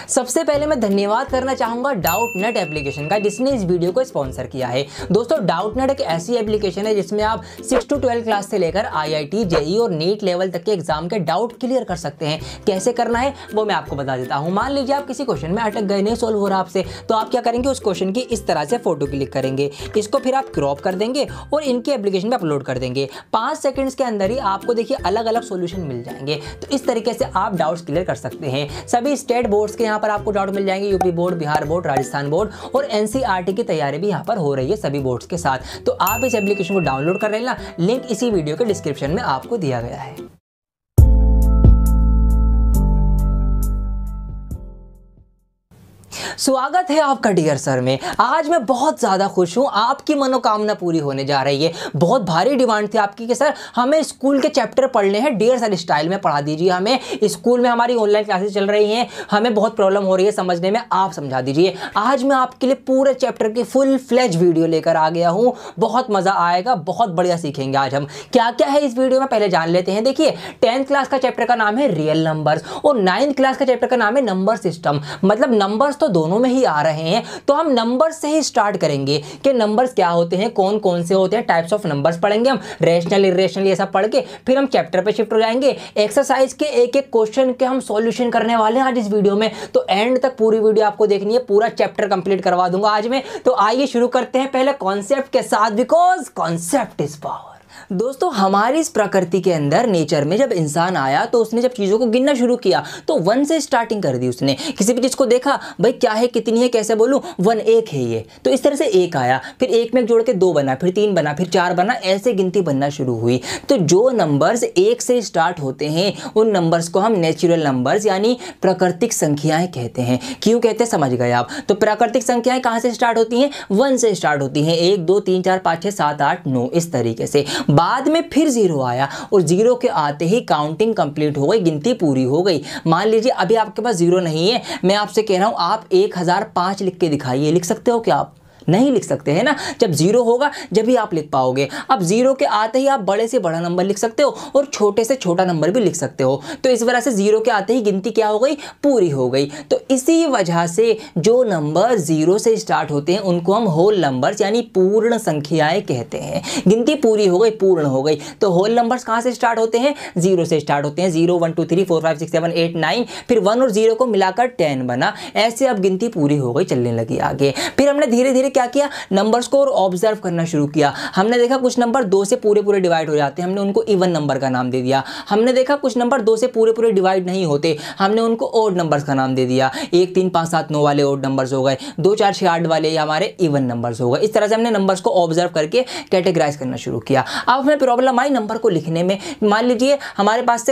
सबसे पहले मैं धन्यवाद करना चाहूंगा डाउटनेट एप्लीकेशन का, जिसने इस वीडियो को स्पॉन्सर किया है। दोस्तों, डाउटनेट एक ऐसी एप्लीकेशन है जिसमें आप 6 to 12 क्लास से लेकर IIT, JEE और नीट लेवल तक के एग्जाम के डाउट क्लियर कर सकते हैं। कैसे करना है वो मैं आपको बता देता हूं। मान लीजिए आप किसी क्वेश्चन में अटक गए, नहीं सोल्व हो रहा आपसे, तो आप क्या करेंगे, उस क्वेश्चन की इस तरह से फोटो क्लिक करेंगे, इसको फिर आप क्रॉप कर देंगे और इनकी एप्लीकेशन में अपलोड कर देंगे। 5 सेकंड्स के अंदर ही आपको देखिए अलग अलग सॉल्यूशन मिल जाएंगे। तो इस तरीके से आप डाउट्स क्लियर कर सकते हैं। सभी स्टेट बोर्ड्स के यहाँ पर आपको डाउट मिल जाएंगे, UP board, Bihar board, Rajasthan board और NCERT की तैयारी भी यहाँ पर हो रही है सभी बोर्ड्स के साथ। तो आप इस एप्लीकेशन को डाउनलोड कर लेना, लिंक इसी वीडियो के डिस्क्रिप्शन में आपको दिया गया है। स्वागत है आपका डियर सर में। आज मैं बहुत ज़्यादा खुश हूँ, आपकी मनोकामना पूरी होने जा रही है। बहुत भारी डिमांड थी आपकी कि सर हमें स्कूल के चैप्टर पढ़ने हैं, डियर सर स्टाइल में पढ़ा दीजिए हमें। स्कूल में हमारी ऑनलाइन क्लासेस चल रही हैं, हमें बहुत प्रॉब्लम हो रही है समझने में, आप समझा दीजिए। आज मैं आपके लिए पूरे चैप्टर की फुल फ्लेज वीडियो लेकर आ गया हूँ। बहुत मज़ा आएगा, बहुत बढ़िया सीखेंगे आज हम। क्या क्या है इस वीडियो में पहले जान लेते हैं। देखिए, 10th क्लास का चैप्टर का नाम है रियल नंबर्स और 9th क्लास का चैप्टर का नाम है नंबर सिस्टम। मतलब नंबर्स तो दोनों में ही आ रहे हैं, तो हम नंबर्स से ही स्टार्ट करेंगे कि नंबर्स क्या होते हैं, कौन कौन से होते हैं, टाइप्स ऑफ नंबर्स पढ़ेंगे हम, रैशनल इरेशनल ये सब पढ़ के फिर हम चैप्टर पे शिफ्ट हो जाएंगे। एक्सरसाइज के एक एक क्वेश्चन के हम सॉल्यूशन करने वाले हैं आज इस वीडियो में। तो एंड तक पूरी वीडियो आपको देखनी है, पूरा चैप्टर कंप्लीट करवा दूंगा आज में। तो आइए शुरू करते हैं पहले कॉन्सेप्ट के साथ, बिकॉज कॉन्सेप्ट इज पावर। दोस्तों, हमारी इस प्रकृति के अंदर, नेचर में जब इंसान आया तो उसने जब चीज़ों को गिनना शुरू किया तो 1 से स्टार्टिंग कर दी उसने। किसी भी चीज़ को देखा, भाई क्या है, कितनी है, कैसे बोलूँ, 1 1 है ये, तो इस तरह से 1 आया, फिर 1 में जोड़ के 2 बना, फिर 3 बना, फिर 4 बना, ऐसे गिनती बनना शुरू हुई। तो जो नंबर्स 1 से स्टार्ट होते हैं उन नंबर्स को हम नेचुरल नंबर्स यानी प्राकृतिक संख्याएं कहते हैं। क्यों कहते हैं समझ गए आप। तो प्राकृतिक संख्याएं कहाँ से स्टार्ट होती हैं, 1 से स्टार्ट होती हैं। 1 2 3 4 5 6 7 8 9 इस तरीके से। बाद में फिर 0 आया और 0 के आते ही काउंटिंग कंप्लीट हो गई, गिनती पूरी हो गई। मान लीजिए अभी आपके पास 0 नहीं है, मैं आपसे कह रहा हूं आप 1005 लिख के दिखाइए। लिख सकते हो क्या आप? नहीं लिख सकते हैं ना। जब 0 होगा जब ही आप लिख पाओगे। अब 0 के आते ही आप बड़े से बड़ा नंबर लिख सकते हो और छोटे से छोटा नंबर भी लिख सकते हो। तो इस वजह से 0 के आते ही गिनती क्या हो गई, पूरी हो गई। तो इसी वजह से जो नंबर 0 से स्टार्ट होते हैं उनको हम होल नंबर्स यानी पूर्ण संख्याएं कहते हैं। गिनती पूरी हो गई, पूर्ण हो गई। तो होल नंबर्स कहाँ से स्टार्ट होते हैं, 0 से स्टार्ट होते हैं। 0 1 2 3 4 5 6 7 8 9, फिर 1 और 0 को मिलाकर 10 बना। ऐसे अब गिनती पूरी हो गई, चलने लगी आगे। फिर हमने धीरे धीरे क्या किया, नंबर्स को और ऑब्जर्व करना शुरू किया। हमने देखा कुछ नंबर 2 से पूरे पूरे डिवाइड हो जाते हैं, हमने उनको इवन नंबर का नाम दे दिया। हमने देखा कुछ नंबर 2 से पूरे पूरे डिवाइड नहीं होते, हमने उनको ऑड नंबर्स का नाम दे दिया। 1 3 5 7 9 वाले ऑड नंबर्स हो गए, 2 4 6 8 वाले हमारे इवन नंबर्स हो गए। इस तरह से हमने नंबर्स को ऑब्जर्व करके कैटेगराइज करना शुरू किया। अब हमें प्रॉब्लम आई नंबर को लिखने में। मान लीजिए हमारे पास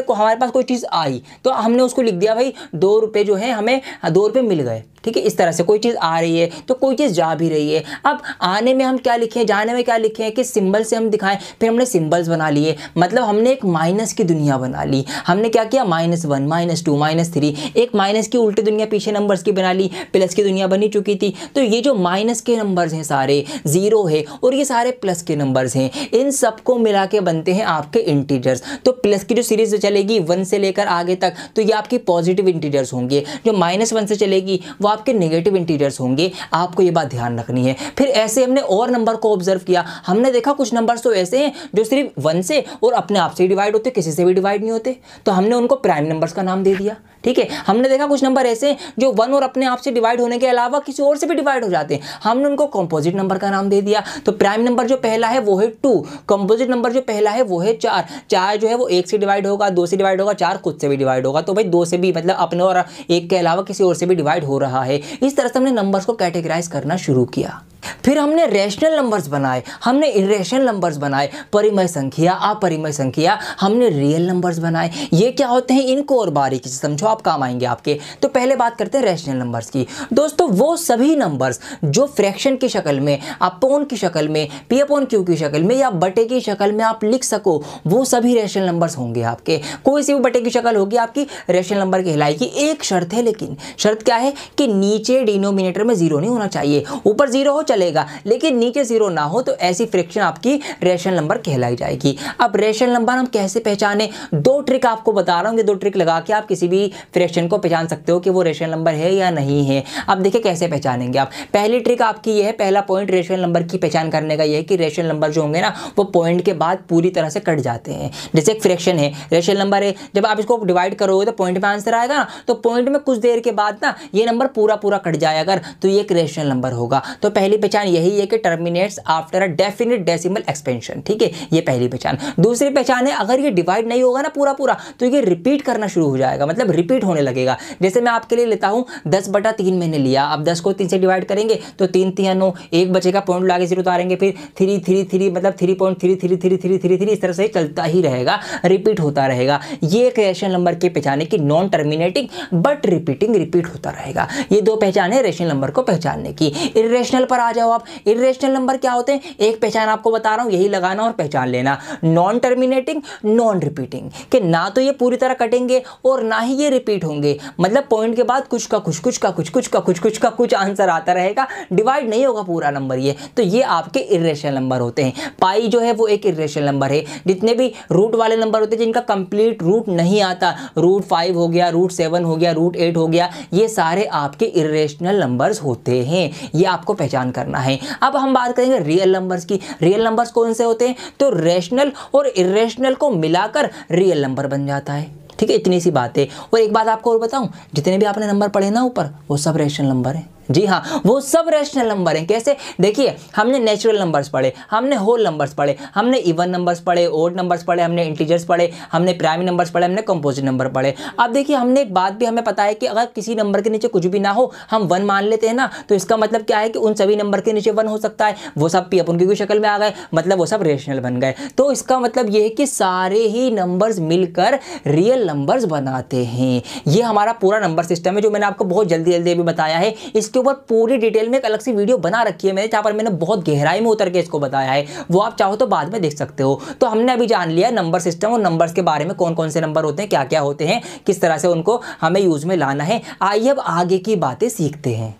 कोई चीज़ आई तो हमने उसको लिख दिया, भाई 2 रुपये जो है हमें 2 रुपये मिल गए। ठीक है, इस तरह से कोई चीज़ आ रही है तो कोई चीज़ जा भी रही है। अब आने में हम क्या लिखें, जाने में क्या लिखें, कि सिंबल से हम दिखाएं। फिर हमने सिंबल्स बना लिए, मतलब हमने एक माइनस की दुनिया बना ली। हमने क्या किया, -1 -2 -3, एक माइनस की उल्टी दुनिया पीछे नंबर्स की बना ली। प्लस की दुनिया बनी चुकी थी। तो ये जो माइनस के नंबर्स हैं सारे, 0 है और ये सारे प्लस के नंबर्स हैं, इन सबको मिला के बनते हैं आपके इंटीजर्स। तो प्लस की जो सीरीज चलेगी 1 से लेकर आगे तक, तो ये आपकी पॉजिटिव इंटीजर्स होंगे। जो -1 से चलेगी वो आपके नेगेटिव इंटीजर्स होंगे। आपको ये बात ध्यान रखनी है। फिर ऐसे हमने और नंबर को ऑब्जर्व किया। हमने देखा कुछ नंबर्स तो ऐसे हैं जो सिर्फ 1 से और अपने आप से डिवाइड होते, किसी से भी डिवाइड नहीं होते, तो हमने उनको प्राइम नंबर्स का नाम दे दिया। ठीक है, हमने देखा कुछ नंबर ऐसे हैं जो 1 और अपने आप से डिवाइड होने के अलावा किसी और से भी डिवाइड हो जाते हैं, हमने उनको कंपोजिट नंबर का नाम दे दिया। तो प्राइम नंबर जो पहला है वो है 2, कंपोजिट नंबर जो पहला है वो है 4। 4 जो है वो 1 से डिवाइड होगा, 2 से डिवाइड होगा, 4 खुद से भी डिवाइड होगा। तो भाई 2 से भी मतलब अपने और 1 के अलावा किसी और से भी डिवाइड हो रहा है। इस तरह से हमने नंबर्स को कैटेगराइज करना शुरू किया। फिर हमने रैशनल नंबर्स बनाए, हमने इरेशनल नंबर्स बनाए, परिमेय संख्या, अपरिमेय संख्या, हमने रियल नंबर्स बनाए। ये क्या होते हैं इनको और बारीकी से समझो, आप काम आएंगे आपके। तो पहले बात करते हैं रैशनल नंबर्स की। दोस्तों, वो सभी नंबर्स जो फ्रैक्शन की शक्ल में, अपॉन की शक्ल में, P अपॉन Q की शक्ल में या बटे की शक्ल में आप लिख सको, वो सभी रैशनल नंबर्स होंगे आपके। कोई सी भी बटे की शक्ल होगी आपकी रैशनल नंबर कहलाएगी। एक शर्त है, लेकिन शर्त क्या है कि नीचे डिनोमिनेटर में 0 नहीं होना चाहिए। ऊपर 0 हो चलेगा, लेकिन नीचे 0 ना हो तो ऐसी फ्रैक्शन आपकी रेशनल नंबर कहलाई जाएगी। अब रेशनल नंबर हम कैसे पहचाने, 2 ट्रिक आपको बता रहा हूँ, ये 2 ट्रिक लगा के आप किसी भी फ्रैक्शन को पहचान सकते हो कि वो रेशनल नंबर है या नहीं है। अब देखिए कैसे पहचानेंगे आप। पहली ट्रिक आपकी ये है, पहला पॉइंट रेशनल नंबर की पहचान करने का ये है कि रेशनल नंबर जो होंगे ना वो पॉइंट के बाद पूरी तरह से कट जाते हैं। जैसे एक फ्रैक्शन है, रेशनल नंबर है, जब आप इसको डिवाइड करोगे तो पॉइंट में आंसर आएगा ना, तो पॉइंट में कुछ देर के बाद ना ये नंबर पूरा पूरा कट जाए अगर, तो ये एक रेशनल नंबर होगा। तो पहली पहचान यही है कि terminates after a definite decimal expansion, ठीक है, ये पहली पहचान। दूसरी पहचान है, अगर ये डिवाइड नहीं होगा ना पूरा पूरा तो ये रिपीट करना शुरू हो जाएगा, मतलब रिपीट होने लगेगा। जैसे मैं आपके लिए लेता हूं 10/3 मैंने लिया, अब 10 को 3 से डिवाइड करेंगे तो 3 3 9, एक बचेगा, पॉइंट लाके 0 उतारेंगे, फिर 3 3 3 मतलब 3.333333 इस तरह से चलता ही रहेगा, रिपीट होता रहेगा। ये एक रेशनल नंबर की पहचान है कि non terminating but repeating, repeat होता रहेगा। ये 2 पहचान है रेशनल नंबर को पहचानने की। इर्रेशनल पर आ जाओ आप। इर्रेशनल नंबर क्या होते हैं, एक पहचान आपको बता रहा हूं, यही लगाना और पहचान लेना, नॉन टर्मिनेटिंग नॉन रिपीटिंग, कि ना तो ये पूरी तरह कटेंगे और ना ही ये रिपीट होंगे, मतलब पॉइंट के बाद कुछ का कुछ, कुछ का कुछ, कुछ का कुछ, कुछ का कुछ आंसर आता रहेगा, डिवाइड नहीं होगा पूरा नंबर ये। तो ये आपके इर्रेशनल नंबर होते हैं। पाई जो है वो एक इर्रेशनल नंबर है। जितने भी रूट वाले नंबर होते हैं जिनका कंप्लीट रूट नहीं आता, √5 हो गया, √7 हो गया, √8 हो गया, ये सारे आपके इर्रेशनल नंबर्स होते हैं। ये आपको पहचान करना है। अब हम बात करेंगे रियल नंबर्स की। रियल नंबर्स कौन से होते हैं, तो रेशनल और इर्रेशनल को मिलाकर रियल नंबर बन जाता है, ठीक है, इतनी सी बात है। और एक बात आपको और बताऊं, जितने भी आपने नंबर पढ़े ना ऊपर, वो सब रेशनल नंबर है। जी हाँ, वो सब रेशनल नंबर हैं। कैसे, देखिए, हमने नेचुरल नंबर्स पढ़े, हमने होल नंबर्स पढ़े, हमने इवन नंबर्स पढ़े, ओड नंबर्स पढ़े, हमने इंटीजर्स पढ़े, हमने प्राइम नंबर्स पढ़े, हमने कंपोजिट नंबर पढ़े। अब देखिए, हमने एक बात भी हमें पता है कि अगर किसी नंबर के नीचे कुछ भी ना हो, हम 1 मान लेते हैं ना, तो इसका मतलब क्या है कि उन सभी नंबर के नीचे 1 हो सकता है। वो सब पी अपन की शक्ल में आ गए, मतलब वो सब रेशनल बन गए। तो इसका मतलब ये है कि सारे ही नंबर्स मिलकर रियल नंबर्स बनाते हैं। ये हमारा पूरा नंबर सिस्टम है, जो मैंने आपको बहुत जल्दी जल्दी अभी बताया है। इसके ऊपर पूरी डिटेल में एक अलग सी वीडियो बना रखी है मैंने, जहां पर मैंने बहुत गहराई में उतर के इसको बताया है, वो आप चाहो तो बाद में देख सकते हो। तो हमने अभी जान लिया नंबर सिस्टम और नंबर्स के बारे में, कौन कौन से नंबर होते हैं, क्या क्या होते हैं, किस तरह से उनको हमें यूज में लाना है। आइए अब आगे की बातें सीखते हैं।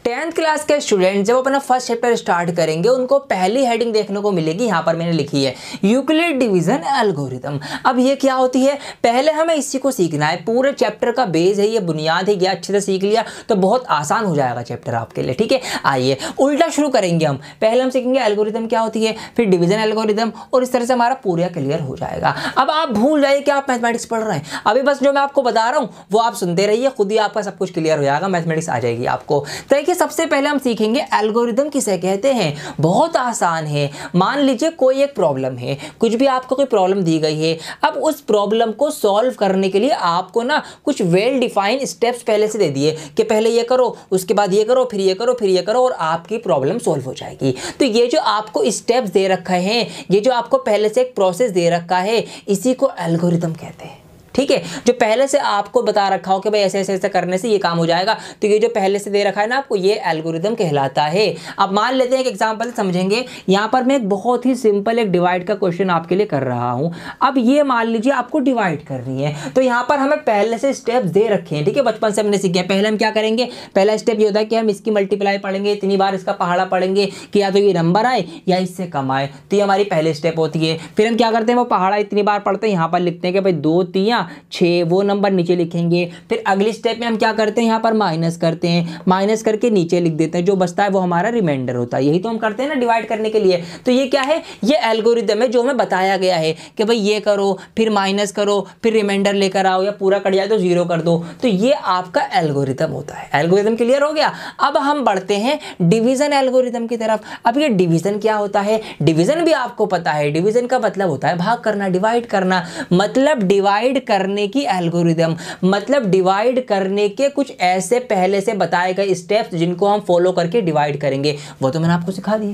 10th क्लास के स्टूडेंट जब अपना फर्स्ट चैप्टर स्टार्ट करेंगे, उनको पहली हेडिंग देखने को मिलेगी, यहां पर मैंने लिखी है यूक्लिड डिवीजन एल्गोरिथम। अब ये क्या होती है, पहले हमें इसी को सीखना है। पूरे चैप्टर का बेस है, ये बुनियाद है, ये अच्छे से सीख लिया तो बहुत आसान हो जाएगा चैप्टर आपके लिए, ठीक है। आइए उल्टा शुरू करेंगे हम। पहले हम सीखेंगे एल्गोरिथम क्या होती है, फिर डिवीजन एल्गोरिथम, और इस तरह से हमारा पूरा क्लियर हो जाएगा। अब आप भूल जाइए कि आप मैथमेटिक्स पढ़ रहे हैं, अभी बस जो मैं आपको बता रहा हूं वो आप सुनते रहिए, खुद ही आपका सब कुछ क्लियर हो जाएगा, मैथमेटिक्स आ जाएगी आपको। देखिए, सबसे पहले हम सीखेंगे एल्गोरिथम किसे कहते हैं। बहुत आसान है। मान लीजिए कोई एक प्रॉब्लम है, कुछ भी आपको कोई प्रॉब्लम दी गई है। अब उस प्रॉब्लम को सॉल्व करने के लिए आपको ना कुछ वेल डिफाइंड स्टेप्स पहले से दे दिए कि पहले ये करो, उसके बाद ये करो, फिर ये करो, फिर ये करो, और आपकी प्रॉब्लम सॉल्व हो जाएगी। तो ये जो आपको स्टेप्स दे रखा है, ये जो आपको पहले से एक प्रोसेस दे रखा है, इसी को एल्गोरिथम कहते हैं, ठीक है। जो पहले से आपको बता रखा हो कि भाई ऐसे ऐसे ऐसे करने से ये काम हो जाएगा, तो ये जो पहले से दे रखा है ना आपको, ये एल्गोरिथम कहलाता है। अब मान लेते हैं एक एग्जांपल समझेंगे। यहाँ पर मैं एक बहुत ही सिंपल एक डिवाइड का क्वेश्चन आपके लिए कर रहा हूँ। अब ये मान लीजिए आपको डिवाइड करनी है, तो यहाँ पर हमें पहले से स्टेप्स दे रखे हैं, ठीक है, बचपन से हमने सीखे। पहले हम क्या करेंगे, पहला स्टेप ये होता है कि हम इसकी मल्टीप्लाई पढ़ेंगे, इतनी बार इसका पहाड़ा पढ़ेंगे कि या तो ये नंबर आए या इससे कम आए, तो ये हमारी पहली स्टेप होती है। फिर हम क्या करते हैं, वो पहाड़ा इतनी बार पढ़ते हैं, यहाँ पर लिखते हैं कि भाई 2 3 6, वो नंबर नीचे लिखेंगे। फिर अगली स्टेप में हम क्या करते हैं, यहाँ पर माइनस करते हैं, माइनस करके नीचे लिख देते हैं, जो बचता है वो हमारा रिमाइंडर होता है। यही तो हम करते हैं ना डिवाइड करने के लिए। तो ये क्या है, ये एल्गोरिथम है जो हमें बताया गया है कि भाई ये करो, फिर माइनस करो, फिर रिमाइंडर लेकर आओ, या पूरा कट जाए तो 0 कर दो। तो ये आपका एल्गोरिथम होता है। एल्गोरिथम क्लियर हो गया। अब हम बढ़ते हैं डिवीजन एल्गोरिथम की तरफ। अब ये डिवीजन क्या होता है, डिवीजन भी आपको पता है। डिवीजन का मतलब होता है भाग करना, डिवाइड करना, मतलब डिवाइड करने की एल्गोरिथम, मतलब डिवाइड करने के कुछ ऐसे पहले से बताए गए स्टेप्स जिनको हम फॉलो करके डिवाइड करेंगे। वो तो मैंने आपको सिखा दिए,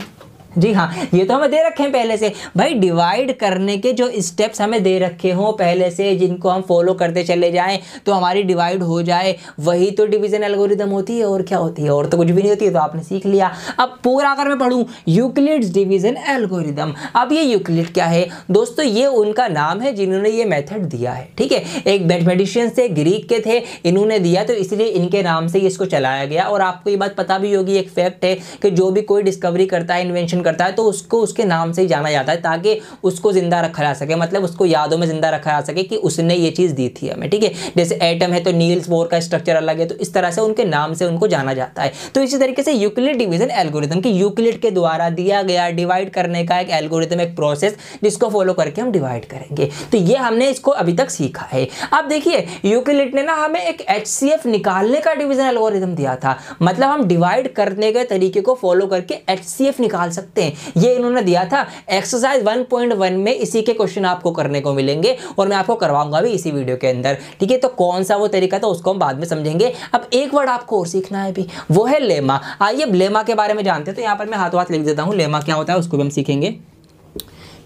जी हाँ, ये तो हमें दे रखे हैं पहले से भाई। डिवाइड करने के जो स्टेप्स हमें दे रखे हों पहले से, जिनको हम फॉलो करते चले जाएं तो हमारी डिवाइड हो जाए, वही तो डिवीजन एल्गोरिदम होती है। और क्या होती है? और तो कुछ भी नहीं होती है। तो आपने सीख लिया। अब पूरा अगर मैं पढ़ूं, यूक्लिड्स डिवीजन एल्गोरिदम। अब ये यूक्लिड क्या है दोस्तों? ये उनका नाम है जिन्होंने ये मेथड दिया है, ठीक है। एक मैथमेटिशियन से, ग्रीक के थे, इन्होंने दिया तो इसलिए इनके नाम से इसको चलाया गया। और आपको ये बात पता भी होगी, एक फैक्ट है कि जो भी कोई डिस्कवरी करता है, इन्वेंशन करता है, तो उसको उसके नाम से ही जाना जाता है, ताकि उसको जिंदा रखा जा सके, मतलब उसको यादों में जिंदा रखा जा सके कि उसने ये चीज दी थी हमें, ठीक है। जैसे एटम है तो नील्स बोर का स्ट्रक्चर अलग है, तो इस तरह से उनके नाम से उनको जाना जाता है। तो इसी तरीके से यूक्लिड डिवीजन एल्गोरिथम की यूक्लिड के द्वारा दिया गया डिवाइड करने का एक एल्गोरिथम, एक प्रोसेस जिसको फॉलो करके हम डिवाइड करेंगे। तो ये हमने इसको अभी तक सीखा है। अब देखिए, यूक्लिड ने ना हमें एक HCF निकालने का डिवीजन एल्गोरिथम दिया था, मतलब हम डिवाइड करने के तरीके को फॉलो करके HCF निकाल सकते हैं। ये इन्होंने दिया था एक्सरसाइज 1.1 में। इसी के क्वेश्चन आपको करने को मिलेंगे और मैं आपको करवाऊंगा भी इसी वीडियो के अंदर, ठीक है। तो कौन सा वो तरीका था उसको हम बाद में समझेंगे। अब एक वर्ड आपको और सीखना है भी, वो है लेमा। आइए लेमा के बारे में जानते हैं। तो यहाँ पर मैं हाथों हाथ लिख देता हूँ, लेमा क्या होता है उसको भी हम सीखेंगे,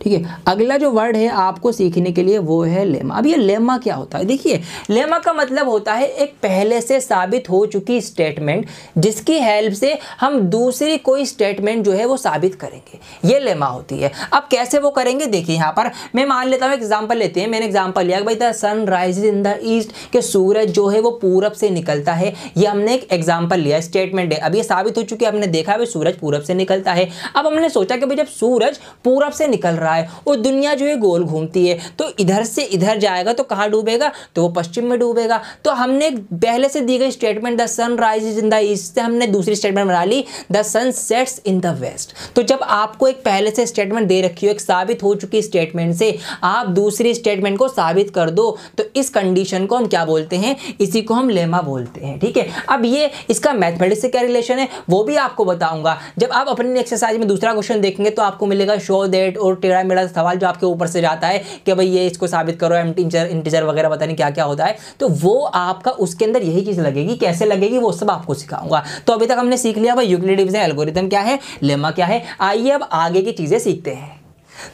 ठीक है। अगला जो वर्ड है आपको सीखने के लिए वो है लेमा। अब ये लेमा क्या होता है? देखिए, लेमा का मतलब होता है एक पहले से साबित हो चुकी स्टेटमेंट जिसकी हेल्प से हम दूसरी कोई स्टेटमेंट जो है वो साबित करेंगे, ये लेमा होती है। अब कैसे वो करेंगे? देखिए, यहाँ पर मैं मान लेता हूँ, एग्जाम्पल लेते हैं। मैंने एग्जाम्पल लिया भाई, the sun rises in the east, के सूरज जो है वो पूरब से निकलता है। ये हमने एक एग्जाम्पल लिया, स्टेटमेंट है। अब ये साबित हो चुकी है, हमने देखा है सूरज पूरब से निकलता है। अब हमने सोचा कि भाई जब सूरज पूरब से निकल रहा है और दुनिया जो है गोल घूमती है, तो इधर से इधर जाएगा तो कहां डूबेगा? तो वो पश्चिम में डूबेगा। तो हमने पहले से दी गई statement the sun rises in the east से हमने दूसरी स्टेटमेंट बना ली, the sun sets in the west. तो जब आपको एक पहले से स्टेटमेंट दे रखी हो, एक साबित हो चुकी स्टेटमेंट से आप दूसरी स्टेटमेंट को साबित कर दो, तो इस कंडीशन को हम क्या बोलते हैं? इसी को हम लेमा बोलते हैं, ठीक है। अब ये इसका मैथमेटिक्स से क्या रिलेशन है वो भी आपको बताऊंगा। जब आप अपनी एक्सरसाइज में दूसरा क्वेश्चन देखेंगे तो आपको मिलेगा शो दैट, और टेढ़ा मेढ़ा सवाल जो आपके ऊपर से जाता है कि भाई ये इसको साबित करो, इंटीजर वगैरह पता नहीं क्या क्या होता है। तो वो आपका उसके अंदर यही चीज लगेगी। कैसे लगेगी वो सब आपको सिखाऊंगा। तो अभी तक हमने सीख लिया भाई यूक्लिड डिवीजन एल्गोरिथम क्या है, लेमा क्या है। आइए अब आगे की चीजें सीखते हैं।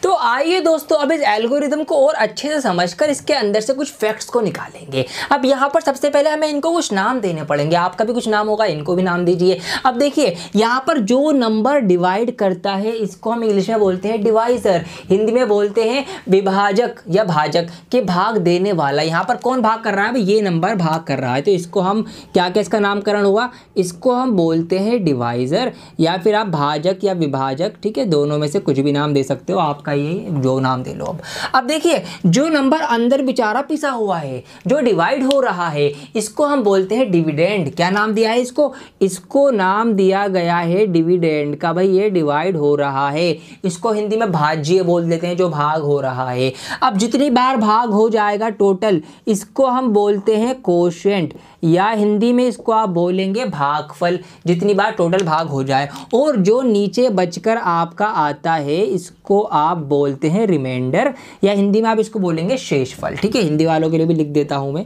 तो आइए दोस्तों, अब इस एल्गोरिथम को और अच्छे से समझकर इसके अंदर से कुछ फैक्ट्स को निकालेंगे। अब यहाँ पर सबसे पहले हमें इनको कुछ नाम देने पड़ेंगे। आपका भी कुछ नाम होगा, इनको भी नाम दीजिए। अब देखिए, यहाँ पर जो नंबर डिवाइड करता है इसको हम इंग्लिश में बोलते हैं डिवाइजर, हिंदी में बोलते हैं विभाजक या भाजक, के भाग देने वाला। यहाँ पर कौन भाग कर रहा है? ये नंबर भाग कर रहा है, तो इसको हम क्या क्या इसका नामकरण हुआ? इसको हम बोलते हैं डिवाइजर, या फिर आप भाजक या विभाजक, ठीक है, दोनों में से कुछ भी नाम दे सकते हो, आपका ये जो नाम दे लो। अब देखिए, जो नंबर अंदर बेचारा पिसा हुआ है, जो डिवाइड हो रहा है, इसको हम बोलते हैं डिविडेंड। क्या नाम दिया है इसको? इसको नाम दिया गया है डिविडेंड का। भाई ये डिवाइड हो रहा है, इसको हिंदी में भाज्य बोल देते हैं, जो भाग हो रहा है। अब जितनी बार भाग हो जाएगा टोटल, इसको हम बोलते हैं कोशेंट, या हिंदी में इसको आप बोलेंगे भागफल, जितनी बार टोटल भाग हो जाए। और जो नीचे बचकर आपका आता है इसको आप बोलते हैं रिमाइंडर, या हिंदी में आप इसको बोलेंगे शेषफल, ठीक है। हिंदी वालों के लिए भी लिख देता हूं मैं,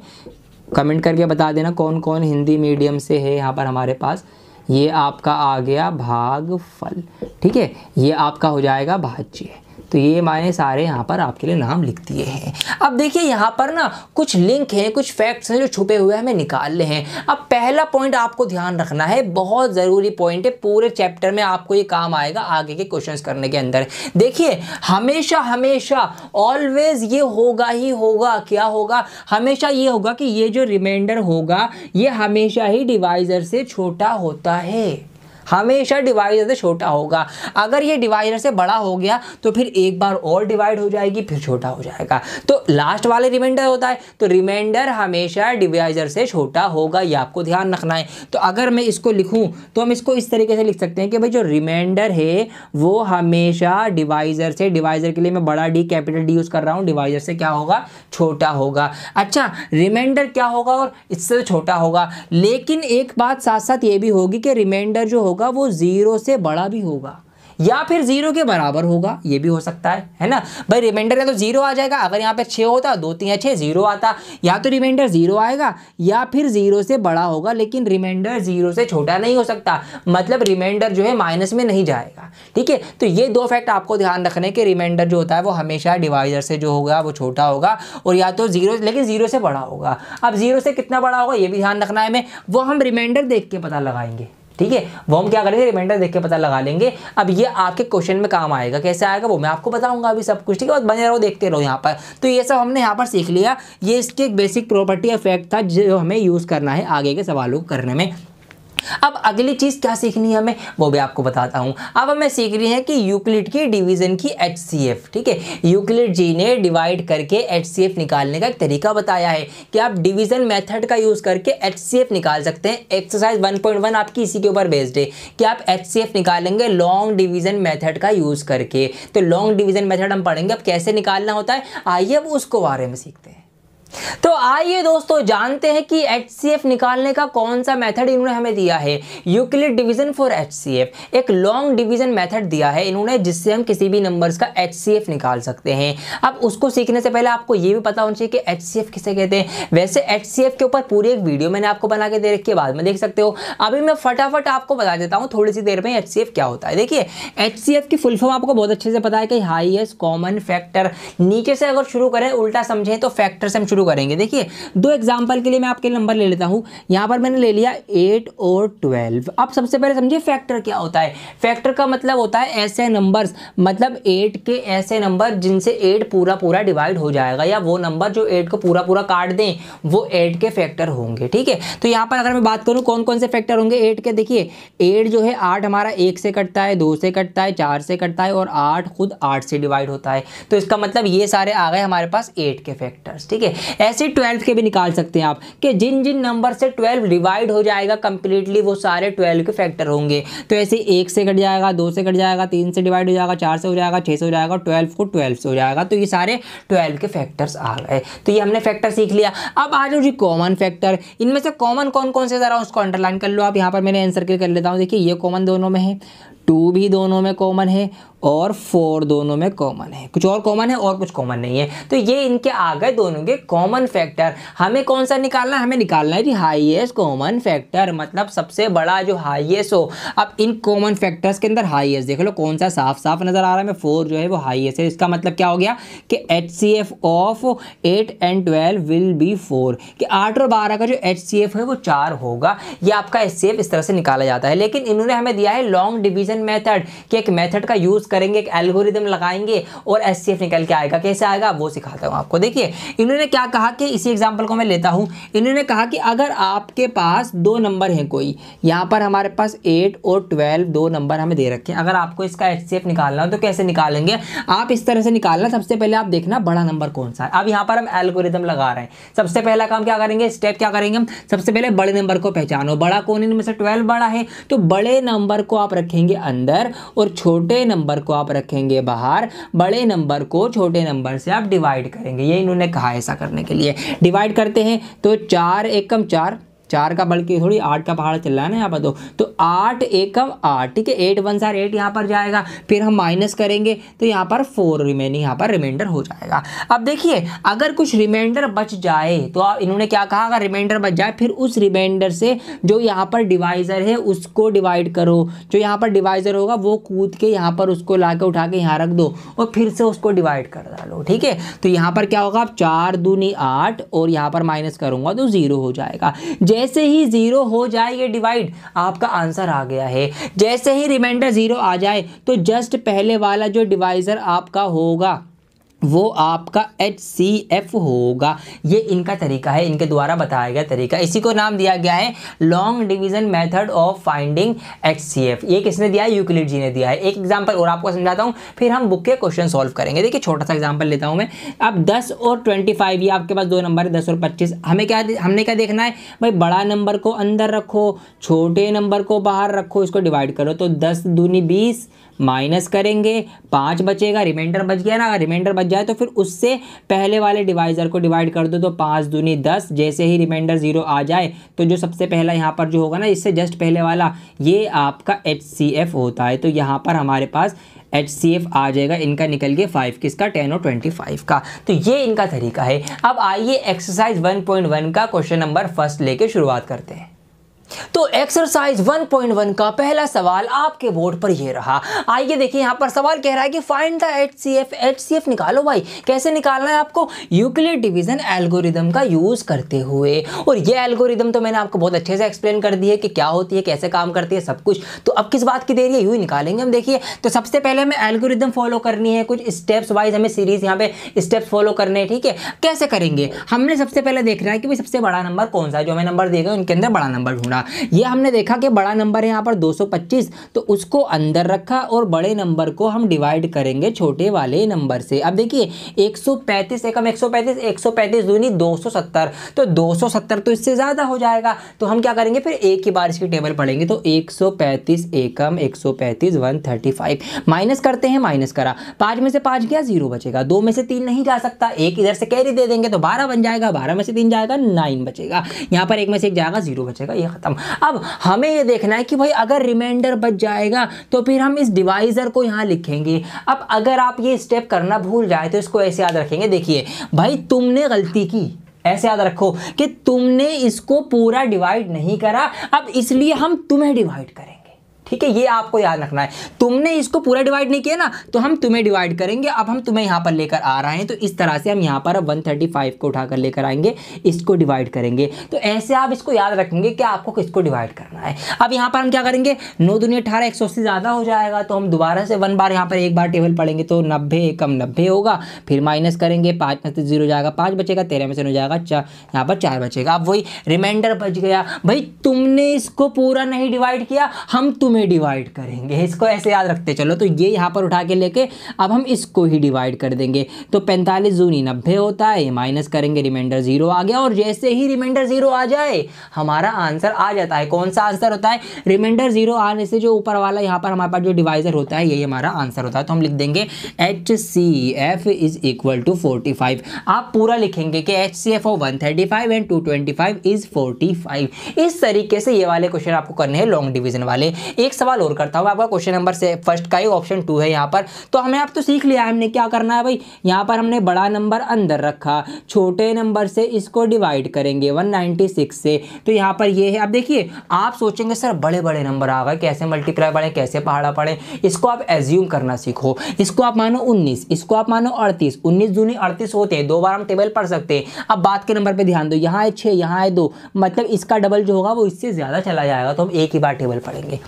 कमेंट करके बता देना कौन कौन हिंदी मीडियम से है यहाँ पर हमारे पास। ये आपका आ गया भागफल, ठीक है, ये आपका हो जाएगा भाज्य। तो ये मैंने सारे यहाँ पर आपके लिए नाम लिख दिए हैं। अब देखिए, यहाँ पर ना कुछ लिंक हैं, कुछ फैक्ट्स हैं जो छुपे हुए हमें निकालने हैं। अब पहला पॉइंट आपको ध्यान रखना है, बहुत ज़रूरी पॉइंट है, पूरे चैप्टर में आपको ये काम आएगा आगे के क्वेश्चंस करने के अंदर। देखिए, हमेशा हमेशा ऑलवेज ये होगा ही होगा, क्या होगा? हमेशा ये होगा कि ये जो रिमाइंडर होगा ये हमेशा ही डिवाइजर से छोटा होता है, हमेशा डिवाइजर से छोटा होगा। अगर ये डिवाइजर से बड़ा हो गया तो फिर एक बार और डिवाइड हो जाएगी, फिर छोटा हो जाएगा। तो लास्ट वाले रिमाइंडर होता है, तो रिमाइंडर हमेशा डिवाइजर से छोटा होगा, ये आपको ध्यान रखना है। तो अगर मैं इसको लिखूं तो हम इसको इस तरीके से लिख सकते हैं कि भाई जो रिमाइंडर है वो हमेशा डिवाइजर से, डिवाइजर के लिए मैं बड़ा डी कैपिटल डी यूज़ कर रहा हूँ, डिवाइजर से क्या होगा? छोटा होगा। अच्छा, रिमाइंडर क्या होगा? और इससे छोटा होगा। लेकिन एक बात साथ साथ ये भी होगी कि रिमाइंडर जो होगा वो 0 से बड़ा भी होगा। या फिर 0 के बराबर होगा, ये भी हो सकता है ना भाई। रिमाइंडर या तो 0 आ जाएगा, अगर यहाँ पे 6 होता 2 3 6 0 आता, या तो रिमाइंडर 0 आएगा या फिर 0 से बड़ा होगा, लेकिन रिमाइंडर 0 से छोटा नहीं हो सकता, मतलब रिमाइंडर जो है माइनस में नहीं जाएगा। ठीक है, तो ये दो फैक्ट आपको ध्यान रखने के, रिमाइंडर जो होता है वो हमेशा डिवाइजर से जो होगा वो छोटा होगा, और या तो 0 लेकिन 0 से बड़ा होगा। अब 0 से कितना बड़ा होगा ये भी ध्यान रखना है हमें, वो हम रिमाइंडर देख के पता लगाएंगे। ठीक है, वो हम क्या करेंगे, रिमाइंडर देख के पता लगा लेंगे। अब ये आपके क्वेश्चन में काम आएगा, कैसे आएगा वो मैं आपको बताऊंगा अभी सब कुछ। ठीक है, बने रहो देखते रहो यहाँ पर। तो ये सब हमने यहाँ पर सीख लिया, ये इसके एक बेसिक प्रॉपर्टी इफेक्ट था जो हमें यूज़ करना है आगे के सवालों को करने में। अब अगली चीज़ क्या सीखनी है हमें वो भी आपको बताता हूँ। अब हमें सीख रही है कि यूक्लिड की डिवीजन की HCF। ठीक है, यूक्लिड जी ने डिवाइड करके HCF निकालने का एक तरीका बताया है कि आप डिवीजन मेथड का यूज़ करके HCF निकाल सकते हैं। एक्सरसाइज 1.1 आपकी इसी के ऊपर बेस्ड है कि आप HCF निकालेंगे लॉन्ग डिवीजन मेथड का यूज़ करके। तो लॉन्ग डिवीजन मेथड हम पढ़ेंगे, अब कैसे निकालना होता है आइए अब उसको बारे में सीखते हैं। तो आइए दोस्तों जानते हैं कि HCF निकालने का कौन सा मेथड इन्होंने हमें दिया है। यूक्लिड डिवीजन फॉर HCF एक लॉन्ग डिवीजन मेथड दिया है इन्होंने, जिससे हम किसी भी नंबर्स का HCF निकाल सकते हैं। अब उसको सीखने से पहले आपको ये भी पता होना चाहिए कि HCF किसे कहते हैं। वैसे HCF के ऊपर पूरी एक वीडियो मैंने आपको बना के दे रखी है, बाद में देख सकते हो। अभी मैं फटाफट आपको बता देता हूँ थोड़ी सी देर में HCF क्या होता है। देखिए HCF की फुल फॉर्म आपको बहुत अच्छे से पता है कि हाईएस्ट कॉमन फैक्टर। नीचे से अगर शुरू करें उल्टा समझें तो फैक्टर से हम शुरू करेंगे। देखिए दो एग्जांपल के लिए मैं आपके नंबर ले लेता हूं। यहां पर मैंने ले लिया 8 और 12। अब सबसे पहले समझिए फैक्टर क्या होता है। फैक्टर का मतलब होता है ऐसे नंबर्स, मतलब 8 के ऐसे नंबर जिनसे 8 पूरा पूरा डिवाइड हो जाएगा, या वो नंबर जो 8 को पूरा पूरा काट दें वो 8 के फैक्टर होंगे। ठीक है, तो यहां पर अगर मैं बात करूं कौन कौन से फैक्टर होंगे 8 के, देखिए 8 जो है 8 हमारा 1 से कटता है, 2 से कटता है, 4 से कटता है, और 8 खुद 8 से डिवाइड होता है। तो इसका मतलब ये सारे आ गए हमारे पास 8 के फैक्टर्स। ठीक है, ऐसे 12 के भी निकाल सकते हैं आप कि जिन जिन नंबर से 12 डिवाइड हो जाएगा कंप्लीटली वो सारे 12 के फैक्टर होंगे। तो ऐसे 1 से कट जाएगा, 2 से कट जाएगा, 3 से डिवाइड हो जाएगा, 4 से हो जाएगा, 6 से हो जाएगा, 12 को 12 से हो जाएगा। तो ये सारे 12 के फैक्टर्स आ गए। तो ये हमने फैक्टर सीख लिया। अब आ जाओ जी कॉमन फैक्टर। इनमें से कॉमन कौन कौन से, जरा उसको अंडरलाइन कर लो आप। यहाँ पर मैंने आंसर कर लेता हूँ। देखिए ये कॉमन दोनों में है, 2 भी दोनों में कॉमन है, और 4 दोनों में कॉमन है। कुछ और कॉमन है और कुछ कॉमन नहीं है। तो ये इनके आ गए दोनों के कॉमन फैक्टर। हमें कौन सा निकालना है, हमें निकालना है जी हाईएस्ट कॉमन फैक्टर, मतलब सबसे बड़ा जो हाईएस्ट हो। अब इन कॉमन फैक्टर्स के अंदर हाईएस्ट देख लो कौन सा साफ साफ नजर आ रहा है हमें, 4 जो है वो हाईएस्ट है। इसका मतलब क्या हो गया कि HCF of 8 and 12 will be 4, कि 8 और 12 का जो HCF है वो 4 होगा। ये आपका HCF इस तरह से निकाला जाता है। लेकिन इन्होंने हमें दिया है लॉन्ग डिवीजन मेथड, कि एक मेथड का यूज करेंगे, एक एल्गोरिदम लगाएंगे और HCF निकल के आएगा। कैसे आएगा वो सिखाता हूं आपको। देखिए इन्होंने क्या कहा कि इसी एग्जांपल को मैं लेता हूं। इन्होंने कहा कि अगर आपके पास 2 नंबर हैं कोई, यहां पर हमारे पास 8 और 12 2 नंबर हमें दे रखे हैं। अगर आपको इसका HCF निकालना हो तो कैसे निकालेंगे आप, इस तरह से निकालना। सबसे पहले आप देखना बड़ा नंबर कौन सा है। अब यहां पर हम एल्गोरिदम लगा रहे हैं। सबसे पहला काम क्या करेंगे, स्टेप क्या करेंगे हम, सबसे पहले बड़े नंबर को पहचानो। बड़ा कौन, इनमें से 12 बड़ा है, तो बड़े नंबर को आप रखेंगे अंदर और छोटे नंबर को आप रखेंगे बाहर। बड़े नंबर को छोटे नंबर से आप डिवाइड करेंगे। ये इन्होंने कहा ऐसा करने के लिए। डिवाइड करते हैं तो 4 एकम 4 का बल्कि थोड़ी 8 का पहाड़ चल रहा है ना यहाँ पर, तो 8 एकम 8। ठीक है, 8 1 4 8 यहाँ पर जाएगा। फिर हम माइनस करेंगे तो यहाँ पर 4 रिमेनिंग यहाँ पर रिमाइंडर हो जाएगा। अब देखिए अगर कुछ रिमाइंडर बच जाए तो इन्होंने क्या कहा, अगर रिमाइंडर बच जाए फिर उस रिमाइंडर से जो यहाँ पर डिवाइजर है उसको डिवाइड करो। जो यहाँ पर डिवाइजर होगा वो कूद के यहाँ पर उसको ला के उठा के यहाँ रख दो और फिर से उसको डिवाइड कर डालो। ठीक है, तो यहाँ पर क्या होगा, 4 दूनी 8 और यहाँ पर माइनस करूंगा तो 0 हो जाएगा। जैसे ही 0 हो जाए ये डिवाइड, आपका आंसर आ गया है। जैसे ही रिमाइंडर 0 आ जाए तो जस्ट पहले वाला जो डिवाइजर आपका होगा वो आपका HCF होगा। ये इनका तरीका है, इनके द्वारा बताया गया तरीका। इसी को नाम दिया गया है long division method of finding HCF। ये किसने दिया है, यूक्लिड जी ने दिया है। एक एग्जांपल और आपको समझाता हूँ, फिर हम बुक के क्वेश्चन सॉल्व करेंगे। देखिए छोटा सा एग्जांपल लेता हूँ मैं। अब 10 और 25, ये आपके पास 2 नंबर है 10 और 25। हमने क्या देखना है भाई, बड़ा नंबर को अंदर रखो, छोटे नंबर को बाहर रखो, इसको डिवाइड करो। तो 10 दूनी 20, माइनस करेंगे 5 बचेगा, रिमाइंडर बच गया ना। अगर रिमाइंडर बच जाए तो फिर उससे पहले वाले डिवाइजर को डिवाइड कर दो, तो 5 दूनी 10। जैसे ही रिमाइंडर 0 आ जाए तो जो सबसे पहला यहाँ पर जो होगा ना, इससे जस्ट पहले वाला, ये आपका HCF होता है। तो यहाँ पर हमारे पास HCF आ जाएगा, इनका निकल के 5 किसका, 10 और 25 का। तो ये इनका तरीका है। अब आइए एक्सरसाइज 1.1 का क्वेश्चन नंबर फर्स्ट लेके शुरुआत करते हैं। तो एक्सरसाइज 1.1 का पहला सवाल आपके बोर्ड पर ये रहा। आइए देखिए, यहाँ पर सवाल कह रहा है कि फाइंड द HCF। HCF निकालो भाई। कैसे निकालना है आपको, यूक्लिड डिवीजन एल्गोरिदम का यूज करते हुए। और ये एल्गोरिदम तो मैंने आपको बहुत अच्छे से एक्सप्लेन कर दी है कि क्या होती है, कैसे काम करती है, सब कुछ। तो अब किस बात की देरी है, यूं ही निकालेंगे हम। देखिए, तो सबसे पहले हमें एल्गोरिदम फॉलो करनी है, कुछ स्टेप्स वाइज हमें सीरीज यहाँ पे स्टेप्स फॉलो करने हैं, ठीक है। कैसे करेंगे, हमने सबसे पहले देखना है कि भाई सबसे बड़ा नंबर कौन सा है, जो हमें नंबर देगा उनके अंदर बड़ा नंबर ढूंढा। ये हमने देखा कि बड़ा नंबर है यहाँ पर 225, तो उसको अंदर रखा और बड़े नंबर को हम डिवाइड करेंगे छोटे वाले नंबर से। अब देखिए 135 एकम 135, 135 दूनी 270, तो 270 तो इससे ज्यादा हो जाएगा। तो हम क्या करेंगे, फिर एक ही बार इसकी टेबल पढ़ेंगे। तो 135 एकम 135 135 माइनस करते हैं, माइनस करा, 5 में से 5 गया 0 बचेगा, 2 में से 3 नहीं जा सकता, एक इधर से कैरी दे देंगे तो 12 बन जाएगा, 12 में से 3 जाएगा 9 बचेगा, यहाँ पर 1 में से 1 जाएगा 0 बचेगा, ये खत्म। अब हमें ये देखना है कि भाई अगर रिमाइंडर बच जाएगा तो फिर हम इस डिवाइजर को यहाँ लिखेंगे। अब अगर आप ये स्टेप करना भूल जाए तो इसको ऐसे याद रखेंगे। देखिए भाई, तुमने गलती की, ऐसे याद रखो कि तुमने इसको पूरा डिवाइड नहीं करा, अब इसलिए हम तुम्हें डिवाइड करेंगे, ठीक है। ये आपको याद रखना है, तुमने इसको पूरा डिवाइड नहीं किया ना, तो हम तुम्हें डिवाइड करेंगे। अब हम तुम्हें यहाँ पर लेकर आ रहे हैं, तो इस तरह से हम यहाँ पर 135 को उठाकर लेकर आएंगे, इसको डिवाइड करेंगे। तो ऐसे आप इसको याद रखेंगे कि आपको किसको डिवाइड करना है। अब यहाँ पर हम क्या करेंगे, 9 दूनी 18, 180 ज़्यादा हो जाएगा, तो हम दोबारा से 1 बार यहाँ पर एक बार टेबल पढ़ेंगे, तो 90 एकम 90 होगा, फिर माइनस करेंगे, 5 में से 0 जाएगा, 5 बचेगा, 13 में से 9 जाएगा, यहाँ पर 4 बचेगा। अब वही रिमाइंडर बच गया। भाई तुमने इसको पूरा नहीं डिवाइड किया, हम तुम्हें डिवाइड करेंगे, इसको ऐसे याद रखते चलो। तो ये यहाँ पर उठा के लेके अब हम इसको ही डिवाइड कर देंगे। तो 45 दूनी 90 होता है, माइनस करेंगे, रिमाइंडर 0 आ गया। और जैसे ही रिमाइंडर 0 आ जाए हमारा आंसर आ जाता है। कौन सा आंसर होता है, रिमाइंडर 0 आने से जो ऊपर वाला यहाँ पर हमारे पास जो डिवाइजर होता है, यही हमारा आंसर होता है। तो हम लिख देंगे HCF इज इक्वल टू 45। आप पूरा लिखेंगे कि HCF ऑफ 135 एंड 225 इज 45। इस तरीके से ये वाले क्वेश्चन आपको करने हैं, लॉन्ग डिवीजन वाले। एक सवाल और करता हूँ आपका, क्वेश्चन नंबर से फर्स्ट का ही ऑप्शन 2 है यहाँ पर। तो हमें आप तो सीख लिया है हमने क्या करना है भाई। यहाँ पर हमने बड़ा नंबर अंदर रखा, छोटे नंबर से इसको डिवाइड करेंगे 196 से। तो यहाँ पर ये है। अब देखिए, आप सोचेंगे सर बड़े बड़े नंबर आ गए, कैसे मल्टीप्लाई पढ़े, कैसे पहाड़ा पढ़े। इसको आप एज्यूम करना सीखो। इसको आप मानो 19, इसको आप मानो 38, 19 दूनी 38 होते हैं, 2 बार हम टेबल पढ़ सकते हैं। अब बात के नंबर पे ध्यान दो, यहाँ है 6, यहाँ है 2, मतलब इसका डबल जो होगा वो इससे ज़्यादा चला जाएगा। तो हम एक ही बार टेबल पढ़ेंगे।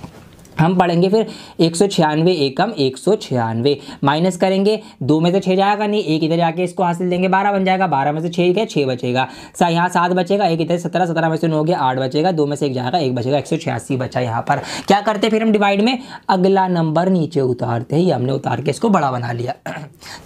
हम पढ़ेंगे फिर 196 एकम 196, माइनस करेंगे, 2 में से 6 जाएगा नहीं, एक इधर जाके इसको हासिल देंगे, 12 बन जाएगा, 12 में से 6 गया 6 बचेगा, यहाँ 7 बचेगा, एक इधर 17, 17 में से 9 गया 8 बचेगा, 2 में से 1 जाएगा 1 बचेगा, 186 बचा। यहाँ पर क्या करते फिर हम डिवाइड में अगला नंबर नीचे उतारते ही, हमने उतार के इसको बड़ा बना लिया।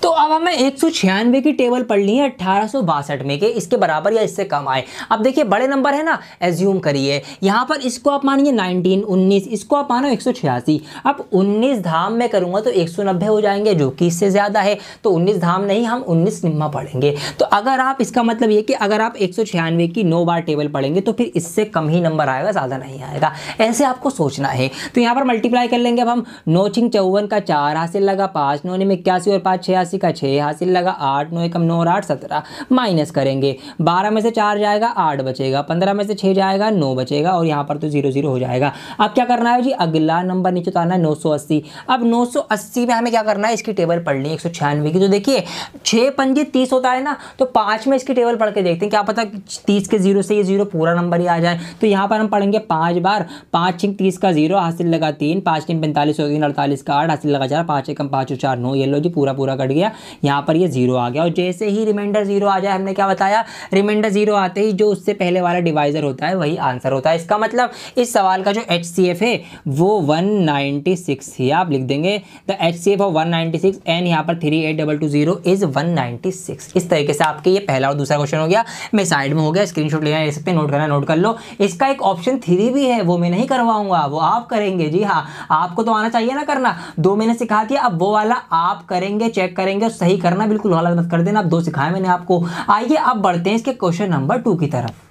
तो अब हमें 196 की टेबल पढ़ ली है 1862 में के इसके बराबर या इससे कम आए। अब देखिए बड़े नंबर है ना, एज्यूम करिए यहाँ पर इसको आप मानिए 19, 19, इसको आप मानो 186। अब 19 धाम में करूंगा तो 190 हो जाएंगे, जो कि इससे ज्यादा है। तो 19 धाम नहीं, हम 19 निम्मा पढ़ेंगे। तो अगर आप, इसका मतलब ये कि अगर आप 196 की 9 बार टेबल पढ़ेंगे तो फिर इससे कम ही नंबर आएगा, ज्यादा नहीं आएगा। ऐसे आपको सोचना है। तो यहाँ पर मल्टीप्लाई कर लेंगे। अब हम 9 छिंग 54 का 4 हासिल लगा, 5 9 81 और 5 86 का 6 हासिल लगा, 8 9 एकम 9 और 8 17, माइनस करेंगे, 12 में से 4 जाएगा 8 बचेगा, 15 में से 6 जाएगा 9 बचेगा, और यहाँ पर तो 0 0 हो जाएगा। अब क्या करना है जी, अगला नंबर नीचे उतारना है 980। अब 980 में हमें क्या करना है, इसकी टेबल पढ़नी है 196 की। तो देखिए 6 पंजे 30 होता है ना, तो 5 में इसकी टेबल पढ़ के देखते हैं, क्या पता 30 के 0 से ये 0 पूरा नंबर ही आ जाए। तो यहाँ पर हम पढ़ेंगे 5 बार, 5 छिंग 30 का 0 हासिल लगा 3, 5 छिंग 45 हो 3, 48 का 8 हासिल लगा 4, 5 एकम 5 और 4 9, ये लो जी पूरा पूरा कट गया। यहाँ पर ये 0 आ गया। और जैसे ही रिमाइंडर 0 आ जाए, हमने क्या बताया, रिमाइंडर 0 आते ही जो उससे पहले वाला डिवाइजर होता है वही आंसर होता है। इसका मतलब इस सवाल का जो HCF है वो वो 196 ही आप लिख देंगे। द HCF ऑफ 196 एंड यहाँ पर 38220 इज 196। इस तरीके से आपके ये पहला और दूसरा क्वेश्चन हो गया। मैं साइड में हो गया, स्क्रीनशॉट लेना ले सकते हैं, नोट करना नोट कर लो। इसका एक ऑप्शन 3 भी है, वो मैं नहीं करवाऊंगा, वो आप करेंगे। जी हाँ, आपको तो आना चाहिए ना करना। 2 मैंने सिखा दिया, अब वो वाला आप करेंगे, चेक करेंगे और सही करना, बिल्कुल गलत मत कर देना। अब 2 सिखाए मैंने आपको। आइए अब बढ़ते हैं इसके क्वेश्चन नंबर 2 की तरफ।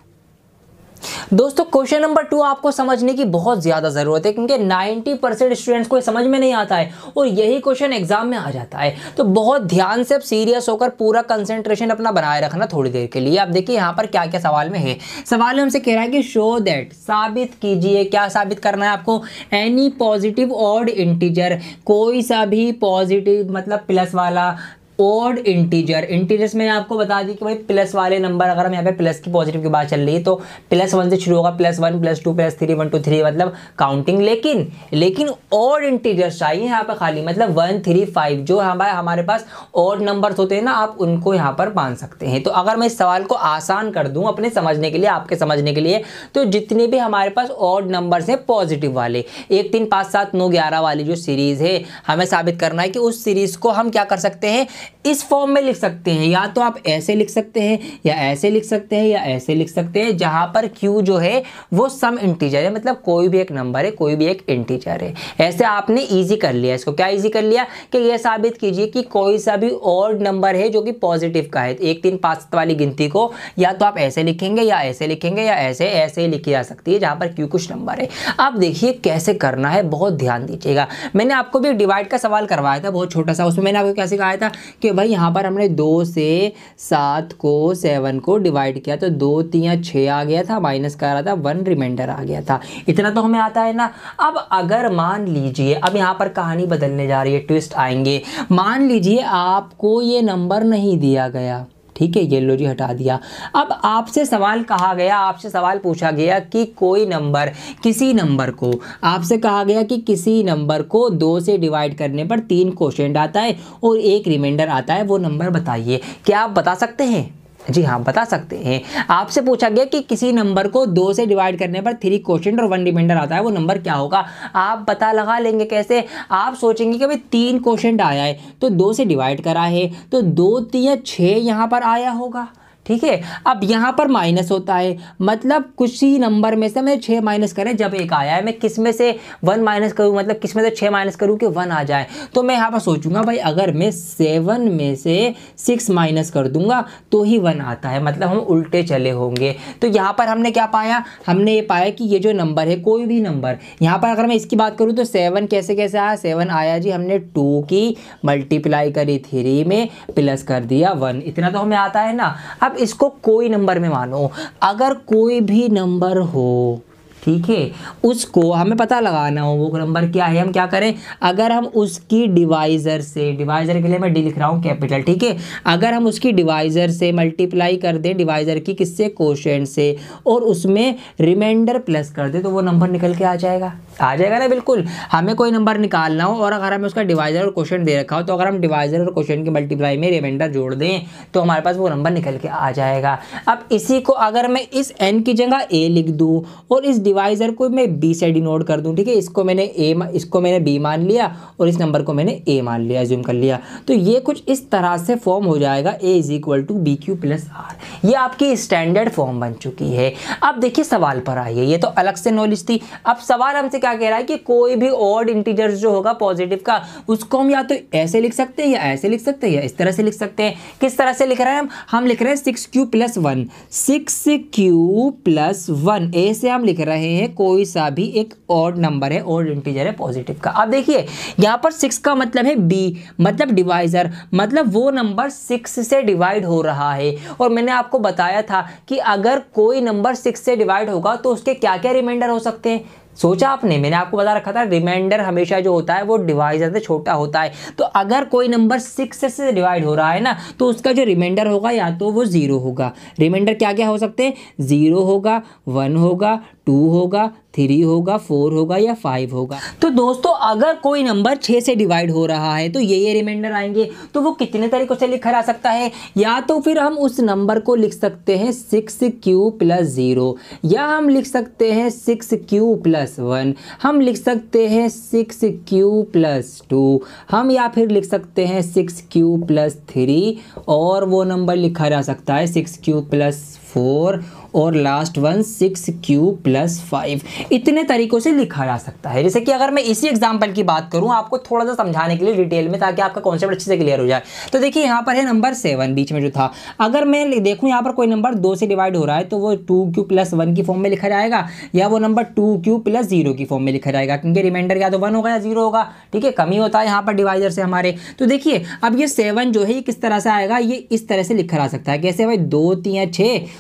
दोस्तों क्वेश्चन नंबर 2 आपको समझने की बहुत ज़्यादा ज़रूरत है, क्योंकि 90% स्टूडेंट्स को समझ में नहीं आता है और यही क्वेश्चन एग्जाम में आ जाता है। तो बहुत ध्यान से, अब सीरियस होकर पूरा कंसंट्रेशन अपना बनाए रखना थोड़ी देर के लिए। आप देखिए यहाँ पर क्या क्या सवाल में है। सवाल में हमसे कह रहा है कि शो दैट, साबित कीजिए। क्या साबित करना है आपको? एनी पॉजिटिव ऑड इंटीजर, कोई सा भी पॉजिटिव मतलब प्लस वाला ऑड इंटीजर। इंटीजर्स में आपको बता दी कि भाई प्लस वाले नंबर, अगर हम यहाँ पे प्लस की पॉजिटिव की बात चल रही है तो +1 से शुरू होगा, +1 +2 +3 1 2 3 मतलब काउंटिंग। लेकिन ऑड इंटीजर्स चाहिए यहाँ पे खाली, मतलब 1 3 5 जो हमारे पास ऑड नंबर्स होते हैं ना, आप उनको यहाँ पर मान सकते हैं। तो अगर मैं इस सवाल को आसान कर दूँ अपने समझने के लिए, आपके समझने के लिए, तो जितने भी हमारे पास ऑड नंबर्स हैं पॉजिटिव वाले, 1 3 5 7 9 11 वाली जो सीरीज है, हमें साबित करना है कि उस सीरीज को हम क्या कर सकते हैं, इस फॉर्म में लिख सकते हैं। या तो आप ऐसे लिख सकते हैं, या ऐसे लिख सकते हैं, या ऐसे लिख सकते हैं, जहां पर Q जो है वो सम इंटीजर है, मतलब कोई भी एक नंबर है, कोई भी एक इंटीजर है। ऐसे आपने इजी कर लिया इसको। क्या इजी कर लिया कि ये साबित कीजिए कि कोई सा भी ऑड नंबर है जो कि पॉजिटिव का है। 1 3 5 वाली गिनती को या तो आप ऐसे लिखेंगे, या ऐसे लिखेंगे, या ऐसे ऐसे लिखी जा सकती है, जहां पर Q कुछ नंबर है। अब देखिए कैसे करना है, बहुत ध्यान दीजिएगा। मैंने आपको भी डिवाइड का सवाल करवाया था, बहुत छोटा सा। उसमें मैंने आपको क्या सिखाया था कि भाई यहाँ पर हमने 2 से 7 को 7 को डिवाइड किया तो 2 3 6 आ गया था, माइनस कर रहा था, 1 रिमाइंडर आ गया था। इतना तो हमें आता है ना। अब अगर मान लीजिए, अब यहाँ पर कहानी बदलने जा रही है, ट्विस्ट आएंगे। मान लीजिए आपको ये नंबर नहीं दिया गया, ठीक है, ये लो जी हटा दिया। अब आपसे सवाल कहा गया, आपसे सवाल पूछा गया कि कोई नंबर, किसी नंबर को, आपसे कहा गया कि किसी नंबर को 2 से डिवाइड करने पर 3 क्वोशिएंट आता है और 1 रिमाइंडर आता है, वो नंबर बताइए। क्या आप बता सकते हैं? जी हाँ, बता सकते हैं। आपसे पूछा गया कि किसी नंबर को 2 से डिवाइड करने पर 3 क्वोशिएंट और 1 रिमाइंडर आता है, वो नंबर क्या होगा? आप पता लगा लेंगे। कैसे? आप सोचेंगे कि भाई 3 क्वोशिएंट आया है तो 2 से डिवाइड करा है तो 2 3 6 यहाँ पर आया होगा, ठीक है। अब यहाँ पर माइनस होता है, मतलब कुछ ही नंबर में से मैं 6 माइनस करें, जब 1 आया है मैं किस में से 1 माइनस करूँ, मतलब किस में से 6 माइनस करूँ कि 1 आ जाए। तो मैं यहाँ पर सोचूंगा भाई अगर मैं 7 में से 6 माइनस कर दूंगा तो ही 1 आता है, मतलब हम उल्टे चले होंगे। तो यहाँ पर हमने क्या पाया? हमने ये पाया कि ये जो नंबर है, कोई भी नंबर, यहाँ पर अगर मैं इसकी बात करूँ तो 7 कैसे कैसे आया? 7 आया जी, हमने 2 की मल्टीप्लाई करी 3 में, प्लस कर दिया 1। इतना तो हमें आता है ना। अब इसको कोई नंबर में मानो, अगर कोई भी नंबर हो, ठीक है, उसको हमें पता लगाना हो वो नंबर क्या है। हम क्या करें? अगर हम उसकी डिवाइजर से, डिवाइजर के लिए मैं डी लिख रहा हूँ कैपिटल, ठीक है, अगर हम उसकी डिवाइजर से मल्टीप्लाई कर दें, डिवाइजर की किससे? क्वोशिएंट से, और उसमें रिमाइंडर प्लस कर दे तो वो नंबर निकल के आ जाएगा ना। बिल्कुल, हमें कोई नंबर निकालना हो और अगर हमें उसका डिवाइजर और क्वोशिएंट दे रखा हो, तो अगर हम डिवाइजर और क्वोशिएंट की मल्टीप्लाई में रिमाइंडर जोड़ दें तो हमारे पास वो नंबर निकल के आ जाएगा। अब इसी को अगर मैं इस n की जगह a लिख दूं और इस डिवाइजर को मैं b से डिनोट कर दूं, ठीक है, इसको मैंने b मान लिया और इस नंबर को मैंने a मान लिया, एज्यूम कर लिया, तो ये कुछ इस तरह से फॉर्म हो जाएगा, a = bq + r। ये आपकी स्टैंडर्ड फॉर्म बन चुकी है। अब देखिए सवाल पर आइए, ये तो अलग से नॉलेज थी। अब सवाल हमसे क्या कह रहा है कि कोई भी ऑड इंटीजर्स जो होगा पॉजिटिव का, उसको हम या तो ऐसे लिख सकते हैं, या ऐसे लिख सकते हैं, या इस तरह से लिख सकते हैं। किस तरह से लिख रहे हैं हम लिख रहे हैं 6q + 1, 6q + 1, ऐसे हम लिख रहे हैं कोई सा भी एक ऑड नंबर है, ऑड इंटीजर है पॉजिटिव का। अब देखिए यहाँ पर 6 का मतलब है b, मतलब डिवाइजर, मतलब वो नंबर 6 से डिवाइड हो रहा है। और मैंने आपको बताया था कि अगर कोई नंबर 6 से डिवाइड होगा तो उसके क्या क्या रिमाइंडर हो सकते हैं। सोचा आपने? मैंने आपको बता रखा था रिमाइंडर हमेशा जो होता है वो डिवाइजर से छोटा होता है। तो अगर कोई नंबर 6 से डिवाइड हो रहा है ना, तो उसका जो रिमाइंडर होगा या तो वो 0 होगा। रिमाइंडर क्या क्या हो सकते हैं? 0 होगा, 1 होगा, 2 होगा, 3 होगा, 4 होगा या 5 होगा। तो दोस्तों अगर कोई नंबर 6 से डिवाइड हो रहा है तो ये रिमाइंडर आएंगे। तो वो कितने तरीकों से लिखा जा सकता है? या तो फिर हम उस नंबर को लिख सकते हैं 6q + 0, या हम लिख सकते हैं 6q + 1, हम लिख सकते हैं 6q + 2, हम या फिर लिख सकते हैं 6q + 3, और वो नंबर लिखा जा सकता है 6q + 4, और लास्ट वन 6q + 5। इतने तरीकों से लिखा जा सकता है। जैसे कि अगर मैं इसी एग्जांपल की बात करूं आपको थोड़ा सा समझाने के लिए डिटेल में, ताकि आपका कॉन्सेप्ट अच्छे से क्लियर हो जाए। तो देखिए यहाँ पर है नंबर 7 बीच में जो था, अगर मैं देखूं यहाँ पर कोई नंबर 2 से डिवाइड हो रहा है तो वो 2q + 1 की फॉर्म में लिखा जाएगा, या वो नंबर 2q + 0 की फॉर्म में लिखा जाएगा, क्योंकि रिमाइंडर या तो 1 होगा या 0 होगा। ठीक है, कमी होता है यहाँ पर डिवाइजर से हमारे। तो देखिए अब ये 7 जो है ये किस तरह से आएगा, ये इस तरह से लिखा जा सकता है। कैसे भाई? 2 3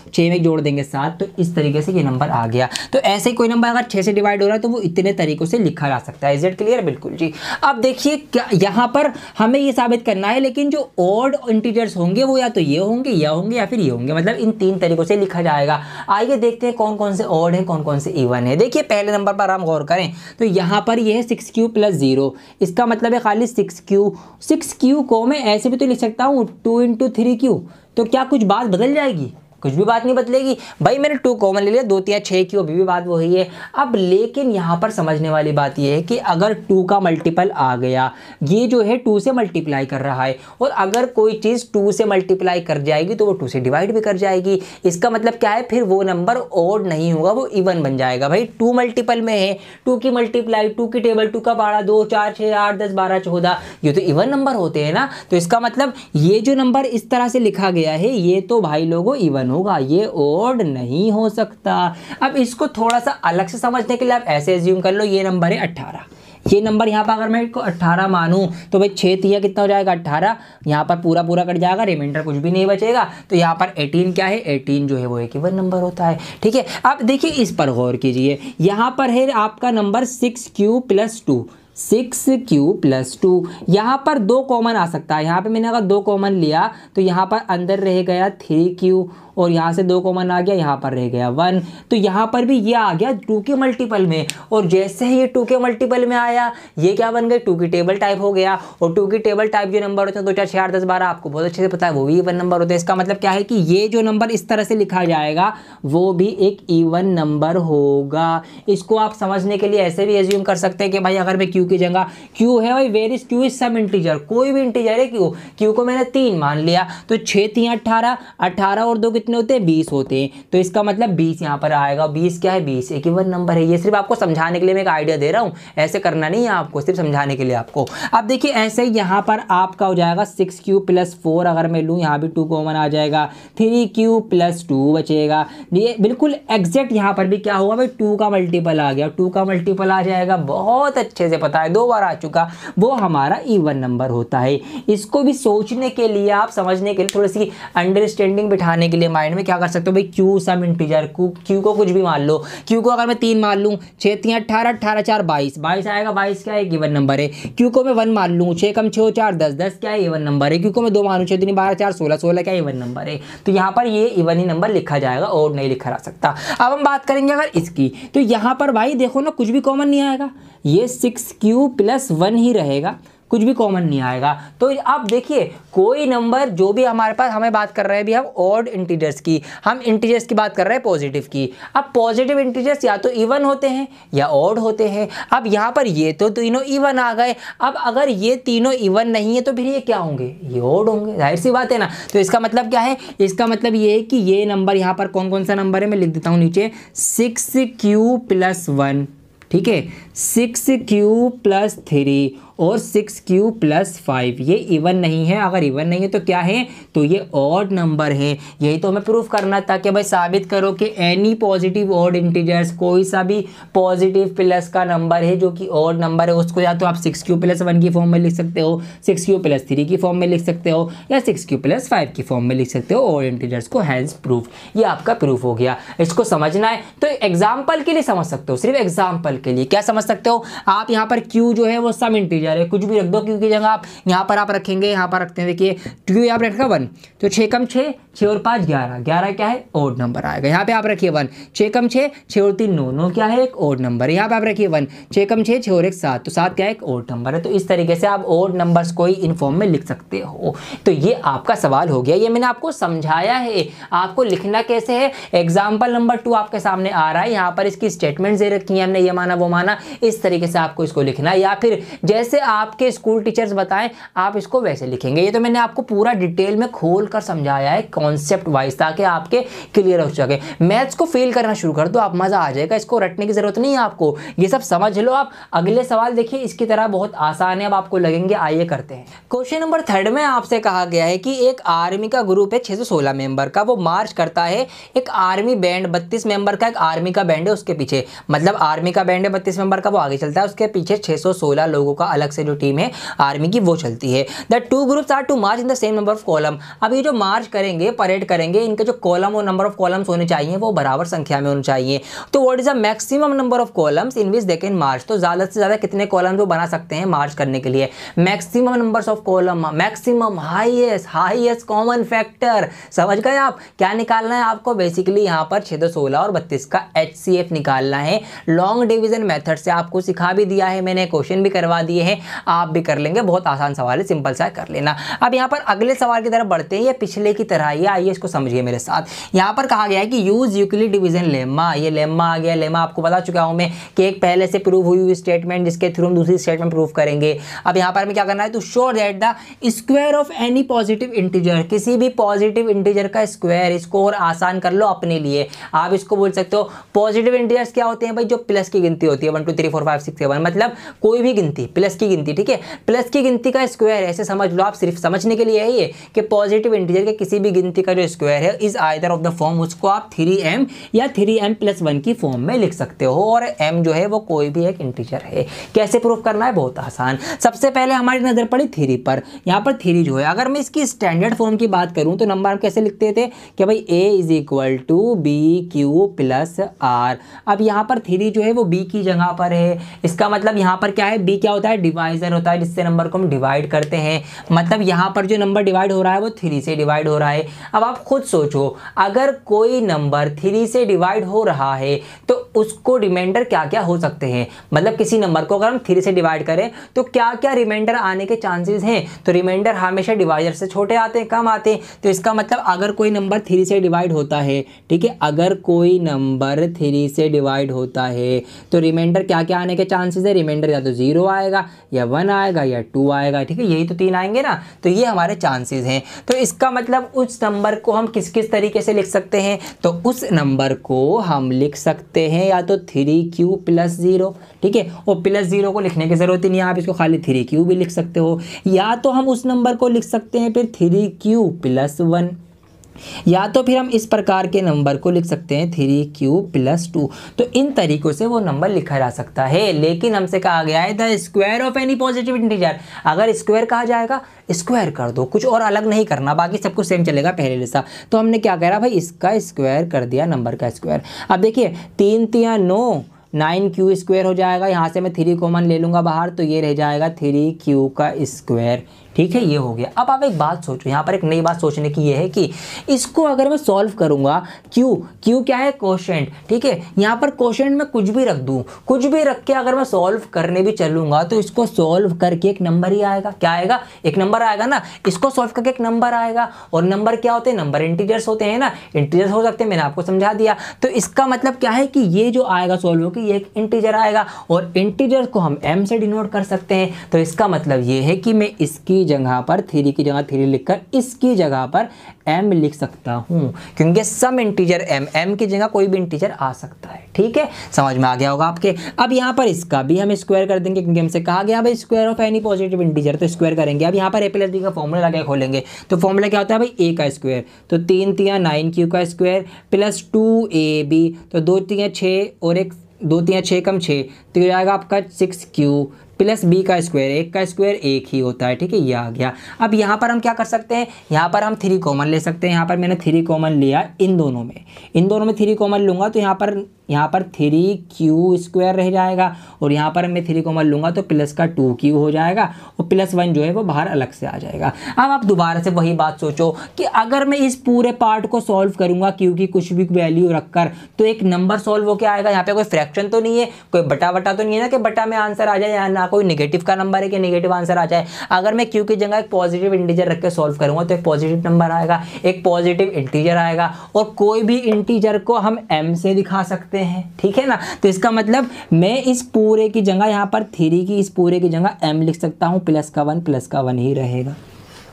6 में जोड़ देंगे 7, तो इस तरीके से ये नंबर आ गया। तो ऐसे कोई नंबर अगर 6 से डिवाइड हो रहा है तो वो इतने तरीकों से लिखा जा सकता है। Is it clear? बिल्कुल जी। अब देखिए यहाँ पर हमें ये साबित करना है, लेकिन जो ऑड इंटीजर्स होंगे वो या तो ये होंगे या फिर ये होंगे, मतलब इन 3 तरीकों से लिखा जाएगा। आइए देखते हैं कौन कौन से ऑड है, कौन कौन से इवन है। देखिए पहले नंबर पर हम गौर करें तो यहाँ पर ये है 6q + 0, इसका मतलब है खाली 6q को मैं ऐसे भी तो लिख सकता हूँ 2 × 3q। तो क्या कुछ बात बदल जाएगी? कुछ भी बात नहीं बदलेगी भाई। मैंने 2 कॉमन ले लिया, 2 3 6 की अभी भी बात वही है। अब लेकिन यहाँ पर समझने वाली बात यह है कि अगर 2 का मल्टीपल आ गया, ये जो है 2 से मल्टीप्लाई कर रहा है, और अगर कोई चीज़ 2 से मल्टीप्लाई कर जाएगी तो वो 2 से डिवाइड भी कर जाएगी। इसका मतलब क्या है? फिर वो नंबर ऑड नहीं होगा, वो इवन बन जाएगा। भाई 2 मल्टीपल में है, 2 की मल्टीप्लाई, 2 की टेबल, 2 का पहाड़ा, 2 4 6 8 10 12 14, ये तो इवन नंबर होते हैं ना। तो इसका मतलब ये जो नंबर इस तरह से लिखा गया है ये तो भाई लोगों इवन होगा, ये ऑड नहीं हो सकता। अब इसको थोड़ा सा अलग से समझने के लिए आप ऐसे एज्यूम कर लो, ये नंबर है 18। ये नंबर यहाँ पर अगर मैं इसको 18 मानूं तो भाई 6 3 कितना हो जाएगा? 18। यहाँ पर पूरा कट जाएगा, रिमाइंडर कुछ भी नहीं बचेगा। तो यहाँ पर 18 क्या है? 18 जो है वो एक इवन नंबर होता है। ठीक है, अब देखिए इस पर गौर कीजिए। यहाँ पर है आपका नंबर 6q + 2, 6q + 2। यहाँ पर 2 कॉमन आ सकता है। यहाँ पे मैंने अगर 2 कॉमन लिया तो यहाँ पर अंदर रह गया 3q, और यहाँ से 2 कॉमन आ गया, यहाँ पर रह गया 1। तो यहाँ पर भी ये आ गया 2 के मल्टीपल में, और जैसे ही ये 2 के मल्टीपल में आया ये क्या बन गए? 2 की टेबल टाइप हो गया। और 2 की टेबल टाइप जो नंबर होते हैं 2 4 6 8 10 12 आपको बहुत अच्छे से पता है वो भी इवन नंबर होते हैं। इसका मतलब क्या है कि ये जो नंबर इस तरह से लिखा जाएगा वो भी एक इवन नंबर होगा। इसको आप समझने के लिए ऐसे भी एज्यूम कर सकते हैं कि भाई अगर मैं q की जगह, q है भाई where is q is some integer, कोई भी इंटीजर है q को मैंने 3 मान लिया, तो 6 3 18, 18 और 2 कितने होते हैं? 20 होते हैं। तो इसका मतलब 20 यहाँ पर आएगा। 20 क्या है? 20 एक इवन नंबर है। ये सिर्फ आपको समझाने के लिए मैं एक आइडिया दे रहा हूँ, ऐसे करना नहीं है आपको, सिर्फ समझाने के लिए आपको। अब देखिए ऐसे ही यहाँ पर आपका हो जाएगा 6q + 4, अगर मैं लूँ यहाँ भी 2 कॉमन आ जाएगा, 3q + 2 बचेगा। ये बिल्कुल एग्जैक्ट यहाँ पर भी क्या होगा भाई? 2 का मल्टीपल आ गया, 2 का मल्टीपल आ जाएगा, बहुत अच्छे से पता है, 2 बार आ चुका, वो हमारा इवन नंबर होता है। इसको भी सोचने के लिए, आप समझने के लिए, थोड़ी सी अंडरस्टैंडिंग बिठाने के लिए माइंड में क्या कर सकते हो भाई? q सम इंटीजर, q को कुछ भी मान लो। q को अगर मैं 3 मान लूँ, 6 3 18, 18 4 22, 22 आएगा। 22 क्या है? इवन नंबर है। q को मैं 1 मान लूँ, 6 कम 6 4 10, 10 क्या है? इवन नंबर है। q को मैं 2 मान लूँ, 6 3 12 4 16, 16 क्या? इवन नंबर है। तो यहाँ पर ये इवन ही नंबर लिखा जाएगा, और नहीं लिखा जा सकता। अब हम बात करेंगे अगर इसकी, तो यहाँ पर भाई देखो ना, कुछ भी कॉमन नहीं आएगा, ये 6q + 1 ही रहेगा, कुछ भी कॉमन नहीं आएगा। तो अब देखिए कोई नंबर जो भी हमारे पास, हमें बात कर रहे हैं अभी हम ऑड इंटीजर्स की, हम इंटीजर्स की बात कर रहे हैं पॉजिटिव की। अब पॉजिटिव इंटीजर्स या तो इवन होते हैं या ऑड होते हैं। अब यहाँ पर ये तो तीनों इवन आ गए। अब अगर ये तीनों इवन नहीं है तो फिर ये क्या होंगे? ये ऑड होंगे, जाहिर सी बात है ना। तो इसका मतलब क्या है? इसका मतलब ये है कि ये नंबर यहाँ पर कौन कौन सा नंबर है मैं लिख देता हूँ नीचे, 6q + 1, ठीक है, 6q + 3 और 6q + 5। ये इवन नहीं है। अगर इवन नहीं है तो क्या है? तो ये ऑड नंबर है। यही तो हमें प्रूफ करना था कि भाई साबित करो कि एनी पॉजिटिव ऑड इंटीजर्स, कोई सा भी पॉजिटिव प्लस का नंबर है जो कि ऑड नंबर है, उसको या तो आप 6q + 1 की फॉर्म में लिख सकते हो, 6q + 3 की फॉर्म में लिख सकते हो, या 6q + 5 की फॉर्म में लिख सकते हो ऑड इंटीजर्स को। हैंस प्रूफ, ये आपका प्रूफ हो गया। इसको समझना है तो एग्जाम्पल के लिए समझ सकते हो, सिर्फ एग्जाम्पल के लिए क्या समझ सकते हो आप? यहाँ पर q जो है वो सम इंटीजर जा रहे हैं, कुछ भी रख दो क्योंकि जगह आप यहाँ पर आप रखेंगे, यहाँ पर रखते हैं, देखिए क्योंकि यहाँ पर रखा 1 तो 6 कम 6, 6 और 5 11, 11 क्या है ओड नंबर आएगा। यहाँ पे आप रखिए 1, 6 कम 6, 6 और 3 9, 9 क्या है एक ओड नंबर। यहाँ पे आप रखिए 1, 6 कम 6, 6 और 1 7, तो 7 क्या है एक ओड नंबर है। तो इस तरीके से आप ओड नंबर्स को ही इन फॉर्म में लिख सकते हो। तो ये आपका सवाल हो गया, ये मैंने आपको समझाया है आपको लिखना कैसे है। एग्जाम्पल नंबर 2 आपके सामने आ रहा है, यहाँ पर इसकी स्टेटमेंट दे रखी है, हमने ये माना वो माना, इस तरीके से आपको इसको लिखना है, या फिर जैसे आपके स्कूल टीचर्स बताएं आप इसको वैसे लिखेंगे। ये तो मैंने आपको पूरा डिटेल में खोल कर समझाया है कॉन्सेप्ट वाइज, ताकि आपके क्लियर हो सके। मैथ्स को फील करना शुरू कर दो, आप मजा आ जाएगा, इसको रटने की जरूरत नहीं है आपको, ये सब समझ लो आप। अगले सवाल देखिए, इसकी तरह बहुत आसान है, अब आपको लगेंगे, आइए करते हैं। क्वेश्चन नंबर 3 में आपसे कहा गया है कि एक आर्मी का ग्रुप है 616 मेंबर का, वो मार्च करता है, एक आर्मी बैंड 32 मेंबर का, एक आर्मी का बैंड है उसके पीछे, मतलब आर्मी का बैंड है 32 मेंबर का, वो आगे चलता है, उसके पीछे 616 लोगों का अलग से जो टीम है आर्मी की वो चलती है। The 2 groups are to march in the same number of column. अब ये जो मार्च करेंगे, परेड करेंगे, इनके जो कॉलम और नंबर ऑफ कॉलम्स होने चाहिए वो बराबर संख्या में होने चाहिए। तो what is the maximum number of columns in which they can march, तो ज्यादा से ज्यादा कितने कॉलम वो बना सकते हैं मार्च करने के लिए। Maximum numbers of column, maximum, highest common factor, समझ गए आप क्या निकालना है आपको। बेसिकली यहाँ पर 616 और 32 का HCF निकालना है। लॉन्ग डिवीजन मेथड से आपको सिखा भी दिया है मैंने, क्वेश्चन भी करवा दिए हैं, आप भी कर लेंगे, बहुत आसान सवाल है, सिंपल सा कर लेना। अब यहाँ पर अगले सवाल की तरफ बढ़ते हैं, ये पिछले की तरह ही, आइए इसको समझिए मेरे साथ। यहाँ पर कहा गया है कि यूज यूक्लिड डिवीजन लेमा, ये लेमा आ गया। लेमा आपको बता चुका हूँ मैं कि एक पहले से प्रूव हुई हुई स्टेटमेंट जिसके थ्रू हम दूसरी स्टेटमेंट प्रूव करेंगे। अब यहाँ पर हमें क्या करना है, to show that the square of any positive integer, किसी भी पॉजिटिव इंटीजर का स्क्वायर, इसको और आसान कर लो अपने लिए, आप इसको बोल सकते हो पॉजिटिव इंटीजर्स क्या होते हैं भाई, जो प्लस की गिनती होती है 1 2 3 4 5 6 7, मतलब कोई भी गिनती, प्लस की गिनती, ठीक है, प्लस की गिनती का स्क्वायर, ऐसे समझ लो आप, सिर्फ समझने के लिए है ये कि पॉजिटिव इंटीजर के किसी भी गिनती का जो स्क्वायर है is either of the form, उसको आप 3m या 3m+1 की फॉर्म में लिख सकते हो, और m जो है वो कोई भी एक इंटीजर है। कैसे प्रूफ करना है, बहुत आसान। सबसे पहले हमारी नजर पड़ी 3 पर, यहाँ पर 3 जो है, अगर मैं इसकी स्टैंडर्ड फॉर्म की बात करूं तो नंबर हम कैसे लिखते थे कि भाई a = bq + r। अब यहाँ पर 3 जो है वो b की जगह पर है, इसका मतलब यहाँ पर क्या है, b क्या होता है, डिवाइजर होता है, जिससे नंबर को हम डिवाइड करते हैं, मतलब यहाँ पर जो नंबर डिवाइड हो रहा है वो 3 से डिवाइड हो रहा है। अब आप खुद सोचो, अगर कोई नंबर 3 से डिवाइड हो रहा है तो उसको रिमाइंडर क्या क्या हो सकते हैं, मतलब किसी नंबर को अगर हम 3 से डिवाइड करें तो क्या क्या रिमाइंडर आने के चांसेस हैं। तो रिमाइंडर हमेशा डिवाइजर से छोटे आते हैं, कम आते हैं। तो इसका मतलब अगर कोई नंबर 3 से डिवाइड होता है, ठीक है, अगर कोई नंबर 3 से डिवाइड होता है तो रिमाइंडर क्या क्या आने के चांसेस है, रिमाइंडर या तो 0 आएगा या 1 आएगा या 2 आएगा, ठीक है, यही तो 3 आएंगे ना, तो ये हमारे चांसेस हैं। तो इसका मतलब उस नंबर को हम किस किस तरीके से लिख सकते हैं, तो उस नंबर को हम लिख सकते हैं या तो 3q + 0, ठीक है, और +0 को लिखने की जरूरत ही नहीं है, आप इसको खाली 3q भी लिख सकते हो, या तो हम उस नंबर को लिख सकते हैं फिर 3q + 1, या तो फिर हम इस प्रकार के नंबर को लिख सकते हैं 3q + 2। तो इन तरीकों से वो नंबर लिखा जा सकता है। लेकिन हमसे कहा गया है the square of any positive integer, अगर स्क्वायर कहा जाएगा स्क्वायर कर दो, कुछ और अलग नहीं करना, बाकी सब कुछ सेम चलेगा पहले जैसा। तो हमने क्या करा भाई, इसका स्क्वायर कर दिया नंबर का स्क्वायर। अब देखिए 3 × 9 9q² हो जाएगा, यहाँ से मैं 3 कॉमन ले लूँगा बाहर, तो ये रह जाएगा 3q का स्क्वायर, ठीक है, ये हो गया। अब आप एक बात सोचो, यहाँ पर एक नई बात सोचने की ये है कि इसको अगर मैं सॉल्व करूँगा, क्यू क्या है, कोशेंट, ठीक है, यहाँ पर कोशेंट में कुछ भी रख दूँ, कुछ भी रख के अगर मैं सॉल्व करने भी चलूँगा तो इसको सॉल्व करके एक नंबर ही आएगा, क्या आएगा, एक नंबर आएगा ना, इसको सॉल्व करके एक नंबर आएगा। और नंबर क्या होते हैं, नंबर इंटीजर्स होते हैं ना, इंटीजर्स हो सकते हैं, मैंने आपको समझा दिया। तो इसका मतलब क्या है कि ये जो आएगा सॉल्व होकर ये एक इंटीजर आएगा, और इंटीजर को हम m से डिनोट कर सकते हैं। तो इसका मतलब ये है कि मैं इसकी जगह पर 3 की जगह 3 लिखकर इसकी जगह पर m लिख सकता हूं, क्योंकि सम इंटीजर m की जगह कोई भी इंटीजर आ सकता है, ठीक है, समझ में आ गया होगा आपके। अब यहाँ पर इसका भी हम स्क्वायर कर देंगे, क्योंकि हमसे कहा गया भाई square of any positive integer, तो स्क्वायर करेंगे। अब यहाँ पर a + b का फॉर्मूला लगा खोलेंगे, तो फॉर्मूला क्या होता है भाई, a का स्क्वायर, तो 3 × 9q का स्क्वायर + 2ab, तो 2 × 6 और 1 2 × 6 = 6, तो ये आएगा आपका 6q + b का स्क्वायर, 1 का स्क्वायर 1 ही होता है, ठीक है, ये आ गया। अब यहाँ पर हम क्या कर सकते हैं, यहाँ पर हम 3 कॉमन ले सकते हैं। यहाँ पर मैंने 3 कॉमन लिया इन दोनों में 3 कॉमन लूँगा तो यहाँ पर यहाँ पर 3q² रह जाएगा और यहाँ पर मैं 3 कॉमन लूँगा तो प्लस का 2q हो जाएगा और +1 जो है वो बाहर अलग से आ जाएगा। अब आप दोबारा से वही बात सोचो कि अगर मैं इस पूरे पार्ट को सॉल्व करूँगा q की कुछ भी वैल्यू रखकर तो एक नंबर सॉल्व होकर आएगा। यहाँ पे कोई फ्रैक्शन तो नहीं है, कोई बटा तो नहीं है ना कि बटा में आंसर आ जाए, या ना कोई नेगेटिव का नंबर है कि नेगेटिव आंसर आ जाए। अगर मैं q की जगह एक पॉजिटिव इंटीजर रख के सॉल्व करूँगा तो एक पॉजिटिव नंबर आएगा, एक पॉजिटिव इंटीजर आएगा और कोई भी इंटीजर को हम m से दिखा सकते हैं, ठीक है ना। तो इसका मतलब मैं इस पूरे की जगह यहाँ पर 3 की इस पूरे की जगह m लिख सकता हूँ, प्लस का 1 ही रहेगा,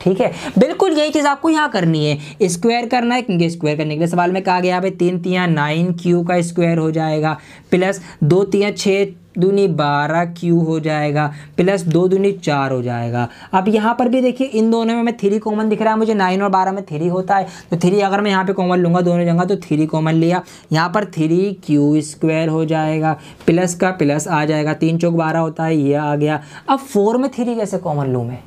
ठीक है। बिल्कुल यही चीज़ आपको यहाँ करनी है, स्क्वायर करना है, क्योंकि स्क्वायर करने के लिए सवाल में कहा गया है 3 3 9 q का स्क्वायर हो जाएगा, प्लस 2 3 6 दूनी 12 q हो जाएगा, प्लस 2 दूनी 4 हो जाएगा। अब यहाँ पर भी देखिए इन दोनों में मैं 3 कॉमन दिख रहा है मुझे, 9 और 12 में 3 होता है तो 3 अगर मैं यहाँ पे कॉमन लूँगा दोनों जगह तो 3 कॉमन लिया, यहाँ पर 3q² हो जाएगा, प्लस का प्लस आ जाएगा, 3 चौक 12 होता है, ये आ गया। अब 4 में 3 कैसे कॉमन लूँ मैं,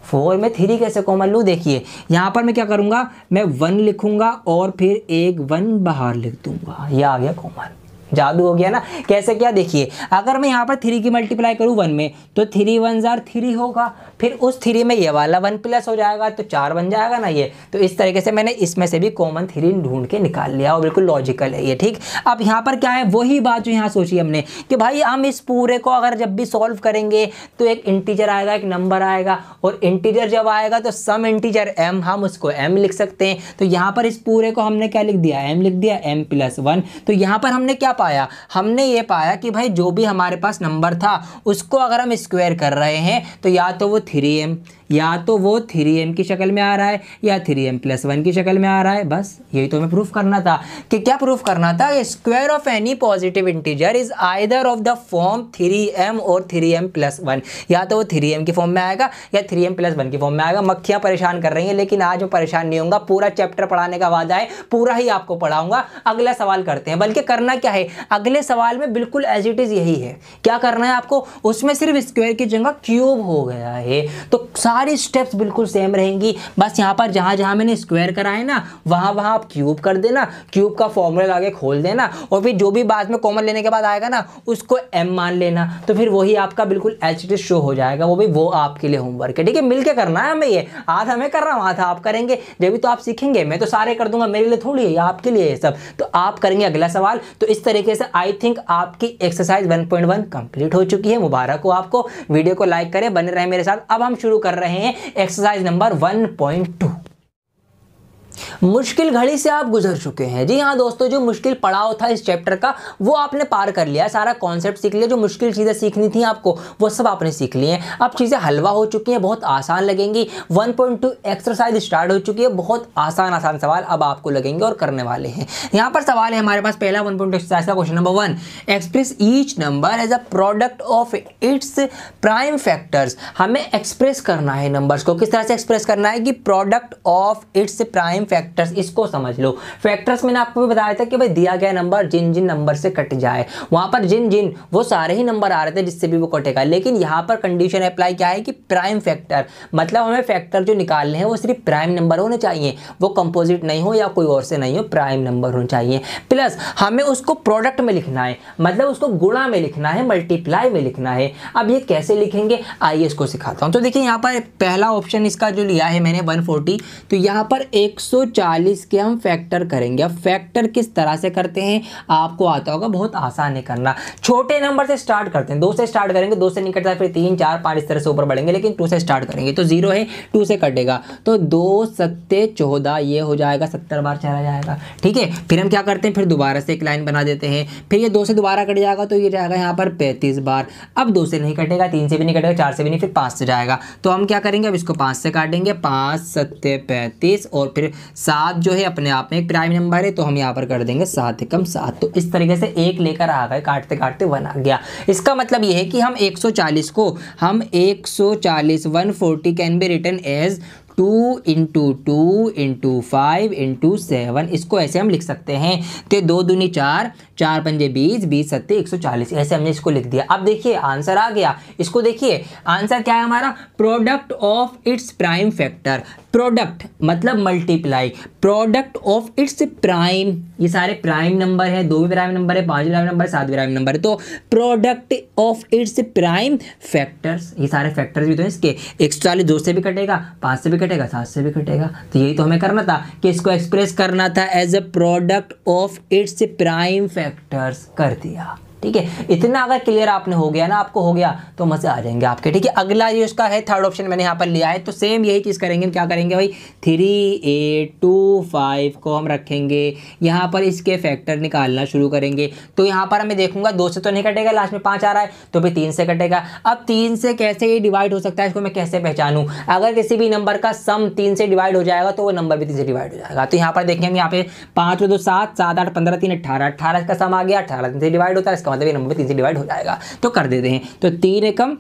4 में 3 कैसे कॉमन लूँ, देखिए यहाँ पर मैं क्या करूँगा, मैं 1 लिखूँगा और फिर एक 1 बाहर लिख दूँगा, ये आ गया कॉमन। जादू हो गया ना। कैसे क्या, देखिए अगर मैं यहाँ पर 3 की मल्टीप्लाई करूँ 1 में तो 3 1 जार 3 होगा, फिर उस 3 में ये वाला 1 प्लस हो जाएगा तो 4 बन जाएगा ना ये। तो इस तरीके से मैंने इसमें से भी कॉमन 3 ढूंढ के निकाल लिया और बिल्कुल लॉजिकल है ये, ठीक। अब यहाँ पर क्या है, वही बात जो यहाँ सोची हमने कि भाई हम इस पूरे को अगर जब भी सॉल्व करेंगे तो एक इंटीजर आएगा, एक नंबर आएगा और इंटीजर जब आएगा तो सम इंटीजर m, हम उसको m लिख सकते हैं। तो यहाँ पर इस पूरे को हमने क्या लिख दिया, m लिख दिया, m+1। तो यहाँ पर हमने क्या पाया, हमने ये पाया कि भाई जो भी हमारे पास नंबर था उसको अगर हम स्क्वायर कर रहे हैं तो या तो वो 3m, या तो वो 3m की शक्ल में आ रहा है या 3m+1 की शक्ल में आ रहा है। बस यही तो हमें प्रूफ करना था। कि क्या प्रूफ करना था, square of any positive integer is either of the form 3m और 3m+1, या तो वो 3m की फॉर्म में आएगा या 3m+1 की फॉर्म में आएगा। मक्खियां परेशान कर रही हैं लेकिन आज मैं परेशान नहीं होऊंगा, पूरा चैप्टर पढ़ाने का वादा है, पूरा ही आपको पढ़ाऊंगा। अगला सवाल करते हैं, बल्कि करना क्या है, अगले सवाल में बिल्कुल एज इट इज यही है। क्या करना है आपको, उसमें सिर्फ स्क्वायर की जगह क्यूब हो गया है, तो सारी स्टेप्स बिल्कुल सेम रहेंगी। बस यहाँ पर जहाँ जहाँ मैंने स्क्वायर करा है ना वहाँ वहाँ आप क्यूब कर देना, क्यूब का फॉर्मूला लाके खोल देना और फिर जो भी बाद में कॉमन लेने के बाद आएगा ना उसको m मान लेना, तो फिर वही आपका बिल्कुल एज इट इज शो हो जाएगा। वो भी वो आपके लिए होमवर्क है, ठीक है। मिलके करना है हमें, ये आधा मैं कर रहा हूँ आधा आप करेंगे, जब भी तो आप सीखेंगे। मैं तो सारे कर दूंगा, मेरे लिए थोड़ी है, आपके लिए है सब, तो आप करेंगे अगला सवाल। तो इस तरीके से आई थिंक आपकी एक्सरसाइज 1.1 कंप्लीट हो चुकी है। मुबारक हो आपको। वीडियो को लाइक करें, बने रहें मेरे साथ। अब हम शुरू कर रहे हैं एक्सरसाइज नंबर 1.2। मुश्किल घड़ी से आप गुजर चुके हैं। जी हाँ दोस्तों, जो मुश्किल पड़ाव था इस चैप्टर का वो आपने पार कर लिया, सारा कॉन्सेप्ट सीख लिया। जो मुश्किल चीज़ें सीखनी थी आपको वो सब आपने सीख ली हैं। अब चीज़ें हलवा हो चुकी हैं, बहुत आसान लगेंगी। 1.2 एक्सरसाइज स्टार्ट हो चुकी है। बहुत आसान सवाल अब आपको लगेंगे और करने वाले हैं। यहाँ पर सवाल है हमारे पास पहला 1.2 एक्सरसाइज का question number 1, express each number as a product of its prime factors. हमें एक्सप्रेस करना है नंबर्स को। किस तरह से एक्सप्रेस करना है कि product of its prime factors, इसको समझ लो। फैक्टर्स मैंने आपको भी बताया था कि भाई दिया गया नंबर जिन जिन नंबर से कट जाए, वहां पर जिन जिन वो सारे ही नंबर आ रहे थे जिससे भी वो कटेगा, लेकिन यहाँ पर कंडीशन अप्लाई क्या है कि प्राइम फैक्टर, मतलब हमें फैक्टर जो निकालने हैं वो सिर्फ प्राइम नंबर होने चाहिए, वो कंपोजिट नहीं हो या कोई और से नहीं हो, प्राइम नंबर होने चाहिए। प्लस हमें उसको प्रोडक्ट में लिखना है, मतलब उसको गुणा में लिखना है, मल्टीप्लाई में लिखना है। अब ये कैसे लिखेंगे आइए इसको सिखाता हूँ। तो देखिए यहाँ पर पहला ऑप्शन इसका जो लिया है मैंने 140, तो यहाँ पर 140 के हम फैक्टर करेंगे। अब फैक्टर किस तरह से करते हैं आपको आता होगा, बहुत आसान है करना। छोटे नंबर से स्टार्ट करते हैं, 2 से स्टार्ट करेंगे, 2 से नहीं कटता, फिर 3 4 5 इस तरह से ऊपर बढ़ेंगे, लेकिन 2 से स्टार्ट करेंगे। तो 0 है, 2 से कटेगा तो 2 7 14, ये हो जाएगा 70 बार चला जाएगा, ठीक है। फिर हम क्या करते हैं, फिर दोबारा से एक लाइन बना देते हैं, फिर ये 2 से दोबारा कट जाएगा तो ये जाएगा यहाँ पर 35 बार। अब 2 से नहीं कटेगा, 3 से भी नहीं कटेगा, 4 से भी नहीं, फिर 5 से जाएगा। तो हम क्या करेंगे, अब इसको 5 से काटेंगे, 5 7 35 और फिर 7 जो है अपने आप में एक प्राइम नंबर है तो हम यहाँ पर कर देंगे 7 एकम 7। तो इस तरीके से एक लेकर आ गए, काटते काटते 1 आ गया। इसका मतलब ये है कि हम 140 को हम 140 140 कैन बी रिटन एज 2 × 2 × 5 × 7, इसको ऐसे हम लिख सकते हैं। तो 2 दूनी 4, 4 पंजे 20, 20 सत्ते 140, ऐसे हमने इसको लिख दिया। अब देखिए आंसर आ गया। इसको देखिए आंसर क्या है हमारा, product of its prime factor. Product मतलब multiply, product of its prime, ये सारे प्राइम नंबर है, 2 भी प्राइम नंबर है, 5 भी प्राइम नंबर है, 7 भी प्राइम नंबर है, तो product of its prime factors, ये सारे फैक्टर्स भी तो इसके 140 2 से भी कटेगा, 5 से भी कटेगा, 7 से भी कटेगा, तो यही तो हमें करना था कि इसको एक्सप्रेस करना था as a product of its prime factors, कर दिया। ठीक है, इतना अगर क्लियर आपने हो गया ना, आपको हो गया तो मजे आ जाएंगे आपके। ठीक है, अगला ये उसका है थर्ड ऑप्शन मैंने यहाँ पर लिया है, तो सेम यही चीज़ करेंगे हम। क्या करेंगे भाई, 3 8 2 5 को हम रखेंगे, यहाँ पर इसके फैक्टर निकालना शुरू करेंगे। तो यहाँ पर हमें देखूंगा 2 से तो नहीं कटेगा, लास्ट में 5 आ रहा है, तो फिर 3 से कटेगा। अब 3 से कैसे ये डिवाइड हो सकता है, इसको मैं कैसे पहचानूँ? अगर किसी भी नंबर का सम 3 से डिवाइड हो जाएगा तो वो नंबर भी 3 से डिवाइड हो जाएगा। तो यहाँ पर देखेंगे हम, यहाँ पे 5 2 7 7 8 15 3 18, 18 का सम आ गया, 18 3 से डिवाइड होता है, इसका मतलब ये नंबर 3 से डिवाइड हो जाएगा। तो कर देते हैं, तो 3 एकम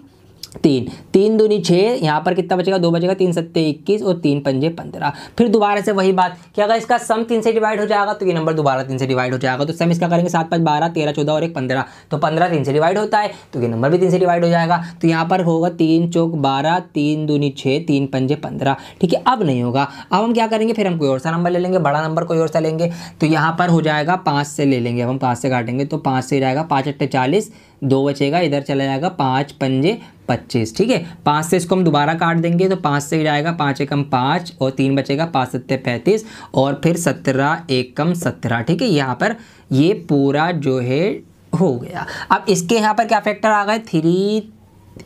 3, 3 दूनी 6, यहाँ पर कितना बचेगा, 2 बचेगा, 3 सत्ते 21 और 3 पंजे 15। फिर दोबारा से वही बात कि अगर इसका सम 3 से डिवाइड हो जाएगा तो ये नंबर दोबारा 3 से डिवाइड हो जाएगा। तो सम इसका करेंगे 7 5 12 13 14 और 1 15, तो 15 3 से डिवाइड होता है तो ये नंबर भी 3 से डिवाइड हो जाएगा। तो यहाँ पर होगा 3 चौक 12, 3 दूनी 6, 3 पंजे 15। ठीक है, अब नहीं होगा, अब हम क्या करेंगे, फिर हम कोई और सा नंबर ले लेंगे, बड़ा नंबर कोई और सा लेंगे। तो यहाँ पर हो जाएगा 5 से ले लेंगे, अब हम 5 से काटेंगे तो 5 से जाएगा 5 8 40, 2 बचेगा, इधर चला जाएगा 5 पंजे 25। ठीक है, 5 से इसको हम दोबारा काट देंगे तो 5 से जाएगा 5 एकम 5 और 3 बचेगा, 5 सत्ते 35 और फिर 17 एकम 17। ठीक है, यहाँ पर ये पूरा जो है हो गया। अब इसके यहाँ पर क्या फैक्टर आ गए, 3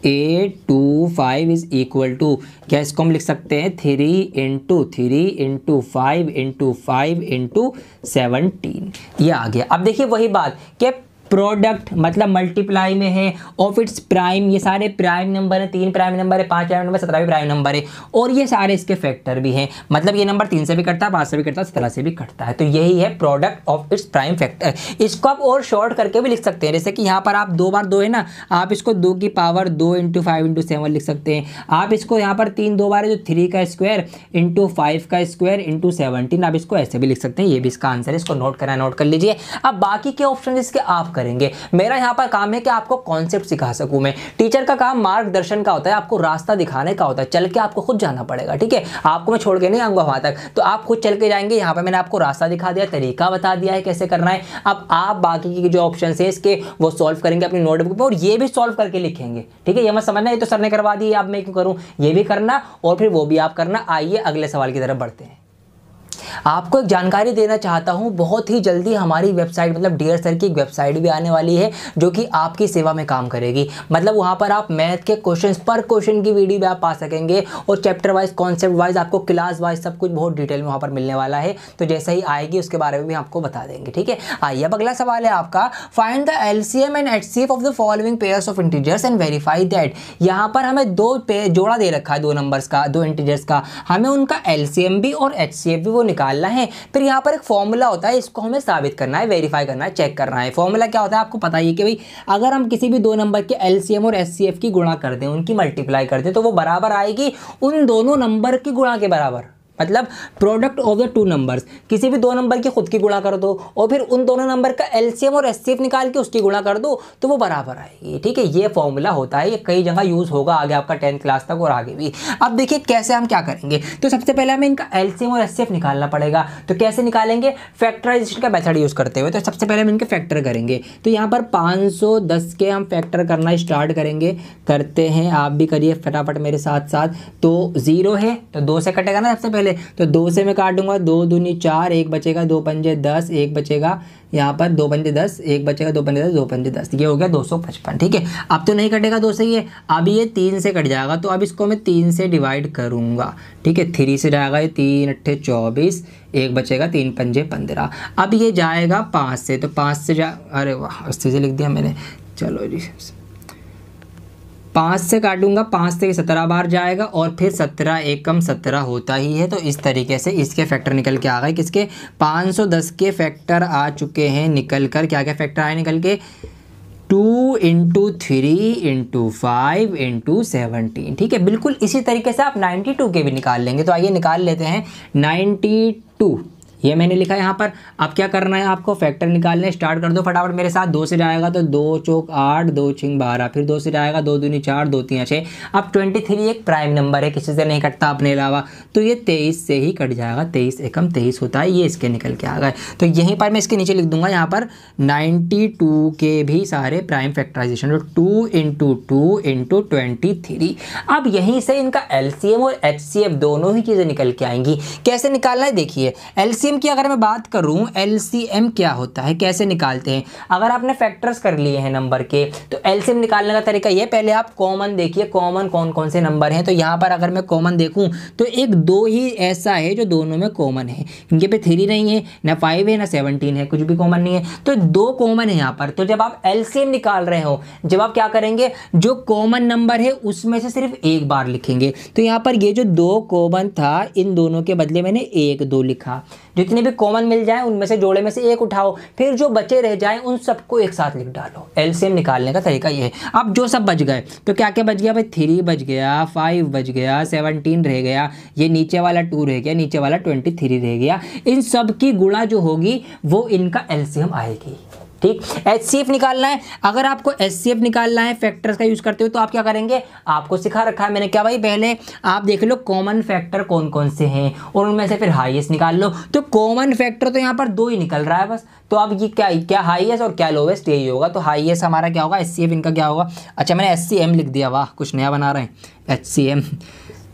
8 2 5 इज इक्वल टू, क्या इसको हम लिख सकते हैं 3 इंटू 3 इंटू 5 इंटू 5 इंटू 17, ये आ गया। अब देखिए वही बात कि प्रोडक्ट मतलब मल्टीप्लाई में है ऑफ इट्स प्राइम, ये सारे प्राइम नंबर हैं, 3 प्राइम नंबर है, 5 प्राइम नंबर, 17 भी प्राइम नंबर है, और ये सारे इसके फैक्टर भी हैं। मतलब ये नंबर 3 से भी कटता है, 5 से भी कटता है, 17 से भी कटता है। तो यही है product of its prime factor. इसको आप और शॉर्ट करके भी लिख सकते हैं, जैसे कि यहाँ पर आप 2 बार 2 है ना, आप इसको 2 की पावर 2 इंटू 5 इंटू 7 लिख सकते हैं। आप इसको यहाँ पर 3 2 बार है, जो 3 का स्क्वायर इंटू 5 का स्क्वायर इंटू 17, आप इसको ऐसे भी लिख सकते हैं। ये भी इसका आंसर है, इसको नोट करना, नोट कर लीजिए। अब बाकी के ऑप्शन इसके आप करेंगे, मेरा यहाँ पर काम है कि आपको कॉन्सेप्ट सिखा सकूं मैं। टीचर का काम मार्गदर्शन का होता है, आपको रास्ता दिखाने का होता है, चल के आपको खुद जाना पड़ेगा। ठीक है, आपको मैं छोड़ के नहीं आऊंगा वहां तक, तो आप खुद चल के जाएंगे। यहाँ पर मैंने आपको रास्ता दिखा दिया, तरीका बता दिया है कैसे करना है। अब आप बाकी की जो ऑप्शन है इसके वो सॉल्व करेंगे अपनी नोटबुक पर, और ये भी सॉल्व करके लिखेंगे। ठीक है, ये मत समझना ये तो सर ने करवा दी, अब मैं क्यों करूँ, ये भी करना और फिर वो भी आप करना। आइए अगले सवाल की तरफ बढ़ते हैं। आपको एक जानकारी देना चाहता हूं, बहुत ही जल्दी हमारी वेबसाइट मतलब डियर सर की एक वेबसाइट भी आने वाली है जो कि आपकी सेवा में काम करेगी। मतलब वहां पर आप मैथ के क्वेश्चंस पर क्वेश्चन की वीडियो भी आप पा सकेंगे, और चैप्टर वाइज कॉन्सेप्ट वाइज आपको क्लास वाइज सब कुछ बहुत डिटेल में वहां पर मिलने वाला है। तो जैसे ही आएगी उसके बारे में भी आपको बता देंगे। ठीक है, आइए अब अगला सवाल है आपका, find the LCM and HCF of the following pairs of integers and verify that. यहाँ पर हमें 2 जोड़ा दे रखा है, 2 नंबर्स का, 2 इंटीजर्स का, हमें उनका एलसीएम भी और एचसीएफ भी वो निकालना है। फिर यहाँ पर एक फॉर्मूला होता है, इसको हमें साबित करना है, वेरीफाई करना है, चेक करना है। फॉर्मूला क्या होता है आपको पता ही है कि भाई अगर हम किसी भी 2 नंबर के एलसीएम और एचसीएफ की गुणा कर दें, उनकी मल्टीप्लाई कर दें, तो वो बराबर आएगी उन दोनों नंबर की गुणा के बराबर। मतलब प्रोडक्ट ऑफ द 2 नंबर्स, किसी भी 2 नंबर की खुद की गुणा कर दो और फिर उन दोनों नंबर का एलसीएम और एचसीएफ निकाल के उसकी गुणा कर दो तो वो बराबर आएगी। ठीक है, ये फॉर्मूला होता है, ये कई जगह यूज होगा आगे आपका 10th क्लास तक और आगे भी। अब देखिए कैसे हम क्या करेंगे, तो सबसे पहले हमें इनका एलसीएम और एचसीएफ निकालना पड़ेगा। तो कैसे निकालेंगे, फैक्टराइजेशन का मेथड यूज करते हुए। तो सबसे पहले हम इनके फैक्टर करेंगे। तो यहाँ पर 510 के हम फैक्टर करना स्टार्ट करेंगे, करते हैं, आप भी करिए फटाफट मेरे साथ साथ। तो 0 है तो 2 से कटेगा ना सबसे पहले, तो 2 से मैं काटूंगा, 2 दूनी 4, 1 बचेगा, 2 पंजे 10, 1 बचेगा यहाँ पर 2 पंजे 10, 1 बचेगा, 2 पंजे 10, 2 पंजे 10, ये हो गया 255। ठीक है, अब तो नहीं कटेगा 2 से, ये अब ये 3 से कट जाएगा, तो अब इसको मैं 3 से डिवाइड करूंगा। ठीक है, 3 से जाएगा ये 3 8 24, 1 बचेगा, 3 पंजे 15। अब ये जाएगा 5 से, तो 5 से अरे वाह 80 से लिख दिया मैंने, चलो जी 5 से काटूंगा, 5 से 17 बार जाएगा और फिर 17 एकम 17 होता ही है। तो इस तरीके से इसके फैक्टर निकल के आ गए, किसके 510 के फैक्टर आ चुके हैं निकल कर। क्या क्या फैक्टर आए निकल के, 2 इंटू 3 इंटू 5 इंटू 17। ठीक है, बिल्कुल इसी तरीके से आप 92 के भी निकाल लेंगे। तो आइए निकाल लेते हैं 92, ये मैंने लिखा यहाँ पर। अब क्या करना है आपको, फैक्टर निकालने स्टार्ट कर दो फटाफट मेरे साथ। 2 से जाएगा तो 2 चौक 8, 2 छिंग 12, फिर 2 से जाएगा 2 दूनी 4, 2 3 6। अब 23 एक प्राइम नंबर है, किसी से नहीं कटता अपने अलावा, तो ये 23 से ही कट जाएगा। 23 एकम 23 होता है, ये इसके निकल के आ गए। तो यहीं पर मैं इसके नीचे लिख दूंगा यहाँ पर 92 के भी सारे प्राइम फैक्टराइजेशन, 2 × 2 × 23। अब यहीं से इनका एलसीएम और एचसीएफ दोनों ही चीज़ें निकल के आएंगी। कैसे निकालना है देखिए, एलसीएम की अगर मैं बात करूं, एलसीएम क्या होता है, कैसे निकालते हैं। अगर आपने फैक्टर्स कर लिए हैं नंबर के, तो एलसीएम निकालने का तरीका ये, पहले आप कॉमन देखिए, कॉमन कौन कौन से नंबर हैं। तो यहाँ पर अगर मैं कॉमन देखूं तो एक 2 ही ऐसा है जो दोनों में कॉमन है, इनके पे 3 नहीं है, ना 5 है, ना 17 है, कुछ भी कॉमन नहीं है, तो 2 कॉमन है यहाँ पर। तो जब आप एलसीएम निकाल रहे हो, जब आप क्या करेंगे, जो कॉमन नंबर है उसमें से सिर्फ एक बार लिखेंगे। तो यहाँ पर ये जो 2 कॉमन था, इन दोनों के बदले मैंने 1 2 लिखा। जितने भी कॉमन मिल जाए उनमें से जोड़े में से एक उठाओ, फिर जो बचे रह जाए उन सबको एक साथ लिख डालो। एलसीएम निकालने का तरीका ये है। अब जो सब बच गए, तो क्या क्या बच गया भाई, 3 बच गया, 5 बच गया, 17 रह गया, ये नीचे वाला 2 रह गया, नीचे वाला 23 रह गया। इन सब की गुणा जो होगी वो इनका एलसीएम आएगी। ठीक, एचसीएफ निकालना है। अगर आपको एचसीएफ निकालना है फैक्टर्स का यूज करते हो, तो आप क्या करेंगे, आपको सिखा रखा है मैंने क्या भाई, पहले आप देख लो कॉमन फैक्टर कौन कौन से हैं और उनमें से फिर हाईएस्ट निकाल लो। तो कॉमन फैक्टर तो यहाँ पर 2 ही निकल रहा है बस। तो अब ये क्या हाईएस्ट और क्या लोवेस्ट, यही होगा। तो हाईएस्ट हमारा क्या होगा, एचसीएफ इनका क्या होगा। अच्छा मैंने एचसीएम लिख दिया, वाह कुछ नया बना रहे हैं,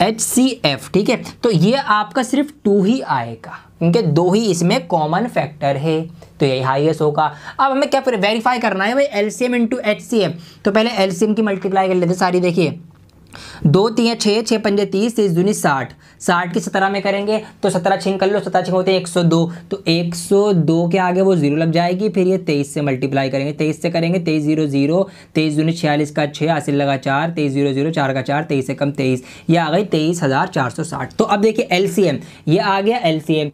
HCF। ठीक है, तो ये आपका सिर्फ 2 ही आएगा, इनके 2 ही इसमें कॉमन फैक्टर है, तो यही हाईएस्ट होगा। अब हमें क्या वेरीफाई करना है भाई, एलसीएम इंटू HCF। तो पहले एलसीएम की मल्टीप्लाई कर लेते सारी। देखिए 2 3 6, 6 5 30, 30 दूनी 60, 60 की 17 में करेंगे तो 17 छिंग कर लो, 17 छिंग होते हैं 102। तो 102 के आगे वो 0 लग जाएगी, फिर ये 23 से मल्टीप्लाई करेंगे, 23 से करेंगे, 23 0 0, 23 दूनी 46 का 6, हासिल लगा 4, 23 0 0, 4 का 4, 23 से कम 23, ये आ गई 23,460। तो अब देखिए एलसीएम, ये आ गया एलसीएम।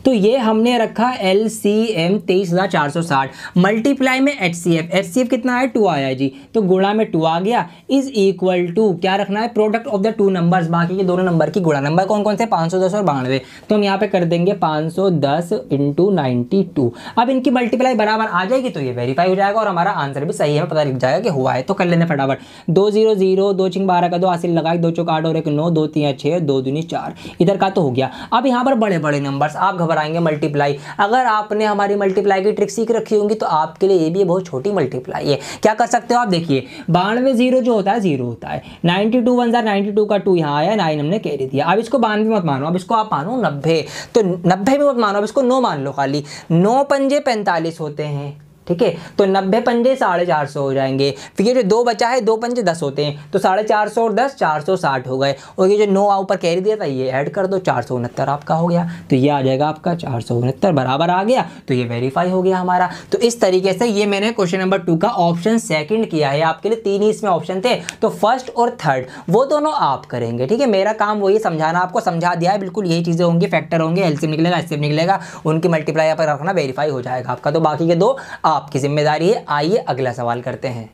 तो ये हमने रखा LCM 23,460 मल्टीप्लाई में HCF कितना है, 2 आया जी, तो गुणा में 2 आ गया, इज इक्वल टू क्या रखना है, प्रोडक्ट ऑफ द 2 नंबर्स, बाकी के दोनों नंबर की गुणा। नंबर कौन कौन से, 510 और 92। तो हम यहाँ पे कर देंगे 510 × 92। अब इनकी मल्टीप्लाई बराबर आ जाएगी तो ये वेरीफाई हो जाएगा और हमारा आंसर भी सही है, पता लग जाएगा कि हुआ है। तो कर लेने फटाफट, 2 0 0, 2 छिंग 12 का 2, हासिल लगाए, 2 चौक 8 और 1 9, 2 3 6, 2 दूनी 4, इधर का तो हो गया। अब यहाँ पर बड़े बड़े नंबर्स, आप घबराएंगे मल्टीप्लाई। अगर आपने हमारी मल्टीप्लाई की ट्रिक सीख रखी होगी तो आपके लिए ये भी बहुत छोटी मल्टीप्लाई है। क्या कर सकते हो आप, देखिए 92 0 जो होता है 0 होता है, 92 1 92 का 2 यहाँ आया, 9 हमने कैरी दिया। अब इसको 92 मत मानो, अब इसको आप मानो 90। तो 90 भी मत मानो, अब इसको 9 मान लो खाली। 9 पंजे 45 होते हैं, ठीक है, तो 90 पंजे 450 हो जाएंगे। फिर ये जो 2 बचा है, 2 पंजे 10 होते हैं, तो 450 और 10 460 हो गए। और ये जो 9 ऊपर कैरी दिया था ये ऐड कर दो, 469 आपका हो गया। तो ये आ जाएगा आपका 469 बराबर आ गया, तो ये वेरीफाई हो गया हमारा। तो इस तरीके से ये मैंने क्वेश्चन नंबर 2 का ऑप्शन सेकंड किया है। आपके लिए 3 ही इसमें ऑप्शन थे, तो फर्स्ट और थर्ड वो दोनों आप करेंगे। ठीक है, मेरा काम वही समझाना, आपको समझा दिया है, बिल्कुल यही चीज़ें होंगी, फैक्टर होंगे, एलसीएम निकलेगा, एचसीएफ निकलेगा, उनकी मल्टीप्लाई पर रखना, वेरीफाई हो जाएगा आपका। तो बाकी के 2 आपकी जिम्मेदारी है। आइए अगला सवाल करते हैं।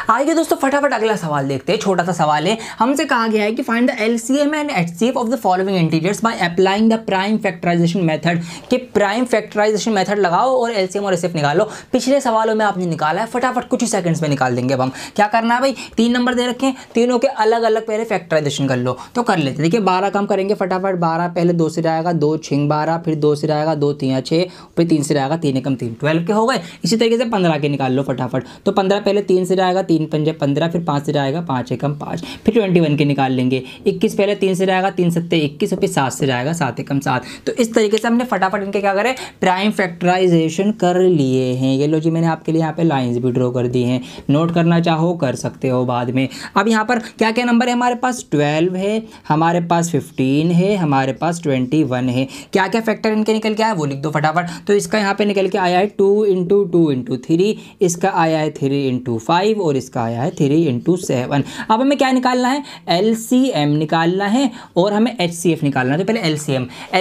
आइए दोस्तों फटाफट अगला सवाल देखते हैं। छोटा सा सवाल है, हमसे कहा गया है कि find the LCM and HCF of the following integers by applying the prime factorisation method. कि प्राइम फैक्टराइजेशन मेथड लगाओ और एलसीएम और एचसीएफ निकालो। पिछले सवालों में आपने निकाला है, फटाफट कुछ ही सेकंड्स में निकाल देंगे। अब हम क्या करना है भाई, 3 नंबर दे रखे हैं, तीनों के अलग अलग पहले फैक्टराइजेशन कर लो। तो कर लेते हैं, देखिए 12 काम करेंगे फटाफट। 12 पहले 2 से जाएगा, 2 छिंग 12, फिर 2 से जाएगा, 2 3 6, फिर 3 से जाएगा, 3 एकम 3, 12 के हो गए। इसी तरीके से 15 के निकाल लो फटाफट। तो 15 पहले 3 से जाएगा, 3 पंजे 15, फिर 5 से जाएगा, 5 एकम 5, फिर 21 के निकाल लेंगे। 21 पहले 3 से जाएगा, 3 सत्ते 21, और फिर 7 से जाएगा, 7 एकम 7। तो इस तरीके से हमने फटाफट इनके क्या करें, प्राइम फैक्टराइजेशन कर लिए हैं। ये लो जी, मैंने आपके लिए यहाँ पे लाइंस भी ड्रॉ कर दी हैं, नोट करना चाहो कर सकते हो बाद में। अब यहाँ पर क्या क्या नंबर है हमारे पास, 12 है, हमारे पास 15 है, हमारे पास 21 है। क्या क्या फैक्टर इनके निकल के आया वो लिख दो फटाफट। तो इसका यहाँ पे निकल के आया है 2 × 2 × 3, इसका आया है 3 × 5, और इसका आया है 3 × 7। अब हमें क्या निकालना है, LCM निकालना है और हमें HCF निकालना है। तो पहले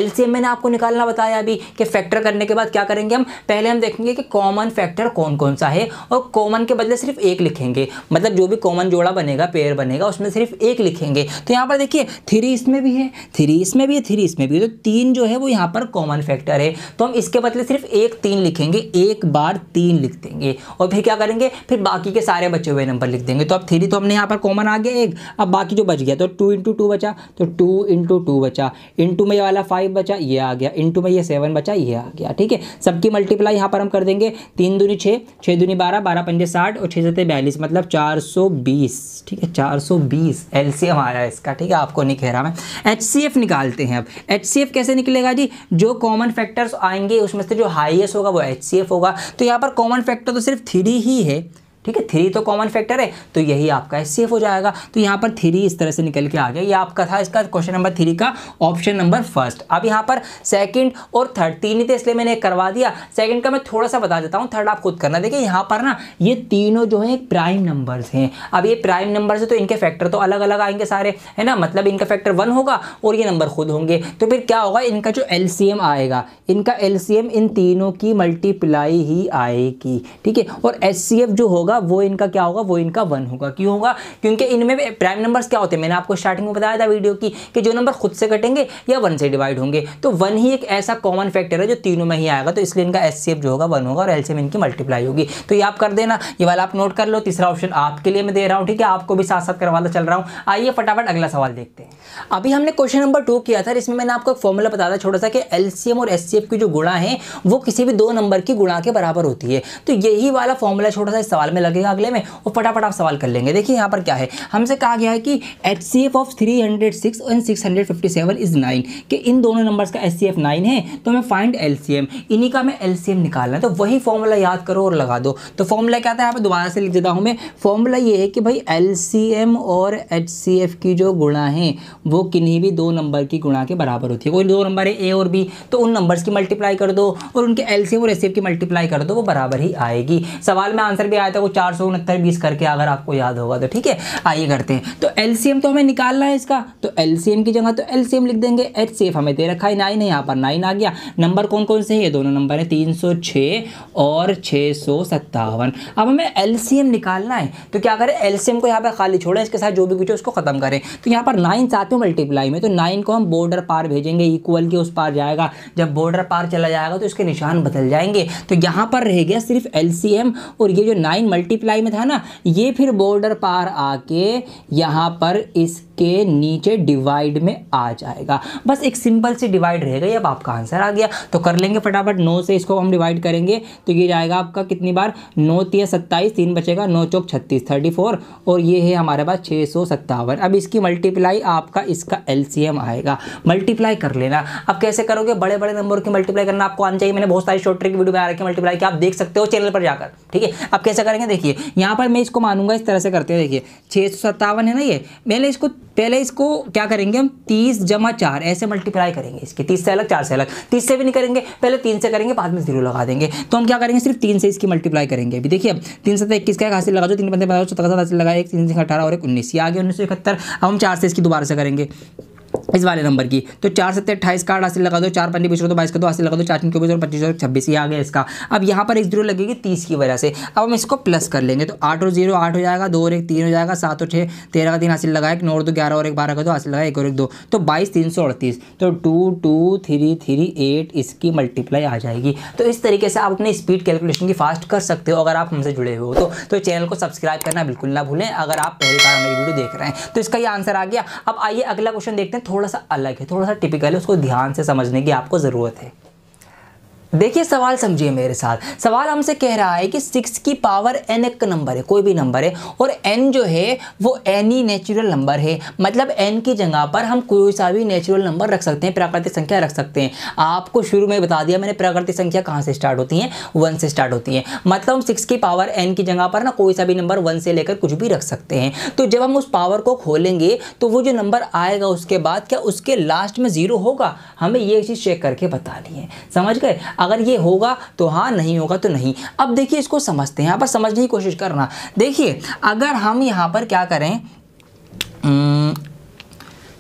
LCM मैंने आपको निकालना बताया अभी कि फैक्टर करने के बाद क्या करेंगे हम, पहले हम देखेंगे कि कॉमन फैक्टर कौन कौन सा है और कॉमन के बदले सिर्फ एक लिखेंगे, मतलब जो भी कॉमन जोड़ा बनेगा, पेयर बनेगा, उसमें सिर्फ एक लिखेंगे। तो यहाँ पर देखिए 3 इसमें भी है, 3 इसमें भी है, 3 इसमें भी है, तो 3 जो है वो यहाँ पर कॉमन फैक्टर है। तो हम इसके बदले सिर्फ एक 3 लिखेंगे, एक बार 3 लिख देंगे और फिर क्या करेंगे, फिर बाकी के सारे बचे हुए नंबर लिख देंगे। तो अब 3 तो हमने यहाँ पर कॉमन आ गया एक, अब बाकी जो बच गया तो 2 × 2 बचा, तो 2 × 2 बचा, इंटू में ये वाला 5 बचा, ये आ गया, इंटू में ये 7 बचा, ये आ गया। ठीक है, सबकी मल्टीप्लाई यहाँ पर हम कर देंगे, 3 दूनी 6, 6 दूनी 12, 12 पंजे 60 और 6 7 42, मतलब 420। ठीक है, 420 LCM आ रहा है इसका। ठीक है, आपको नहीं कह रहा मैं। HCF निकालते हैं। अब HCF कैसे निकलेगा जी, जो कॉमन फैक्टर्स आएंगे उसमें से जो हाईएस्ट होगा वो HCF होगा। तो यहाँ पर कॉमन फैक्टर तो सिर्फ 3 ही है। ठीक है, 3 तो कॉमन फैक्टर है, तो यही आपका HCF हो जाएगा। तो यहाँ पर 3 इस तरह से निकल के आ गया। ये आपका था इसका क्वेश्चन नंबर 3 का ऑप्शन नंबर फर्स्ट। अब यहाँ पर सेकंड और थर्ड 3 ही थे इसलिए मैंने करवा दिया। सेकंड का मैं थोड़ा सा बता देता हूँ, थर्ड आप खुद करना। देखिए यहाँ पर ना ये तीनों जो है प्राइम नंबर्स हैं। अब ये प्राइम नंबर्स है तो इनके फैक्टर तो अलग अलग आएंगे सारे, है ना, मतलब इनका फैक्टर 1 होगा और ये नंबर खुद होंगे। तो फिर क्या होगा, इनका जो LCM आएगा, इनका LCM इन तीनों की मल्टीप्लाई ही आएगी। ठीक है, और HCF जो होगा वो इनका क्या होगा, वो इनका 1 होगा। क्यों होगा, क्योंकि इनमें प्राइम नंबर्स क्या होते हैं, मैंने आपको स्टार्टिंग में बताया था वीडियो की कि जो नंबर खुद से कटेंगे या 1 से डिवाइड होंगे। तो 1 ही एक ऐसा कॉमन फैक्टर है जो तीनों में ही आएगा, तो इसलिए इनका HCF जो होगा 1 होगा और LCM इनकी मल्टीप्लाई होगी। तो ये आप कर देना, ये वाला आप नोट कर लो। तीसरा ऑप्शन आपके लिए मैं दे रहा हूँ। ठीक है, आपको भी साथ साथ करवाता चल रहा हूँ। आइए फटाफट अगला सवाल देखते हैं। अभी हमने क्वेश्चन नंबर 2 किया था, इसमें मैंने आपको एक फॉर्मूला बताया था छोटा सा कि LCM और HCF की जो गुणा है वो किसी भी 2 नंबर की गुणा के बराबर होती है। तो यही वाला फॉर्मूला छोटा सा इस सवाल में लगेगा अगले में, और फटाफट आप सवाल कर लेंगे। देखिए यहाँ पर क्या है, हमसे कहा गया है कि HCF ऑफ 306 एंड 657 इज 9, कि इन दोनों नंबर्स का HCF 9 है, तो हमें फाइंड LCM, इन्हीं का हमें LCM निकालना है। तो वही फॉर्मूला याद करो और लगा दो। तो फॉर्मूला क्या था, यहाँ पे दोबारा से लिख देता हूँ मैं। फॉर्मूला ये है कि भाई LCM और HCF की जो गुणा है वो किन्हीं भी 2 नंबर की गुणा के बराबर होती है। कोई 2 नंबर है A और B, तो उन नंबर्स की मल्टीप्लाई कर दो और उनके LCM और HCF की मल्टीप्लाई कर दो, वो बराबर ही आएगी। सवाल में आंसर भी आया था वो 469 करके, अगर आपको याद होगा तो। ठीक है, आइए करते हैं। तो LCM तो हमें निकालना है इसका, तो LCM की जगह तो LCM लिख देंगे। HCF हमें दे रखा है 9 है, यहाँ पर 9 आ गया। नंबर कौन कौन से हैं, ये दोनों नंबर है 306 और 657। अब हमें LCM निकालना है, तो क्या करें, LCM को यहाँ पर खाली छोड़ें, इसके साथ जो भी कुछ है उसको खत्म करें। तो यहाँ पर 9 साथ में मल्टीप्लाई में, तो 9 को हम बॉर्डर पार भेजेंगे, इक्वल के उस पार जाएगा। जब बॉर्डर पार चला जाएगा तो इसके निशान बदल जाएंगे। तो यहाँ पर रह गया सिर्फ LCM, और ये जो 9 मल्टीप्लाई में था ना, ये फिर बॉर्डर पार आके यहाँ पर इसके नीचे डिवाइड में आ जाएगा। बस एक सिंपल सी डिवाइड रहेगा। ये अब आपका आंसर आ गया, तो कर लेंगे फटाफट। 9 से इसको हम डिवाइड करेंगे तो ये जाएगा आपका कितनी बार, 9 × 27, 3 बचेगा, 9 × 4 = 36, 34, और ये है हमारे पास 657। अब इसकी मल्टीप्लाई आपका इसका LCM आएगा। मल्टीप्लाई कर लेना। अब कैसे करोगे, बड़े बड़े नंबर की मल्टीप्लाई करना आपको आना चाहिए। मैंने बहुत सारी शॉर्ट ट्रिक वीडियो बना रखी है मल्टीप्लाई की, आप देख सकते हो चैनल पर जाकर। ठीक है, अब कैसे करेंगे, देखिए यहाँ पर मैं इसको मानूंगा, इस तरह से करते हैं। देखिए 657 है ना, ये पहले इसको क्या करेंगे हम, 30 + 4 ऐसे मल्टीप्लाई करेंगे इसके, 30 से अलग, 4 से अलग। 30 से भी नहीं करेंगे, पहले 3 से करेंगे, बाद में 0 लगा देंगे। तो हम क्या करेंगे, सिर्फ 3 से इसकी मल्टीप्लाई करेंगे। अभी देखिए, अब 3 से 21 का हासिल लगा दो, 3 पंजे 15, 17 हासिल लगा, 1 3 18 और 1 19, ये आ गया 1971। अब हम 4 से इसकी दोबारा से करेंगे इस वाले नंबर की, तो 4 7 28 का हासिल लगा दो, 4 पंजे 20 तो 22 का 2 हासिल लगा दो, 4 24 और 25 और 26, ये आ गया इसका। अब यहाँ पर एक 0 लगेगी 30 की वजह से। अब हम इसको प्लस कर लेंगे, तो 8 और 0 8 हो जाएगा, 2 और 1 3 हो जाएगा, 7 और 6 13 का 3 हासिल लगा, 9 और 2 11 और 1 12 का 2 हासिल लगा, 1 और 1 2, तो 22 338। तो 2 2 3 3 8 इसकी मल्टीप्लाई आ जाएगी। तो इस तरीके से आप अपनी स्पीड कैलकुलेशन की फास्ट कर सकते हो अगर आप हमसे जुड़े हुए हो तो चैनल को सब्सक्राइब करना बिल्कुल ना भूलें अगर आप पहली बार मेरी वीडियो देख रहे हैं। तो इसका ये आंसर आ गया। अब आइए अगला क्वेश्चन देखते हैं, थोड़ा सा अलग है, थोड़ा सा टिपिकल है, उसको ध्यान से समझने की आपको जरूरत है। देखिए सवाल समझिए मेरे साथ। सवाल हमसे कह रहा है कि 6 की पावर n एक नंबर है, कोई भी नंबर है, और n जो है वो एनी नेचुरल नंबर है। मतलब n की जगह पर हम कोई सा भी नेचुरल नंबर रख सकते हैं, प्राकृतिक संख्या रख सकते हैं। आपको शुरू में बता दिया मैंने, प्राकृतिक संख्या कहाँ से स्टार्ट होती हैं, 1 से स्टार्ट होती हैं। मतलब हम 6 की पावर n की जगह पर ना कोई सा भी नंबर 1 से लेकर कुछ भी रख सकते हैं। तो जब हम उस पावर को खोलेंगे तो वो जो नंबर आएगा उसके बाद क्या उसके लास्ट में 0 होगा, हमें ये चीज़ चेक करके बतानी है। समझ गए। अगर ये होगा तो हाँ, नहीं होगा तो नहीं। अब देखिए इसको समझते हैं, यहाँ पर समझने की कोशिश करना। देखिए अगर हम यहाँ पर क्या करें,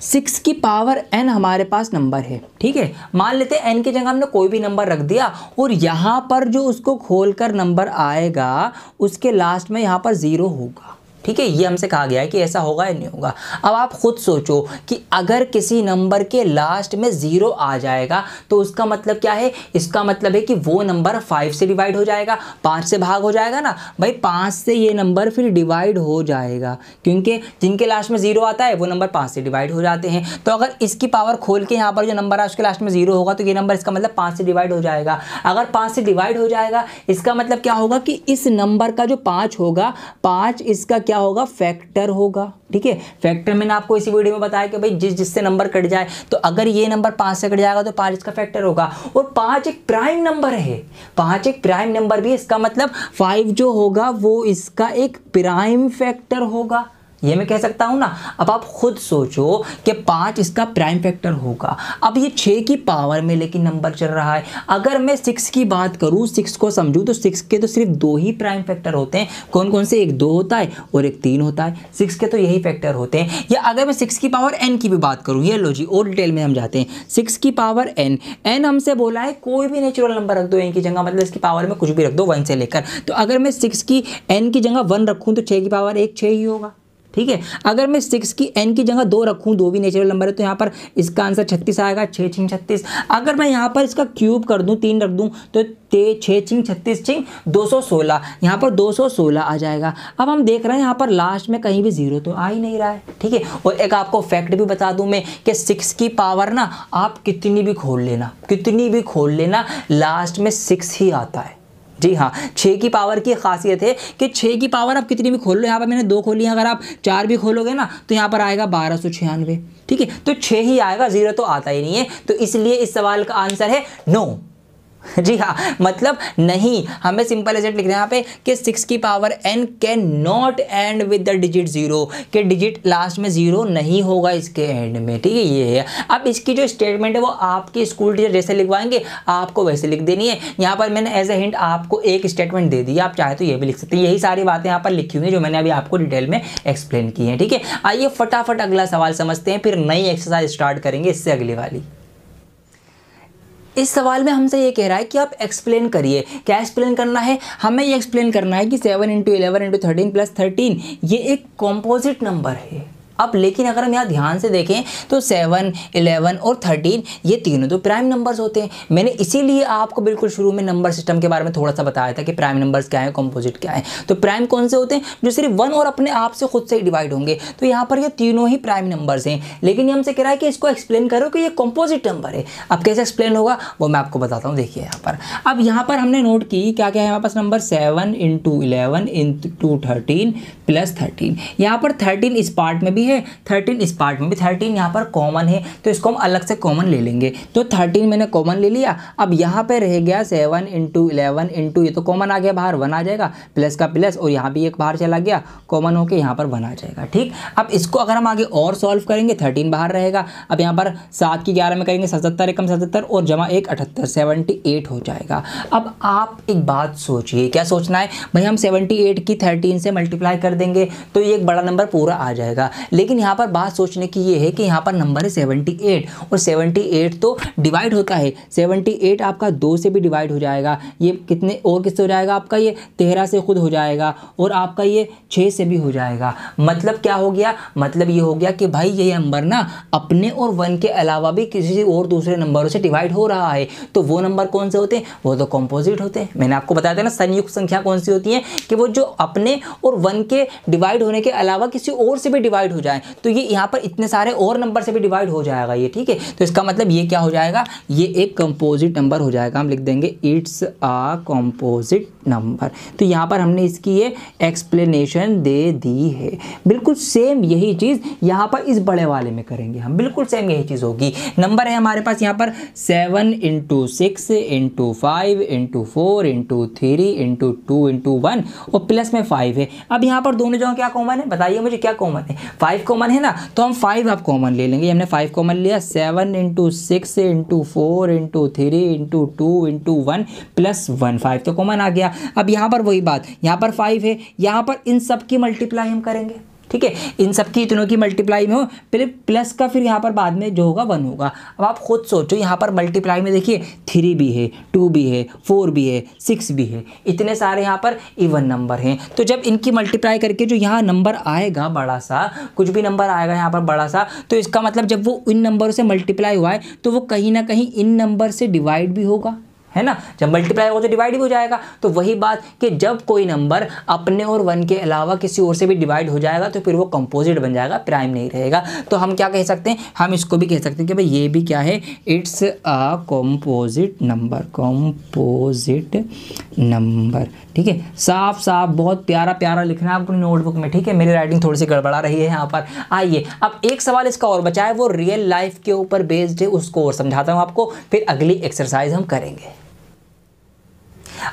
6 की पावर n हमारे पास नंबर है, ठीक है। मान लेते हैं n की जगह हमने कोई भी नंबर रख दिया और यहाँ पर जो उसको खोलकर नंबर आएगा उसके लास्ट में यहाँ पर 0 होगा, ठीक है। ये हमसे कहा गया है कि ऐसा होगा या नहीं होगा। अब आप खुद सोचो कि अगर किसी नंबर के लास्ट में 0 आ जाएगा तो उसका मतलब क्या है, इसका मतलब है कि वो नंबर 5 से डिवाइड हो जाएगा, 5 से भाग हो जाएगा ना भाई, 5 से ये नंबर फिर डिवाइड हो जाएगा, क्योंकि जिनके लास्ट में 0 आता है वो नंबर 5 से डिवाइड हो जाते हैं। तो अगर इसकी पावर खोल के यहाँ पर जो नंबर है उसके लास्ट में 0 होगा तो ये नंबर इसका मतलब 5 से डिवाइड हो जाएगा। अगर 5 से डिवाइड हो जाएगा इसका मतलब क्या होगा कि इस नंबर का जो 5 होगा, 5 इसका क्या होगा, फैक्टर होगा, ठीक है। फैक्टर मैंने आपको इसी वीडियो में बताया कि भाई जिससे नंबर कट जाए, तो अगर ये नंबर 5 से कट जाएगा तो 5 इसका फैक्टर होगा। और 5 एक प्राइम नंबर है, 5 एक प्राइम नंबर भी है, इसका मतलब 5 जो होगा वो इसका एक प्राइम फैक्टर होगा, ये मैं कह सकता हूं ना। अब आप खुद सोचो कि 5 इसका प्राइम फैक्टर होगा। अब ये 6 की पावर में लेकिन नंबर चल रहा है। अगर मैं 6 की बात करूं, 6 को समझूं, तो 6 के तो सिर्फ 2 ही प्राइम फैक्टर होते हैं। कौन कौन से, एक 2 होता है और एक 3 होता है, 6 के तो यही फैक्टर होते हैं। या अगर मैं 6 की पावर n की भी बात करूं, ये लो जी और डिटेल में हम जाते हैं। 6 की पावर n हमसे बोला है कोई भी नेचुरल नंबर रख दो n की जगह, मतलब इसकी पावर में कुछ भी रख दो 1 से लेकर। तो अगर मैं 6 की n की जगह 1 रखूं तो 6 की पावर 1 6 ही होगा, ठीक है। अगर मैं 6 की n की जगह 2 रखूं, 2 भी नेचुरल नंबर है, तो यहाँ पर इसका आंसर 36 आएगा, 6 6 36। अगर मैं यहाँ पर इसका क्यूब कर दूं, 3 रख दूं, तो 6 6 36 6 216, यहाँ पर 216 आ जाएगा। अब हम देख रहे हैं यहाँ पर लास्ट में कहीं भी 0 तो आ ही नहीं रहा है, ठीक है। और एक आपको फैक्ट भी बता दूं मैं कि 6 की पावर ना आप कितनी भी खोल लेना, कितनी भी खोल लेना, लास्ट में 6 ही आता है। जी हाँ, 6 की पावर की खासियत है कि 6 की पावर आप कितनी भी खोल लो। यहाँ पर मैंने 2 खोली है, अगर आप 4 भी खोलोगे ना तो यहाँ पर आएगा 1296, ठीक है। तो 6 ही आएगा, 0 तो आता ही नहीं है। तो इसलिए इस सवाल का आंसर है नो। जी हाँ, मतलब नहीं। हमें सिंपल एज इट लिखना है यहाँ पे कि 6 की power n can not and with the digit 0, कि डिजिट लास्ट में 0 नहीं होगा इसके एंड में, ठीक है। ये है। अब इसकी जो स्टेटमेंट है वो आपके स्कूल टीचर जैसे लिखवाएंगे आपको वैसे लिख देनी है। यहाँ पर मैंने एज ए हिंट आपको एक स्टेटमेंट दे दी, आप चाहे तो ये भी लिख सकते हैं। यही सारी बातें यहाँ पर लिखी हुई हैं जो मैंने अभी आपको डिटेल में एक्सप्लेन की है, ठीक है। आइए फटाफट अगला सवाल समझते हैं, फिर नई एक्सरसाइज स्टार्ट करेंगे इससे अगली वाली। इस सवाल में हमसे ये कह रहा है कि आप एक्सप्लेन करिए। क्या एक्सप्लेन करना है, हमें ये एक्सप्लेन करना है कि 7 × 11 × 13 + 13 ये एक कॉम्पोजिट नंबर है। अब लेकिन अगर हम यहाँ ध्यान से देखें तो 7, 11 और 13 ये तीनों तो प्राइम नंबर्स होते हैं। मैंने इसीलिए आपको बिल्कुल शुरू में नंबर सिस्टम के बारे में थोड़ा सा बताया था कि प्राइम नंबर्स क्या है, कॉम्पोजिट क्या है। तो प्राइम कौन से होते हैं, जो सिर्फ 1 और अपने आप से खुद से ही डिवाइड होंगे। तो यहाँ पर ये तीनों ही प्राइम नंबर्स हैं, लेकिन ये हमसे कह रहा है कि इसको एक्सप्लेन करो कि ये कॉम्पोजिट नंबर है। अब कैसे एक्सप्लेन होगा वो मैं आपको बताता हूँ। देखिए यहाँ पर, अब यहाँ पर हमने नोट की क्या क्या है हमारे पास नंबर, 7 × 11 × 13 + 13। यहाँ पर 13 इस पार्ट में भी है, 13 इस पार्ट में भी, 13 यहाँ पर कॉमन है तो इसको हम अलग से कॉमन ले लेंगे। तो 13 मैंने कॉमन ले लिया। अब यहाँ पे रह गया 7 × 11 × ये तो कॉमन आ गया, बाहर 1 आ जाएगा, प्लस का प्लस, और यहाँ भी एक बाहर चला गया, कॉमन होके यहाँ पर 1 आ जाएगा, ठीक। अब इसको अगर हम आगे और सॉल्व करेंगे 13 बाहर रहेगा। अब यहाँ पर 7 की 11 में करेंगे 77, एकम 77 और जमा 1 78, 78 हो जाएगा। अब आप एक बात सोचिए, क्या सोचना है भाई, हम 78 की 13 से मल्टीप्लाई कर देंगे तो ये एक बड़ा नंबर पूरा आ जाएगा। लेकिन यहाँ पर बात सोचने की ये है कि यहाँ पर नंबर है 78 और 78 तो डिवाइड होता है। 78 आपका 2 से भी डिवाइड हो जाएगा, ये कितने और किससे हो जाएगा आपका, ये 13 से खुद हो जाएगा, और आपका ये 6 से भी हो जाएगा। मतलब क्या हो गया, मतलब ये हो गया कि भाई ये नंबर ना अपने और 1 के अलावा भी किसी और दूसरे नंबरों से डिवाइड हो रहा है। तो वो नंबर कौन से होते हैं, वो तो कॉम्पोजिट होते हैं। मैंने आपको बताया था ना संयुक्त संख्या कौन सी होती है, कि वो जो अपने और 1 के डिवाइड होने के अलावा किसी और से भी डिवाइड हो जाए। तो ये यहाँ पर इतने सारे और नंबर से भी डिवाइड हो जाएगा ये, ठीक है। तो इसका मतलब ये क्या हो जाएगा, ये एक कंपोजिट नंबर हो जाएगा। हम लिख देंगे इट्स अ कंपोजिट नंबर। तो यहाँ पर हमने इसकी ये एक्सप्लेनेशन दे दी है। बिल्कुल सेम यही चीज़ यहाँ पर इस बड़े वाले में करेंगे हम, बिल्कुल सेम यही चीज़ होगी। नंबर है हमारे पास यहाँ पर 7 × 6 × 5 × 4 × 3 × 2 × 1 और प्लस में 5 है। अब यहाँ पर दोनों जगह क्या कॉमन है, बताइए मुझे क्या कॉमन है, 5 5 कॉमन है ना, तो हम 5 आप कॉमन ले लेंगे। हमने 5 कॉमन लिया, 7 × 6 × 4 × 3 × 2 × 1 + 1, 5 तो कॉमन आ गया। अब यहाँ पर वही बात, यहाँ पर 5 है, यहाँ पर इन सब की मल्टीप्लाई हम करेंगे, ठीक है, इन सब की इतनों की मल्टीप्लाई में हो, पहले प्लस का फिर यहाँ पर बाद में जो होगा 1 होगा। अब आप खुद सोचो, यहाँ पर मल्टीप्लाई में देखिए 3 भी है, 2 भी है, 4 भी है, 6 भी है, इतने सारे यहाँ पर इवन नंबर हैं। तो जब इनकी मल्टीप्लाई करके जो यहाँ नंबर आएगा बड़ा सा, कुछ भी नंबर आएगा यहाँ पर बड़ा सा, तो इसका मतलब जब वो इन नंबरों से मल्टीप्लाई हुआ है तो वो कहीं ना कहीं इन नंबर से डिवाइड भी होगा, है ना। जब मल्टीप्लाई होगा तो डिवाइड भी हो जाएगा। तो वही बात कि जब कोई नंबर अपने और 1 के अलावा किसी और से भी डिवाइड हो जाएगा तो फिर वो कंपोजिट बन जाएगा, प्राइम नहीं रहेगा। तो हम क्या कह सकते हैं, हम इसको भी कह सकते हैं कि भाई ये भी क्या है, it's a composite number, composite number, ठीक है। साफ साफ बहुत प्यारा प्यारा लिखना है अपनी नोटबुक में, ठीक है। मेरी राइटिंग थोड़ी सी गड़बड़ा रही है यहाँ पर। आइए अब एक सवाल इसका और बचा है, वो रियल लाइफ के ऊपर बेस्ड है, उसको और समझाता हूँ आपको, फिर अगली एक्सरसाइज हम करेंगे।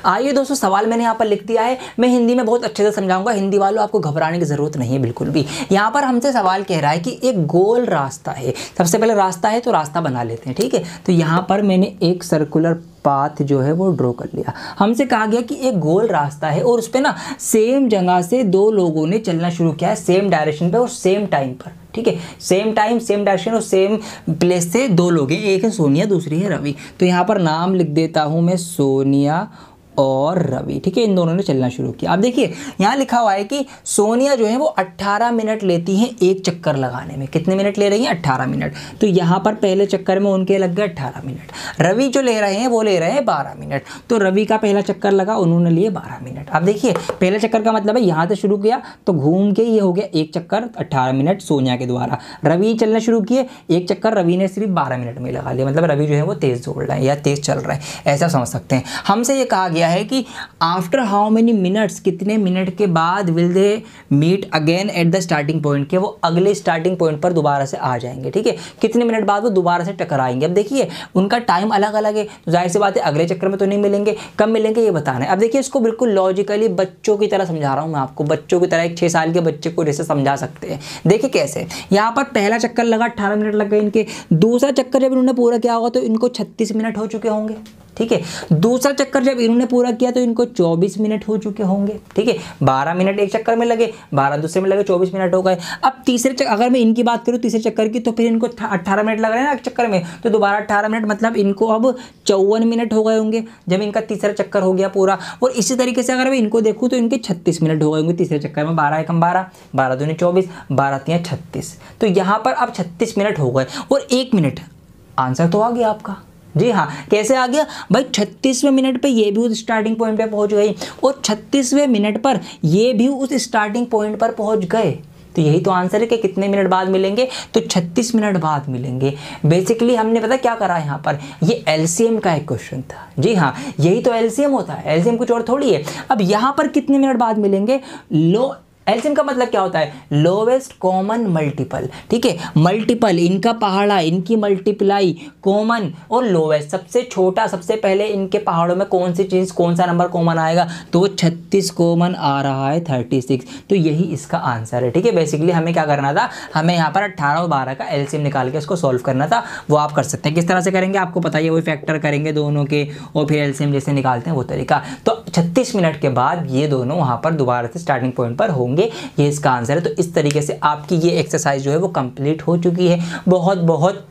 आइए दोस्तों, सवाल मैंने यहाँ पर लिख दिया है, मैं हिंदी में बहुत अच्छे से समझाऊंगा। हिंदी वालों आपको घबराने की जरूरत नहीं है बिल्कुल भी। यहाँ पर हमसे सवाल कह रहा है कि एक गोल रास्ता है, सबसे पहले रास्ता है तो रास्ता बना लेते हैं, ठीक है। तो यहाँ पर मैंने एक सर्कुलर पाथ जो है वो ड्रॉ कर लिया। हमसे कहा गया कि एक गोल रास्ता है और उस पर ना सेम जगह से 2 लोगों ने चलना शुरू किया है, सेम डायरेक्शन पे और सेम टाइम पर, ठीक है। सेम टाइम, सेम डायरेक्शन और सेम प्लेस से 2 लोग हैं, एक है सोनिया, दूसरी है रवि। तो यहाँ पर नाम लिख देता हूँ मैं, सोनिया और रवि, ठीक है। इन दोनों ने चलना शुरू किया। अब देखिए यहाँ लिखा हुआ है कि सोनिया जो है वो 18 मिनट लेती हैं एक चक्कर लगाने में। कितने मिनट ले रही हैं? 18 मिनट। तो यहाँ पर पहले चक्कर में उनके लग गए 18 मिनट। रवि जो ले रहे हैं वो ले रहे हैं 12 मिनट। तो रवि का पहला चक्कर लगा, उन्होंने लिए 12 मिनट। अब देखिए पहले चक्कर का मतलब है यहाँ से शुरू किया तो घूम के ये हो गया एक चक्कर 18 मिनट सोनिया के द्वारा। रवि चलना शुरू किए, एक चक्कर रवि ने सिर्फ 12 मिनट में लगा लिया, मतलब रवि जो है वो तेज दौड़ रहा है या तेज चल रहा है, ऐसा समझ सकते हैं। हमसे ये कहा गया है कि आफ्टर हाउ मेनी मिनट्स, कितने मिनट के बाद will they meet again at the starting point, के वो अगले स्टार्टिंग पॉइंट पर दोबारा से आ जाएंगे, ठीक है। कितने मिनट बाद वो दोबारा से टकराएंगे। अब देखिए उनका टाइम अलग अलग है, तो जाहिर सी बात है अगले चक्कर में तो नहीं मिलेंगे, कब मिलेंगे ये बताना है। अब देखिए इसको बिल्कुल लॉजिकली बच्चों की तरह समझा रहा हूँ मैं आपको, बच्चों की तरह, एक 6 साल के बच्चे को जैसे समझा सकते हैं। देखिए कैसे, यहाँ पर पहला चक्कर लगा 18 मिनट लग गए इनके, दूसरा चक्कर जब इन्होंने पूरा किया होगा तो इनको 36 मिनट हो चुके होंगे, ठीक है। दूसरा चक्कर जब इन्होंने पूरा किया तो इनको 24 मिनट हो चुके होंगे, ठीक है। 12 मिनट एक चक्कर में लगे, 12 दूसरे में लगे, 24 मिनट हो गए। अब तीसरे चक्कर, अगर मैं इनकी बात करूँ तीसरे चक्कर की, तो फिर इनको 18 मिनट लग रहे हैं ना एक चक्कर में, तो दोबारा 18 मिनट, मतलब इनको अब 54 मिनट हो गए होंगे जब इनका तीसरा चक्कर हो गया पूरा। और इसी तरीके से अगर मैं इनको देखूँ तो इनके 36 मिनट हो गए होंगे तीसरे चक्कर में। 12 एकम 12, 12 दूनी 24, 12 तियां 36। तो यहाँ पर अब 36 मिनट हो गए और 1 मिनट। आंसर तो आ गया आपका। जी हाँ, कैसे आ गया भाई? 36वें मिनट पे ये भी उस स्टार्टिंग पॉइंट पे पहुंच गई और 36वें मिनट पर ये भी उस स्टार्टिंग पॉइंट पर पहुंच गए। तो यही तो आंसर है कि कितने मिनट बाद मिलेंगे, तो 36 मिनट बाद मिलेंगे। बेसिकली हमने पता क्या करा यहाँ पर, ये एलसीएम का एक क्वेश्चन था। जी हाँ, यही तो एलसीएम होता है, एलसीएम कुछ और थोड़ी है। अब यहाँ पर कितने मिनट बाद मिलेंगे, एलसीएम का मतलब क्या होता है? लोवेस्ट कॉमन मल्टीपल, ठीक है। मल्टीपल, इनका पहाड़ा, इनकी मल्टीप्लाई, कॉमन और लोवेस्ट, सबसे छोटा, सबसे पहले इनके पहाड़ों में कौन सी चीज, कौन सा नंबर कॉमन आएगा, तो वो 36 कॉमन आ रहा है 36। तो यही इसका आंसर है, ठीक है। बेसिकली हमें क्या करना था, हमें यहाँ पर 18 और 12 का एलसीएम निकाल के इसको सॉल्व करना था। वो आप कर सकते हैं। किस तरह से करेंगे आपको पता ही है, वही फैक्टर करेंगे दोनों के और फिर एलसीएम जैसे निकालते हैं वो तरीका। तो 36 मिनट के बाद ये दोनों वहाँ पर दोबारा से स्टार्टिंग पॉइंट पर होंगे, ये इसका आंसर है। तो इस तरीके से आपकी ये एक्सरसाइज जो है वो कंप्लीट हो चुकी है। बहुत बहुत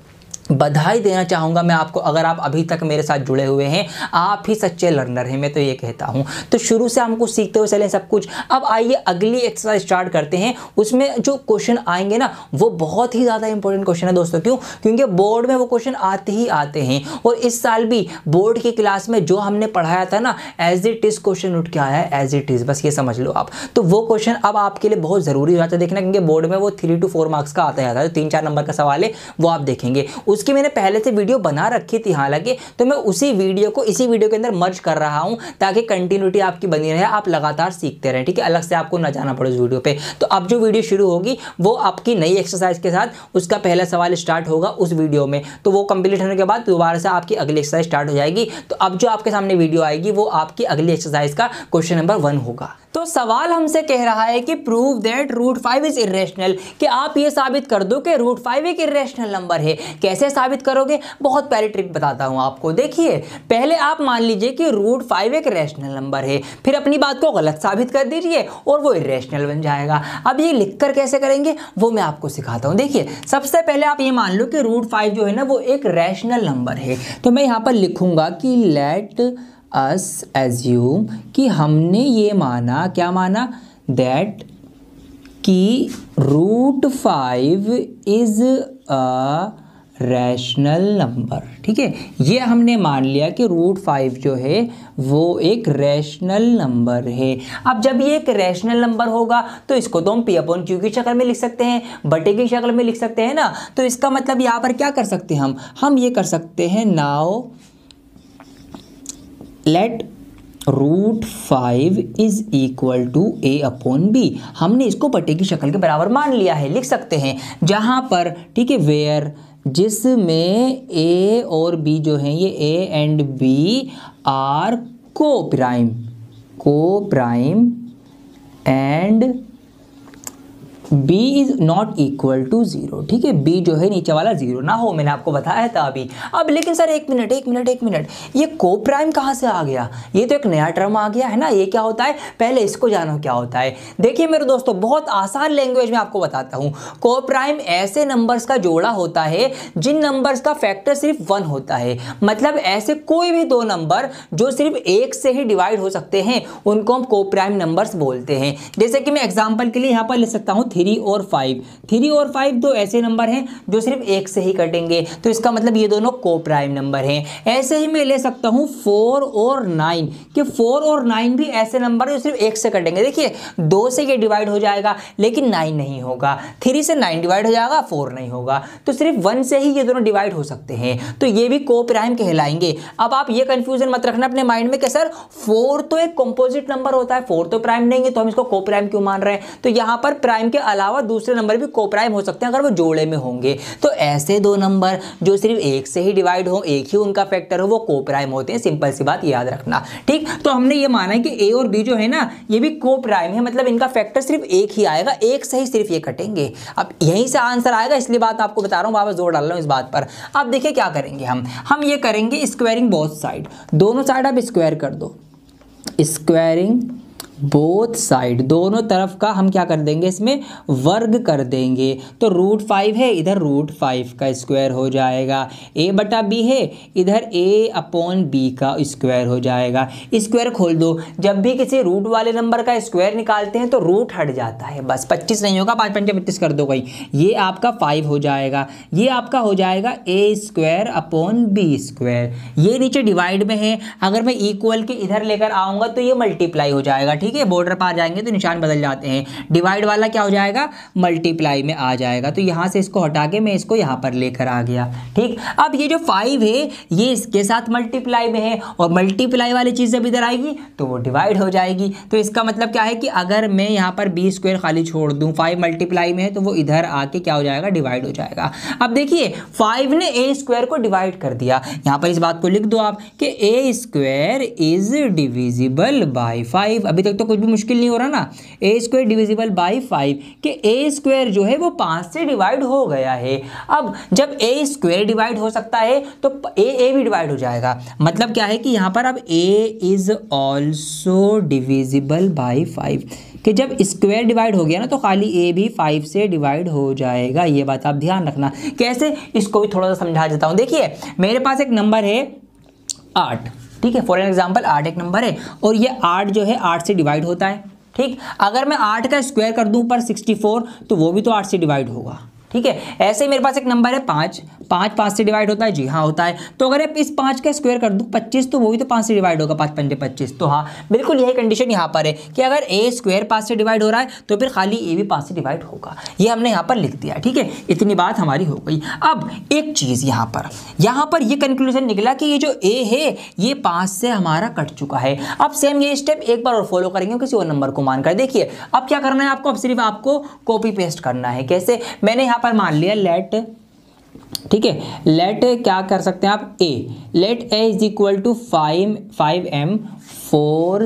बधाई देना चाहूँगा मैं आपको, अगर आप अभी तक मेरे साथ जुड़े हुए हैं, आप ही सच्चे लर्नर हैं, मैं तो ये कहता हूँ। तो शुरू से हमको सीखते हुए चलें सब कुछ। अब आइए अगली एक्सरसाइज स्टार्ट करते हैं। उसमें जो क्वेश्चन आएंगे ना वो बहुत ही ज़्यादा इंपॉर्टेंट क्वेश्चन है दोस्तों। क्यों? क्योंकि बोर्ड में वो क्वेश्चन आते ही आते हैं और इस साल भी बोर्ड की क्लास में जो हमने पढ़ाया था ना, एज इट इज़ क्वेश्चन उठ के आया है, एज इट इज़, बस ये समझ लो आप। तो वो क्वेश्चन अब आपके लिए बहुत ज़रूरी हो जाता है देखना, क्योंकि बोर्ड में वो 3 to 4 मार्क्स का आता है, 3-4 नंबर का सवाल है, वो आप देखेंगे। उसकी मैंने पहले से वीडियो बना रखी थी हालांकि, तो मैं उसी वीडियो को इसी वीडियो के अंदर मर्ज कर रहा हूं ताकि कंटिन्यूटी आपकी बनी रहे, आप लगातार सीखते रहें, ठीक है। अलग से आपको ना जाना पड़े उस वीडियो पे। तो अब जो वीडियो शुरू होगी वो आपकी नई एक्सरसाइज के साथ, उसका पहला सवाल स्टार्ट होगा उस वीडियो में। तो वो कंप्लीट होने के बाद दोबारा से आपकी अगली एक्सरसाइज स्टार्ट हो जाएगी। तो अब जो आपके सामने वीडियो आएगी वो आपकी अगली एक्सरसाइज का क्वेश्चन नंबर 1 होगा। तो सवाल हमसे कह रहा है कि prove that root 5 is irrational, कि आप ये साबित कर दो कि रूट 5 एक इरेशनल नंबर है। कैसे साबित करोगे? बहुत प्यारी ट्रिक बताता हूं आपको। देखिए, पहले आप मान लीजिए कि रूट 5 एक रैशनल नंबर है, फिर अपनी बात को गलत साबित कर दीजिए और वो इरेशनल बन जाएगा। अब ये लिखकर कैसे करेंगे वो मैं आपको सिखाता हूं। देखिए, सबसे पहले आप ये मान लो कि रूट 5 जो है ना वो एक रैशनल नंबर है, तो मैं यहां पर लिखूंगा कि लेट अस एज्यूम कि हमने ये माना, क्या माना, दैट कि root 5 is a rational number. ठीक है, ये हमने मान लिया कि रूट 5 जो है वो एक रैशनल नंबर है। अब जब ये एक रैशनल नंबर होगा तो इसको तो हम P/Q की शक्ल में लिख सकते हैं, बटे की शक्ल में लिख सकते हैं ना। तो इसका मतलब यहाँ पर क्या कर सकते हैं हम ये कर सकते हैं, now let root 5 is equal to A/B। हमने इसको बटे की शक्ल के बराबर मान लिया है, लिख सकते हैं, जहां पर, ठीक है, वेयर, जिसमें A और B जो हैं ये A and B are coprime and B is not equal to 0। ठीक है, B जो है नीचे वाला 0 ना हो, मैंने आपको बताया था अभी। अब लेकिन सर एक मिनट, ये को प्राइम कहाँ से आ गया? ये तो एक नया टर्म आ गया है ना। ये क्या होता है, पहले इसको जानो क्या होता है। देखिए मेरे दोस्तों, बहुत आसान लैंग्वेज में आपको बताता हूँ। को प्राइम ऐसे नंबर्स का जोड़ा होता है जिन नंबर्स का फैक्टर सिर्फ 1 होता है। मतलब ऐसे कोई भी दो नंबर जो सिर्फ 1 से ही डिवाइड हो सकते हैं उनको हम को प्राइम नंबर्स बोलते हैं। जैसे कि मैं एग्जाम्पल के लिए यहाँ पर लिख सकता हूँ 3 और 5 दो ऐसे नंबर हैं जो सिर्फ 1 से ही कटेंगे, तो इसका मतलब ये दोनों को प्राइम नंबर हैं। ऐसे ही मैं ले सकता हूँ 4 और 9, कि 4 और 9 भी ऐसे नंबर जो सिर्फ 1 से कटेंगे। देखिए 2 से ये डिवाइड हो जाएगा लेकिन 9 नहीं होगा, 3 से 9 डिवाइड हो जाएगा, 4 नहीं होगा, तो सिर्फ 1 से ही ये दोनों डिवाइड हो सकते हैं, तो ये भी को प्राइम कहलाएंगे। अब आप ये कंफ्यूजन मत रखना अपने माइंड में कि सर 4 तो एक कंपोजिट नंबर होता है, 4 तो प्राइम नहीं है तो हम इसको को प्राइम क्यों मान रहे हैं? तो यहाँ पर प्राइम के अलावा दूसरे नंबर भी को प्राइम हो सकते हैं अगर वो जोड़े में होंगे। तो ऐसे दो नंबर जो सिर्फ 1 से ही डिवाइड हो, एक ही उनका फैक्टर हो, वो को प्राइम होते हैं। सिंपल सी बात याद रखना। ठीक, तो हमने ये माना है कि ए और बी जो है ना ये भी को प्राइम है, मतलब इनका फैक्टर सिर्फ 1 ही आएगा, 1 से ही सिर्फ ये कटेंगे। अब यहीं से आंसर आएगा, इसलिए बात आपको बता रहा हूँ, वापस जोर डाल रहा हूँ इस बात पर। अब देखिए क्या करेंगे हम ये करेंगे स्क्वायरिंग बोथ साइड, दोनों साइड आप स्क्वायर कर दो, स्क्वायरिंग बोथ साइड, दोनों तरफ का हम क्या कर देंगे, इसमें वर्ग कर देंगे। तो रूट 5 है, इधर रूट 5 का स्क्वायर हो जाएगा, A/B है, इधर A/B का स्क्वायर हो जाएगा। स्क्वायर खोल दो, जब भी किसी रूट वाले नंबर का स्क्वायर निकालते हैं तो रूट हट जाता है, बस 25 नहीं होगा, 5 5 25 कर दो भाई, ये आपका 5 हो जाएगा, ये आपका हो जाएगा A²/B²। ये नीचे डिवाइड में है, अगर मैं इक्वल के इधर लेकर आऊंगा तो ये मल्टीप्लाई हो जाएगा। ठीक है, बॉर्डर पर आ जाएंगे तो निशान बदल जाते हैं, डिवाइड वाला क्या हो जाएगा, मल्टीप्लाई में आ जाएगा। तो यहाँ से इसको हटा के मैं इसको यहाँ पर लेकर आ गया। ठीक, अब ये जो 5 है ये इसके साथ मल्टीप्लाई में है, और मल्टीप्लाई वाली चीज़ जब इधर आएगी तो वो डिवाइड हो जाएगी। तो इसका मतलब क्या है कि अगर मैं यहाँ पर B² खाली छोड़ दूँ, 5 मल्टीप्लाई में है तो वो इधर आके क्या हो जाएगा, डिवाइड हो जाएगा। अब देखिए 5 ने A² को डिवाइड कर दिया, यहाँ पर इस बात को लिख दो आप कि A² इज डिविजिबल बाई 5। अभी तक तो कुछ भी मुश्किल नहीं हो रहा ना, A² डिविजिबल बाई 5 कि A² जो है वो 5 से डिवाइड हो गया है। अब जब A² डिवाइड हो सकता है तो A भी डिवाइड हो जाएगा। मतलब क्या है कि यहाँ पर अब A is also divisible by 5 कि जब स्क्वायर डिवाइड हो गया ना तो खाली A भी 5 से डिवाइड हो जाएगा। ये बात आप ध्यान रखना। कैसे, इसको भी थोड़ा सा समझा देता हूँ। देखिए मेरे पास एक नंबर है 8, ठीक है, फॉर एग्जाम्पल 8 एक नंबर है और ये 8 जो है 8 से डिवाइड होता है। ठीक, अगर मैं 8 का स्क्वायर कर दूं पर 64 तो वो भी तो 8 से डिवाइड होगा। ठीक है, ऐसे ही मेरे पास एक नंबर है 5, 5 से डिवाइड होता है, जी हाँ होता है। तो अगर आप इस 5 का स्क्वायर कर दूं 25 तो वो भी तो 5 से डिवाइड होगा, 5 5 25। तो हाँ बिल्कुल यही कंडीशन यहाँ पर है कि अगर A² 5 से डिवाइड हो रहा है तो फिर खाली A भी 5 से डिवाइड होगा। ये हमने यहाँ पर लिख दिया। ठीक है, इतनी बात हमारी हो गई। अब एक चीज़ यहाँ पर ये कंक्लूजन निकला कि ये जो A है ये 5 से हमारा कट चुका है। अब सेम ये स्टेप एक बार और फॉलो करेंगे किसी और नंबर को मानकर। देखिए अब क्या करना है आपको, अब सिर्फ आपको कॉपी पेस्ट करना है। कैसे, मैंने यहाँ पर मान लिया लेट ठीक है, लेट क्या कर सकते हैं आप, a, let a is equal to 5m for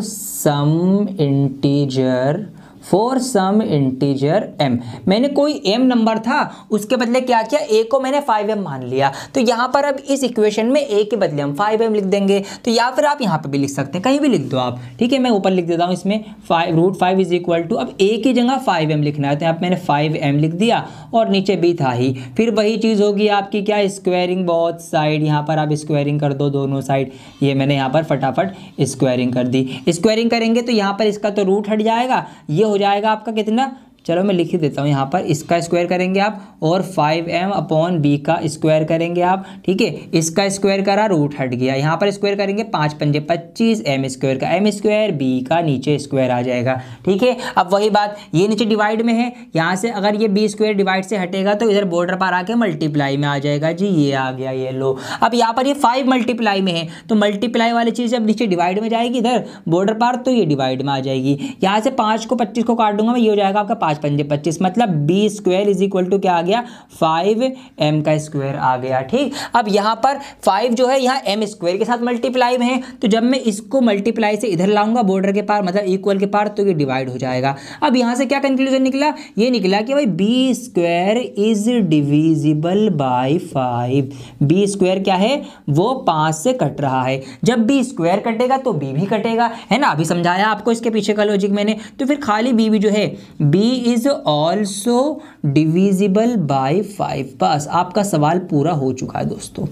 some integer m। मैंने कोई m नंबर था, उसके बदले क्या किया, a को मैंने 5m मान लिया। तो यहाँ पर अब इस इक्वेशन में a के बदले हम 5m लिख देंगे। तो या फिर आप यहाँ पे भी लिख सकते हैं, कहीं भी लिख दो आप, ठीक है। मैं ऊपर लिख देता हूँ इसमें √5 इज इक्वल टू, अब a की जगह 5m लिखना है तो यहाँ पे मैंने 5m लिख दिया और नीचे b था ही। फिर वही चीज़ होगी आपकी क्या, स्क्वायरिंग बोथ साइड, यहाँ पर आप स्क्वायरिंग कर दो दोनों साइड। ये मैंने यहाँ पर फटाफट स्क्वायरिंग कर दी। स्क्वायरिंग करेंगे तो यहाँ पर इसका तो रूट हट जाएगा, ये हो जाएगा आपका कितना, चलो मैं लिख ही देता हूँ यहाँ पर, इसका स्क्वायर करेंगे आप और 5m अपॉन b का स्क्वायर करेंगे आप, ठीक है। इसका स्क्वायर करा, रूट हट गया, यहाँ पर स्क्वायर करेंगे 5 पंजे 25, m स्क्वायर का m स्क्वायर, b का नीचे स्क्वायर आ जाएगा, ठीक है। अब वही बात, ये नीचे डिवाइड में है, यहाँ से अगर ये b स्क्वायर डिवाइड से हटेगा तो इधर बॉर्डर पर आके मल्टीप्लाई में आ जाएगा जी, ये आ गया, ये लो। अब यहाँ पर ये 5 मल्टीप्लाई में है तो मल्टीप्लाई वाली चीज़ जब नीचे डिवाइड में जाएगी इधर बॉर्डर पर, तो ये डिवाइड में आ जाएगी। यहाँ से 5 को 25 को काट दूंगा मैं, ये हो जाएगा आपका 5 पंजे 25, मतलब b square is equal to क्या आ गया, 5m का स्क्वायर आ गया, ठीक। अब यहाँ पर 5 जो है यहाँ m स्क्वायर के साथ मल्टीप्लाई में है, तो जब मैं इसको मल्टीप्लाई से इधर लाऊंगा बॉर्डर के पार, मतलब इक्वल के पार, तो ये डिवाइड हो जाएगा। अब यहाँ से क्या कंक्लूजन निकला, ये निकला कि भाई b square is divisible by 5। b square क्या है, वो 5 से कट रहा है, जब b स्क्वायर कटेगा तो b भी कटेगा, है ना। अभी समझाया आपको इसके पीछे का लॉजिक मैंने। तो फिर खाली b भी जो है, b is also divisible by 5। बस आपका सवाल पूरा हो चुका है दोस्तों।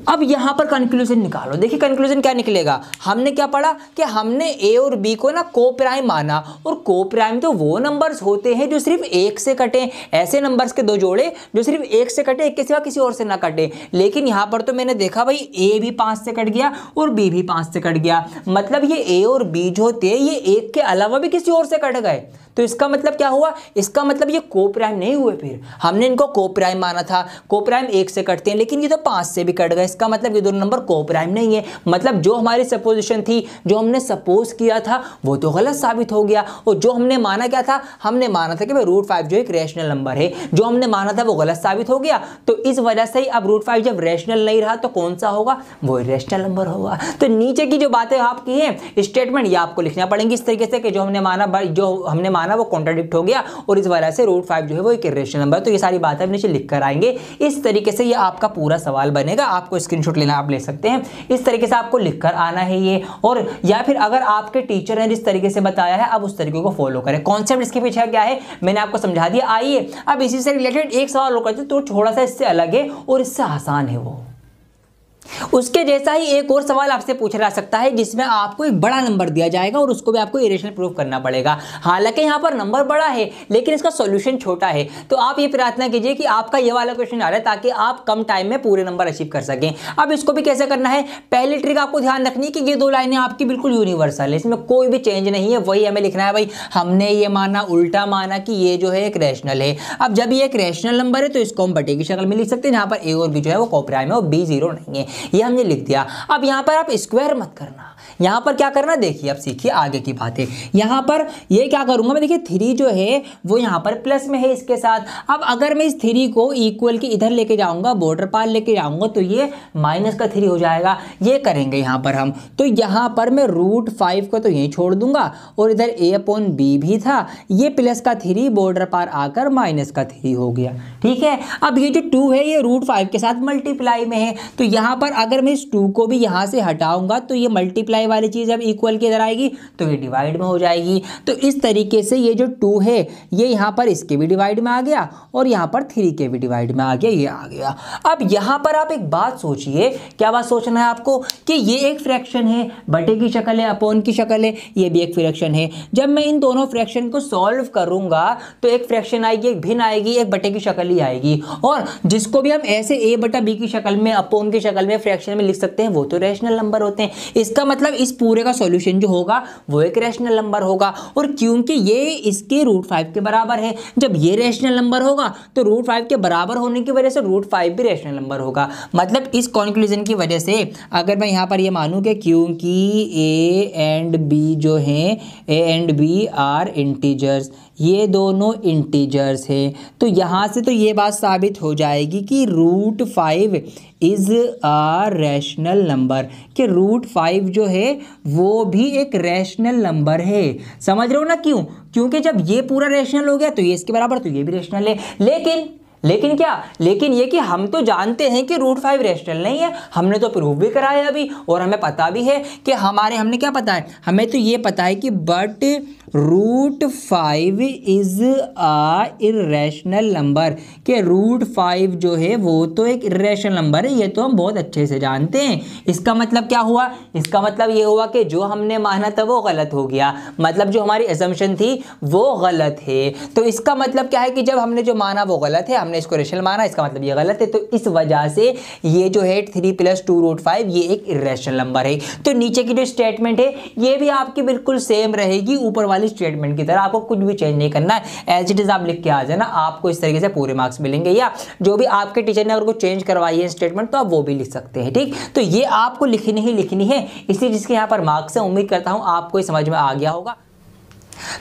अब यहाँ पर कंक्लूजन निकालो। देखिए कंक्लूजन क्या निकलेगा, हमने क्या पढ़ा कि हमने a और b को ना को प्राइम माना, और को प्राइम तो वो नंबर्स होते हैं जो सिर्फ एक से कटे, ऐसे नंबर्स के दो जोड़े जो सिर्फ एक से कटे, एक के सिवा किसी और से ना कटे। लेकिन यहाँ पर तो मैंने देखा भाई a भी 5 से कट गया और b भी 5 से कट गया, मतलब ये a और b जो होते हैं ये एक के अलावा भी किसी और से कट गए। तो इसका मतलब क्या हुआ, इसका मतलब ये को प्राइम नहीं हुए, फिर हमने इनको को प्राइम माना था, को प्राइम एक से कटते हैं, लेकिन ये तो 5 से भी कट गए, इसका मतलब ये दोनों नंबर को प्राइम नहीं है। मतलब जो हमारी सपोजिशन थी, जो हमने सपोज किया था वो तो गलत साबित हो गया, और जो हमने माना क्या था, हमने माना था कि भाई √5 जो एक रैशनल नंबर है, जो हमने माना था वो गलत साबित हो गया। तो इस वजह से ही अब √5 जब रैशनल नहीं रहा तो कौन सा होगा, वो इरेशनल नंबर होगा। तो नीचे की जो बातें आपकी हैं स्टेटमेंट, ये आपको लिखना पड़ेंगी इस तरीके से कि जो हमने माना वो कॉन्ट्राडिक्ट हो गया, और इस वजह से √5 जो है वो एक इरेशनल नंबर। तो ये सारी बातें नीचे लिख कर आएंगे, इस तरीके से ये आपका पूरा सवाल बनेगा। आपको स्क्रीनशॉट लेना आप ले सकते हैं, इस तरीके से आपको लिखकर आना है ये। और या फिर अगर आपके टीचर ने जिस तरीके से बताया है अब उस तरीके को फॉलो करें। कॉन्सेप्ट इसके पीछे क्या है मैंने आपको समझा दिया। आइए अब इसी से रिलेटेड एक सवाल और करते हैं, तो थोड़ा सा इससे अलग है और इससे आसान है। वो उसके जैसा ही एक और सवाल आपसे पूछा जा सकता है जिसमें आपको एक बड़ा नंबर दिया जाएगा और उसको भी आपको इरेशनल प्रूफ करना पड़ेगा। हालांकि यहाँ पर नंबर बड़ा है लेकिन इसका सॉल्यूशन छोटा है। तो आप ये प्रार्थना कीजिए कि आपका ये वाला क्वेश्चन आ रहा है ताकि आप कम टाइम में पूरे नंबर अचीव कर सकें। अब इसको भी कैसे करना है, पहली ट्रिक आपको ध्यान रखनी है कि ये दो लाइनें आपकी बिल्कुल यूनिवर्सल है, इसमें कोई भी चेंज नहीं है, वही हमें लिखना है। भाई हमने ये माना, उल्टा माना कि ये जो है एक रैशनल है। अब जब ये एक रैशनल नंबर है तो इसको हम बटे की शक्ल में लिख सकते हैं, यहाँ पर ए और बी जो है वो कोप्राइम है और बी जीरो नहीं है, ये हमने लिख दिया। अब यहाँ पर आप स्क्वायर मत करना, यहाँ पर क्या करना देखिए, अब सीखिए आगे की बातें। यहाँ पर ये क्या करूंगा मैं, देखिए 3 जो है वो यहाँ पर प्लस में है इसके साथ। अब अगर मैं इस 3 को इक्वल के इधर लेके जाऊंगा, बॉर्डर पार लेके जाऊंगा तो ये माइनस का 3 हो जाएगा। ये करेंगे यहाँ पर हम, तो यहाँ पर मैं √5 को तो यहीं छोड़ दूंगा और इधर a/b भी था, ये प्लस का 3 बॉर्डर पार आकर माइनस का 3 हो गया। ठीक है, अब ये जो 2 है ये √5 के साथ मल्टीप्लाई में है, तो यहाँ पर अगर मैं इस 2 को भी यहाँ से हटाऊंगा तो ये मल्टीप्लाई वाली चीज़ जब इक्वल के इधर आएगी तो ये डिवाइड में हो जाएगी। तो इस तरीके से ये जो 2 है ये यहाँ पर इसके भी डिवाइड में आ गया और यहाँ पर 3 के भी डिवाइड में आ गया, ये आ गया। अब यहाँ पर आप एक बात सोचिए, क्या बात सोचना है आपको कि ये एक फ्रैक्शन है, बटे की शक्ल है, अपॉन की शक्ल है, ये भी एक फ्रैक्शन है। जब मैं इन दोनों फ्रैक्शन को सॉल्व करूंगा तो एक फ्रैक्शन आएगी, एक भिन्न आएगी, एक बटे की शक्ल ही आएगी। और जिसको भी हम ऐसे a/b की शक्ल में, अपॉन की शक्ल में, फ्रैक्शन में लिख सकते हैं वो तो रैशनल नंबर होते हैं। इसका मतलब इस पूरे का सॉल्यूशन जो होगा वो एक रैशनल नंबर होगा। और क्योंकि ये इसके √5 के बराबर है, जब ये रैशनल नंबर होगा तो √5 के बराबर होने की वजह से √5 भी रैशनल नंबर होगा। मतलब इस कंक्लूजन की वजह से अगर मैं यहाँ पर ये मानूं कि क्योंकि a एंड b जो हैं, a and b are integers, ये दोनों इंटीजर्स हैं, तो यहाँ से तो ये बात साबित हो जाएगी कि √5 इज़ अ रैशनल नंबर, कि √5 जो है वो भी एक रैशनल नंबर है। समझ रहे हो ना? क्यों? क्योंकि जब ये पूरा रैशनल हो गया तो ये इसके बराबर, तो ये भी रैशनल है। लेकिन क्या? लेकिन ये कि हम तो जानते हैं कि √5 रैशनल नहीं है, हमने तो प्रूव भी कराया अभी, और हमें पता भी है कि हमने क्या पता है, हमें तो ये पता है कि but √5 is a irrational number, कि √5 जो है वो तो एक इर्रेशनल नंबर है, ये तो हम बहुत अच्छे से जानते हैं। इसका मतलब क्या हुआ? इसका मतलब ये हुआ कि जो हमने माना था वो गलत हो गया, मतलब जो हमारी असम्पशन थी वो गलत है। तो इसका मतलब क्या है कि जब हमने जो माना वो गलत है, हमने इसको रेशनल माना, इसका मतलब ये गलत है, तो इस वजह से ये जो है 3 + 2√5 ये एक इर्रेशनल नंबर है। तो नीचे की जो स्टेटमेंट है ये भी आपकी बिल्कुल सेम रहेगी ऊपर वाली स्टेटमेंट की तरह, आपको कुछ भी चेंज नहीं करना है, एज इट इज आप लिख के आ जाना, आपको इस तरीके से पूरे मार्क्स मिलेंगे। या जो भी आपके टीचर ने अगर कुछ चेंज करवाई है स्टेटमेंट तो आप वो भी लिख सकते हैं, ठीक। तो ये आपको लिखनी ही लिखनी है, इसलिए जिसके यहाँ पर मार्क्स है, उम्मीद करता हूँ आपको समझ में आ गया होगा।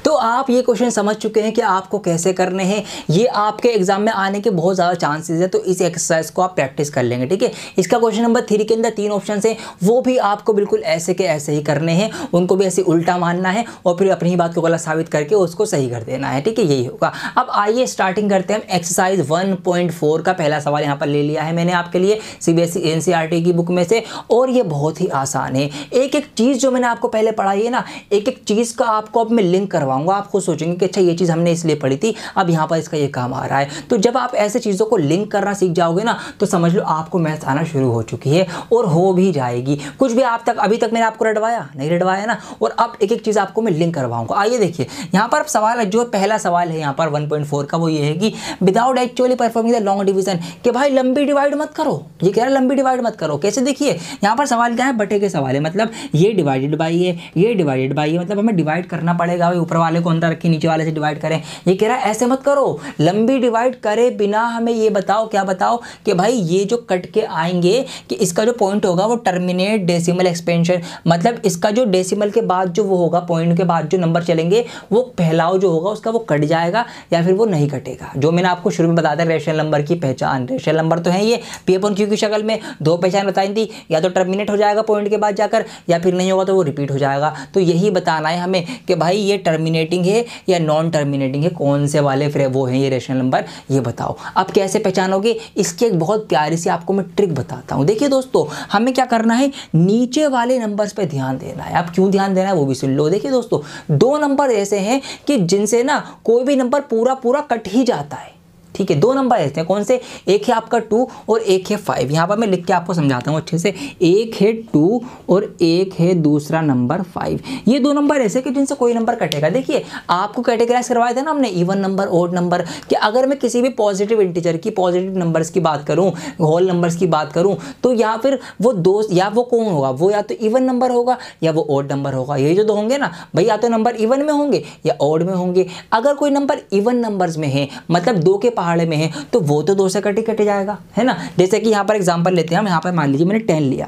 तो आप ये क्वेश्चन समझ चुके हैं कि आपको कैसे करने हैं, ये आपके एग्जाम में आने के बहुत ज़्यादा चांसेस है, तो इस एक्सरसाइज को आप प्रैक्टिस कर लेंगे, ठीक है। इसका क्वेश्चन नंबर 3 के अंदर 3 ऑप्शन हैं, वो भी आपको बिल्कुल ऐसे के ऐसे ही करने हैं, उनको भी ऐसे उल्टा मानना है और फिर अपनी ही बात को गलत साबित करके उसको सही कर देना है, ठीक है, यही होगा। अब आइए स्टार्टिंग करते हैं। हम एक्सरसाइज 1.4 का पहला सवाल यहाँ पर ले लिया है मैंने आपके लिए CBSE NCERT की बुक में से, और ये बहुत ही आसान है। एक एक चीज़ जो मैंने आपको पहले पढ़ाई है ना, एक एक चीज़ का आपको अब मैं लिंक करवाऊंगा, आप खुद सोचेंगे कि अच्छा ये चीज़ हमने इसलिए पढ़ी थी, अब यहाँ पर इसका ये काम आ रहा है। तो जब आप ऐसे चीज़ों को लिंक करना सीख जाओगे ना, तो समझ लो आपको मैथ्स आना शुरू हो चुकी है और हो भी जाएगी। कुछ भी अभी तक मैंने आपको रटवाया नहीं, रटवाया ना, और अब एक एक चीज़ आपको मैं लिंक करवाऊंगा। आइए देखिए यहाँ पर सवाल है, जो पहला सवाल है यहाँ पर 1.4 का, वो ये है कि without actually performing the long division, कि भाई लंबी डिवाइड मत करो। ये कह रहा है लंबी डिवाइड मत करो। कैसे? देखिए यहाँ पर सवाल क्या है, बटे के सवाल है, मतलब ये डिवाइडेड बाई है, ये डिवाइडेड बाई है, मतलब हमें डिवाइड करना पड़ेगा, भाई ऊपर वाले को अंदर रखिए, नीचे वाले से डिवाइड करें। ये कह रहा है ऐसे मत करो, लंबी डिवाइड करे बिना हमें ये बताओ, क्या बताओ, कि भाई ये जो कट के आएंगे कि इसका जो पॉइंट होगा वो टर्मिनेट डेसिमल एक्सपेंशन, मतलब इसका जो डेसिमल के बाद जो वो होगा, पॉइंट के बाद जो नंबर चलेंगे वो फैलाव जो होगा उसका वो कट जाएगा या फिर वो नहीं कटेगा। जो मैंने आपको शुरू में बताया था रेशनल नंबर की पहचान, रेशनल नंबर तो है ये P/Q की शक्ल में, दो पहचान बताई थी, या तो टर्मिनेट हो जाएगा पॉइंट के बाद जाकर, या फिर नहीं होगा तो वो रिपीट हो जाएगा। तो यही बताना है हमें कि भाई ये टर्मिनेटिंग है या नॉन टर्मिनेटिंग है, कौन से वाले फिर वो हैं ये रेशनल नंबर, ये बताओ। अब कैसे पहचानोगे, इसकी एक बहुत प्यारी सी आपको मैं ट्रिक बताता हूँ। देखिए दोस्तों, हमें क्या करना है, नीचे वाले नंबर्स पे ध्यान देना है। अब क्यों ध्यान देना है वो भी सुन लो। देखिए दोस्तों, 2 नंबर ऐसे हैं कि जिनसे ना कोई भी नंबर पूरा पूरा कट ही जाता है, ठीक है। 2 नंबर ऐसे हैं, कौन से? एक है आपका 2 और एक है 5। यहाँ पर मैं लिख के आपको समझाता हूँ अच्छे से। एक है 2 और एक है दूसरा नंबर 5। ये 2 नंबर ऐसे कि जिनसे कोई नंबर कटेगा। देखिए आपको कैटेगराइज करवाया था ना हमने, इवन नंबर, ओड नंबर, कि अगर मैं किसी भी पॉजिटिव इंटीजर की, पॉजिटिव नंबर्स की बात करूँ, होल नंबर्स की बात करूँ, तो या फिर वो दो, या वो कौन होगा, वो या तो इवन नंबर होगा या वो ओड नंबर होगा। ये जो 2 होंगे ना भाई, या तो नंबर इवन में होंगे या ओड में होंगे। अगर कोई नंबर इवन नंबर्स में है, मतलब 2 के पहाड़े में है, तो वो तो 2 से कटे जाएगा, है ना। जैसे कि यहाँ पर एग्जांपल लेते हैं हम, यहाँ पर मान लीजिए मैंने 10 लिया,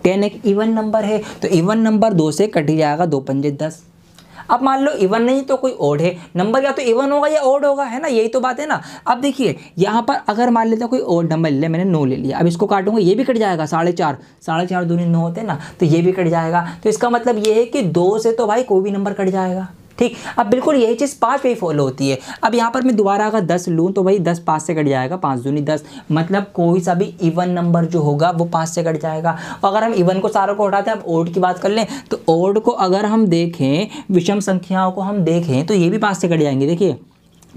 10 एक इवन नंबर है, तो इवन नंबर 2 से कट ही जाएगा, 2 पंजे 10। अब मान लो इवन नहीं तो कोई ओड है नंबर, या तो इवन होगा या ओड होगा, है ना, यही तो बात है ना। अब देखिए यहाँ पर अगर मान लेते कोई ओड नंबर ले, मैंने 9 ले लिया, अब इसको काटूंगा, ये भी कट जाएगा, 4.5, 4.5 दूनी 9 होते हैं ना, तो ये भी कट जाएगा। तो इसका मतलब ये है कि 2 से तो भाई कोई भी नंबर कट जाएगा, ठीक। अब बिल्कुल यही चीज़ 5 पे ही फॉलो होती है। अब यहाँ पर मैं दोबारा अगर 10 लूँ तो भाई 10 5 से कट जाएगा, 5 दूनी 10, मतलब कोई सा भी इवन नंबर जो होगा वो 5 से कट जाएगा। अगर हम इवन को सारों को हटाते हैं, अब ओड की बात कर लें, तो ओड को अगर हम देखें, विषम संख्याओं को हम देखें, तो ये भी 5 से कट जाएंगे। देखिए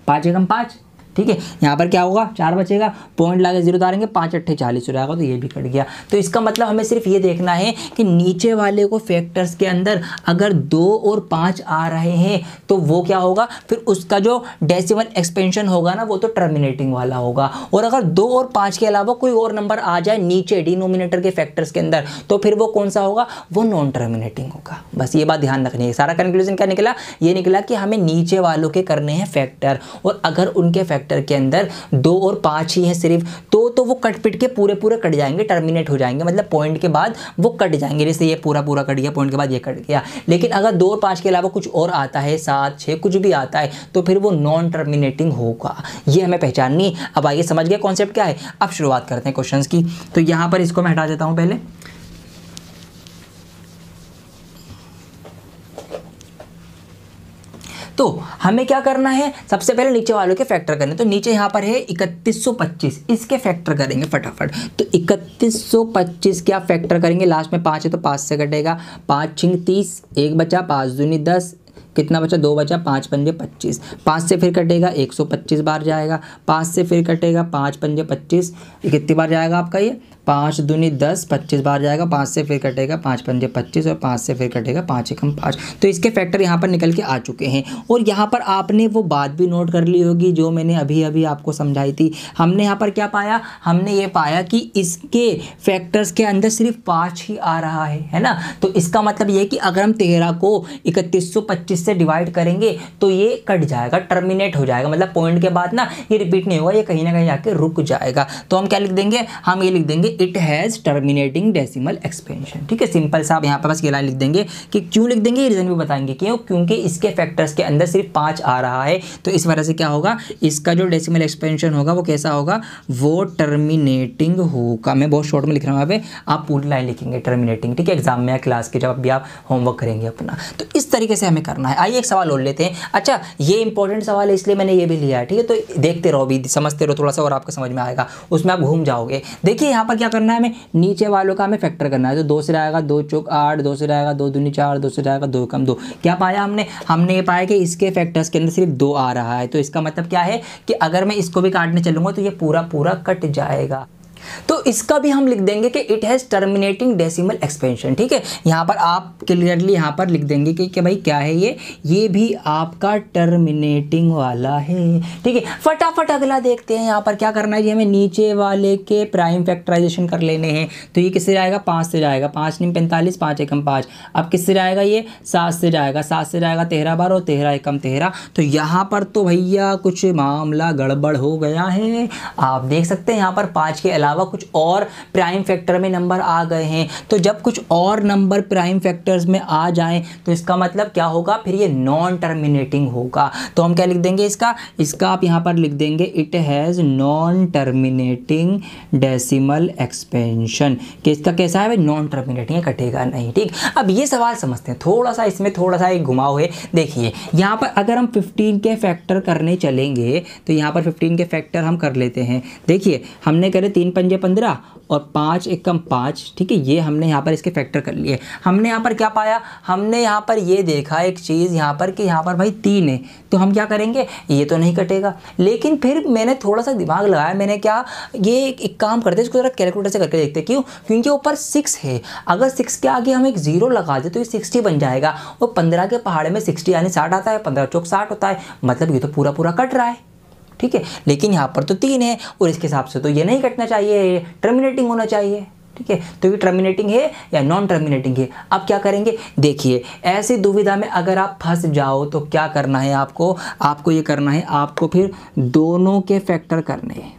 5 एकम 5, ठीक है। यहाँ पर क्या होगा, 4 बचेगा, पॉइंट लाके 0 उतारेंगे, 5 8 40 हो जाएगा, तो ये भी कट गया। तो इसका मतलब हमें सिर्फ ये देखना है कि नीचे वाले को फैक्टर्स के अंदर अगर 2 और 5 आ रहे हैं तो वो क्या होगा, फिर उसका जो डेसिमल एक्सपेंशन होगा ना, वो तो टर्मिनेटिंग वाला होगा। और अगर 2 और 5 के अलावा कोई और नंबर आ जाए नीचे डिनोमिनेटर के फैक्टर्स के अंदर, तो फिर वो कौन सा होगा, वो नॉन टर्मिनेटिंग होगा। बस ये बात ध्यान रखनी है। सारा कंक्लूजन क्या निकला, ये निकला कि हमें नीचे वालों के करने हैं फैक्टर, और अगर उनके फैक्टर फैक्टर के अंदर 2 और 5 ही हैं सिर्फ, तो वो कट पिट के पूरे कट जाएंगे, टर्मिनेट हो जाएंगे, मतलब पॉइंट के बाद वो कट जाएंगे। जैसे ये पूरा कट गया, पॉइंट के बाद ये कट गया। लेकिन अगर 2 और 5 के अलावा कुछ और आता है, 7, 6 कुछ भी आता है, तो फिर वो नॉन टर्मिनेटिंग होगा। ये हमें पहचाननी। अब आइए समझ गए कॉन्सेप्ट क्या है। अब शुरुआत करते हैं क्वेश्चंस की। तो यहां पर इसको मैं हटा देता हूं पहले। तो हमें क्या करना है, सबसे पहले नीचे वालों के फैक्टर करने। तो नीचे यहाँ पर है 3125, इसके फैक्टर करेंगे फटाफट। तो 3125 क्या फैक्टर करेंगे, लास्ट में 5 है तो 5 से कटेगा, 5 छिंग 30, 1 बचा, 5 दूनी 10, कितना बचा, 2 बचा, 5 पंजे 25, 5 से फिर कटेगा 125 बार जाएगा, 5 से फिर कटेगा 5 पंजे 25, कितनी बार जाएगा आपका ये, 5 दूनी 10, 25 बार जाएगा, 5 से फिर कटेगा 5 पंजे 25 और 5 से फिर कटेगा 5 एकम 5। तो इसके फैक्टर यहाँ पर निकल के आ चुके हैं। और यहाँ पर आपने वो बात भी नोट कर ली होगी जो मैंने अभी आपको समझाई थी। हमने यहाँ पर क्या पाया, हमने ये पाया कि इसके फैक्टर्स के अंदर सिर्फ 5 ही आ रहा है ना। तो इसका मतलब ये कि अगर हम 13 को 3125 से डिवाइड करेंगे तो ये कट जाएगा, टर्मिनेट हो जाएगा, मतलब पॉइंट के बाद ना ये रिपीट नहीं होगा, ये कहीं ना कहीं जाके रुक जाएगा। तो हम क्या लिख देंगे, हम ये लिख देंगे it has terminating decimal expansion. ठीक है, सिंपल सा। आप यहाँ पर बस ये लाइन लिख देंगे। कि क्यों लिख देंगे, रीजन भी बताएंगे क्यों, क्योंकि इसके फैक्टर्स के अंदर सिर्फ 5 आ रहा है। तो इस वजह से क्या होगा, इसका जो डेसिमल एक्सपेंशन होगा वो कैसा होगा, वो टर्मिनेटिंग होगा। मैं बहुत शॉर्ट में लिख रहा हूँ, यहाँ पे आप पूरी लाइन लिखेंगे टर्मिनेटिंग। ठीक है, एग्जाम में या क्लास के जब भी आप होमवर्क करेंगे अपना। तो इस तरीके से हमें करना है। आइए एक सवाल और लेते हैं। अच्छा, ये इंपॉर्टेंट सवाल है इसलिए मैंने ये भी लिया है। ठीक है, तो देखते रहो भी, समझते रहो थोड़ा सा और आपको समझ में आएगा, उसमें आप घूम जाओगे। देखिए यहाँ पर क्या करना है, हमें नीचे वालों का हमें फैक्टर करना है। तो 2 से जाएगा 2 चौक 8, 2 से जाएगा 2 दूनी 4, 2 से जाएगा 2 कम 2। क्या पाया हमने ये पाया कि इसके फैक्टर्स के अंदर सिर्फ 2 आ रहा है। तो इसका मतलब क्या है कि अगर मैं इसको भी काटने चलूंगा तो ये पूरा कट जाएगा। तो इसका भी हम लिख देंगे कि it has terminating decimal expansion. ठीक है, यहाँ पर आप क्लियरली यहाँ पर लिख देंगे कि भाई क्या है ये भी आपका टर्मिनेटिंग वाला है। ठीक है, फटाफट अगला देखते हैं। यहाँ पर क्या करना है जी, हमें नीचे वाले के प्राइम फैक्टराइजेशन कर लेने हैं। तो ये किससे जाएगा, 5 से जाएगा, 5 × 45, 5 एकम 5। अब किससे जाएगा, ये 7 से जाएगा, 7 से जाएगा 13 बार और 13 एकम 13। तो यहाँ पर तो भैया कुछ मामला गड़बड़ हो गया है। आप देख सकते हैं यहाँ पर 5 के अलावा कुछ और प्राइम फैक्टर में नंबर आ गए हैं। तो जब कुछ और नंबर प्राइम फैक्टर्स में आ जाएं तो इसका मतलब क्या होगा, फिर ये नॉन टर्मिनेटिंग होगा। तो हम क्या लिख देंगे, इसका आप यहाँ पर लिख देंगे it has non terminating decimal expansion. कि इसका कैसा है भाई, नॉन टर्मिनेटिंग है, कटेगा नहीं। ठीक, अब ये सवाल समझते हैं थोड़ा सा, इसमें थोड़ा सा एक घुमाव है। देखिए यहाँ पर अगर हम 15 के फैक्टर करने चलेंगे तो यहाँ पर 15 के फैक्टर हम कर लेते हैं। देखिए हमने करे 3 पंजे 15 और 5 एकम 5। ठीक है, ये हमने यहाँ पर इसके फैक्टर कर लिए। हमने यहाँ पर क्या पाया, हमने यहाँ पर ये देखा एक चीज़ यहाँ पर कि यहाँ पर भाई 3 है। तो हम क्या करेंगे, ये तो नहीं कटेगा। लेकिन फिर मैंने थोड़ा सा दिमाग लगाया, मैंने क्या, ये एक काम करते हैं, इसको जरा कैलकुलेटर से करके देखते हैं। क्यों, क्योंकि ऊपर 6 है। अगर 6 के आगे हम एक 0 लगा दे तो ये 60 बन जाएगा। और 15 के पहाड़े में 60 यानी 60 आता है, 15 चौक 60 होता है, मतलब ये तो पूरा कट रहा है। ठीक है, लेकिन यहाँ पर तो 3 है और इसके हिसाब से तो ये नहीं कटना चाहिए, टर्मिनेटिंग होना चाहिए। ठीक है, तो ये टर्मिनेटिंग है या नॉन टर्मिनेटिंग है। अब क्या करेंगे, देखिए ऐसी दुविधा में अगर आप फंस जाओ तो क्या करना है आपको ये करना है, आपको फिर दोनों के फैक्टर करने हैं।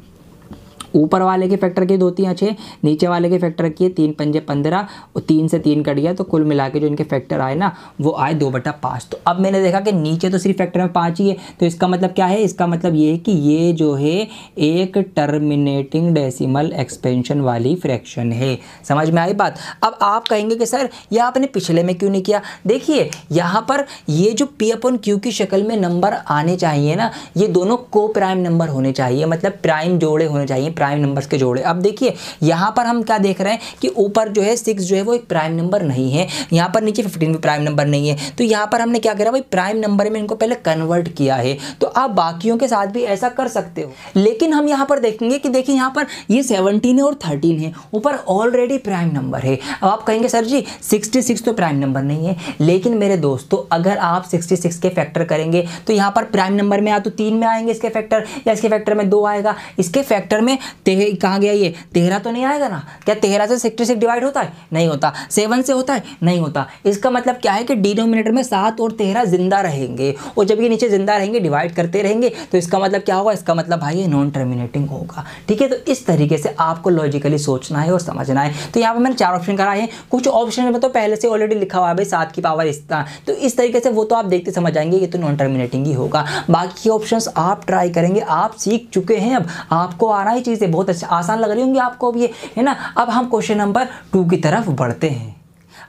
ऊपर वाले के फैक्टर के 2 3 6, नीचे वाले के फैक्टर किए 3 पंजे 15 और 3 से 3 कट गया। तो कुल मिला के जो इनके फैक्टर आए ना वो आए 2/5। तो अब मैंने देखा कि नीचे तो सिर्फ फैक्टर में 5 ही है। तो इसका मतलब क्या है, इसका मतलब ये है कि ये जो है एक टर्मिनेटिंग डेसिमल एक्सपेंशन वाली फ्रैक्शन है। समझ में आई बात। अब आप कहेंगे कि सर ये आपने पिछले में क्यों नहीं किया। देखिए यहाँ पर ये जो P/Q की शक्ल में नंबर आने चाहिए ना, ये दोनों को प्राइम नंबर होने चाहिए, मतलब प्राइम जोड़े होने चाहिए, प्राइम नंबर्स के जोड़े। अब देखिए यहाँ पर हम क्या देख रहे हैं कि ऊपर जो है 6 जो है वो एक प्राइम नंबर नहीं है, यहाँ पर नीचे 15 भी प्राइम नंबर नहीं है। तो यहाँ पर हमने क्या करा भाई, प्राइम नंबर में इनको पहले कन्वर्ट किया है। तो आप बाकियों के साथ भी ऐसा कर सकते हो। लेकिन हम यहाँ पर देखेंगे कि देखिए यहाँ पर ये 17 है और 13 है, ऊपर ऑलरेडी प्राइम नंबर है। अब आप कहेंगे सर जी 66 तो प्राइम नंबर नहीं है। लेकिन मेरे दोस्तों अगर आप 66 के फैक्टर करेंगे तो यहाँ पर प्राइम नंबर में या तो 3 में आएंगे इसके फैक्टर, या इसके फैक्टर में 2 आएगा। इसके फैक्टर में कहाँ गया ये 13 तो नहीं आएगा ना, क्या 13 से 66 डिवाइड होता है? नहीं होता। 7 से होता है? नहीं होता। इसका मतलब क्या है कि डिनोमिनेटर में 7 और 13 जिंदा रहेंगे, और जब ये नीचे जिंदा रहेंगे डिवाइड करते रहेंगे तो इसका मतलब क्या होगा? इसका मतलब भाई ये नॉन टर्मिनेटिंग होगा। ठीक है, तो इस तरीके से आपको लॉजिकली सोचना है और समझना है। तो यहाँ पर मैंने 4 ऑप्शन कराए हैं, कुछ ऑप्शन में तो पहले से ऑलरेडी लिखा हुआ है भाई 7 की पावर इतना, तो इस तरीके से वो तो आप देखते समझ जाएंगे ये तो नॉन टर्मिनेटिंग ही होगा। बाकी ऑप्शंस आप ट्राई करेंगे, आप सीख चुके हैं, अब आपको आ रहा है चीज़ें, बहुत अच्छा आसान लग रही होंगी आपको अब ये, है ना। अब हम क्वेश्चन नंबर 2 की तरफ बढ़ते हैं।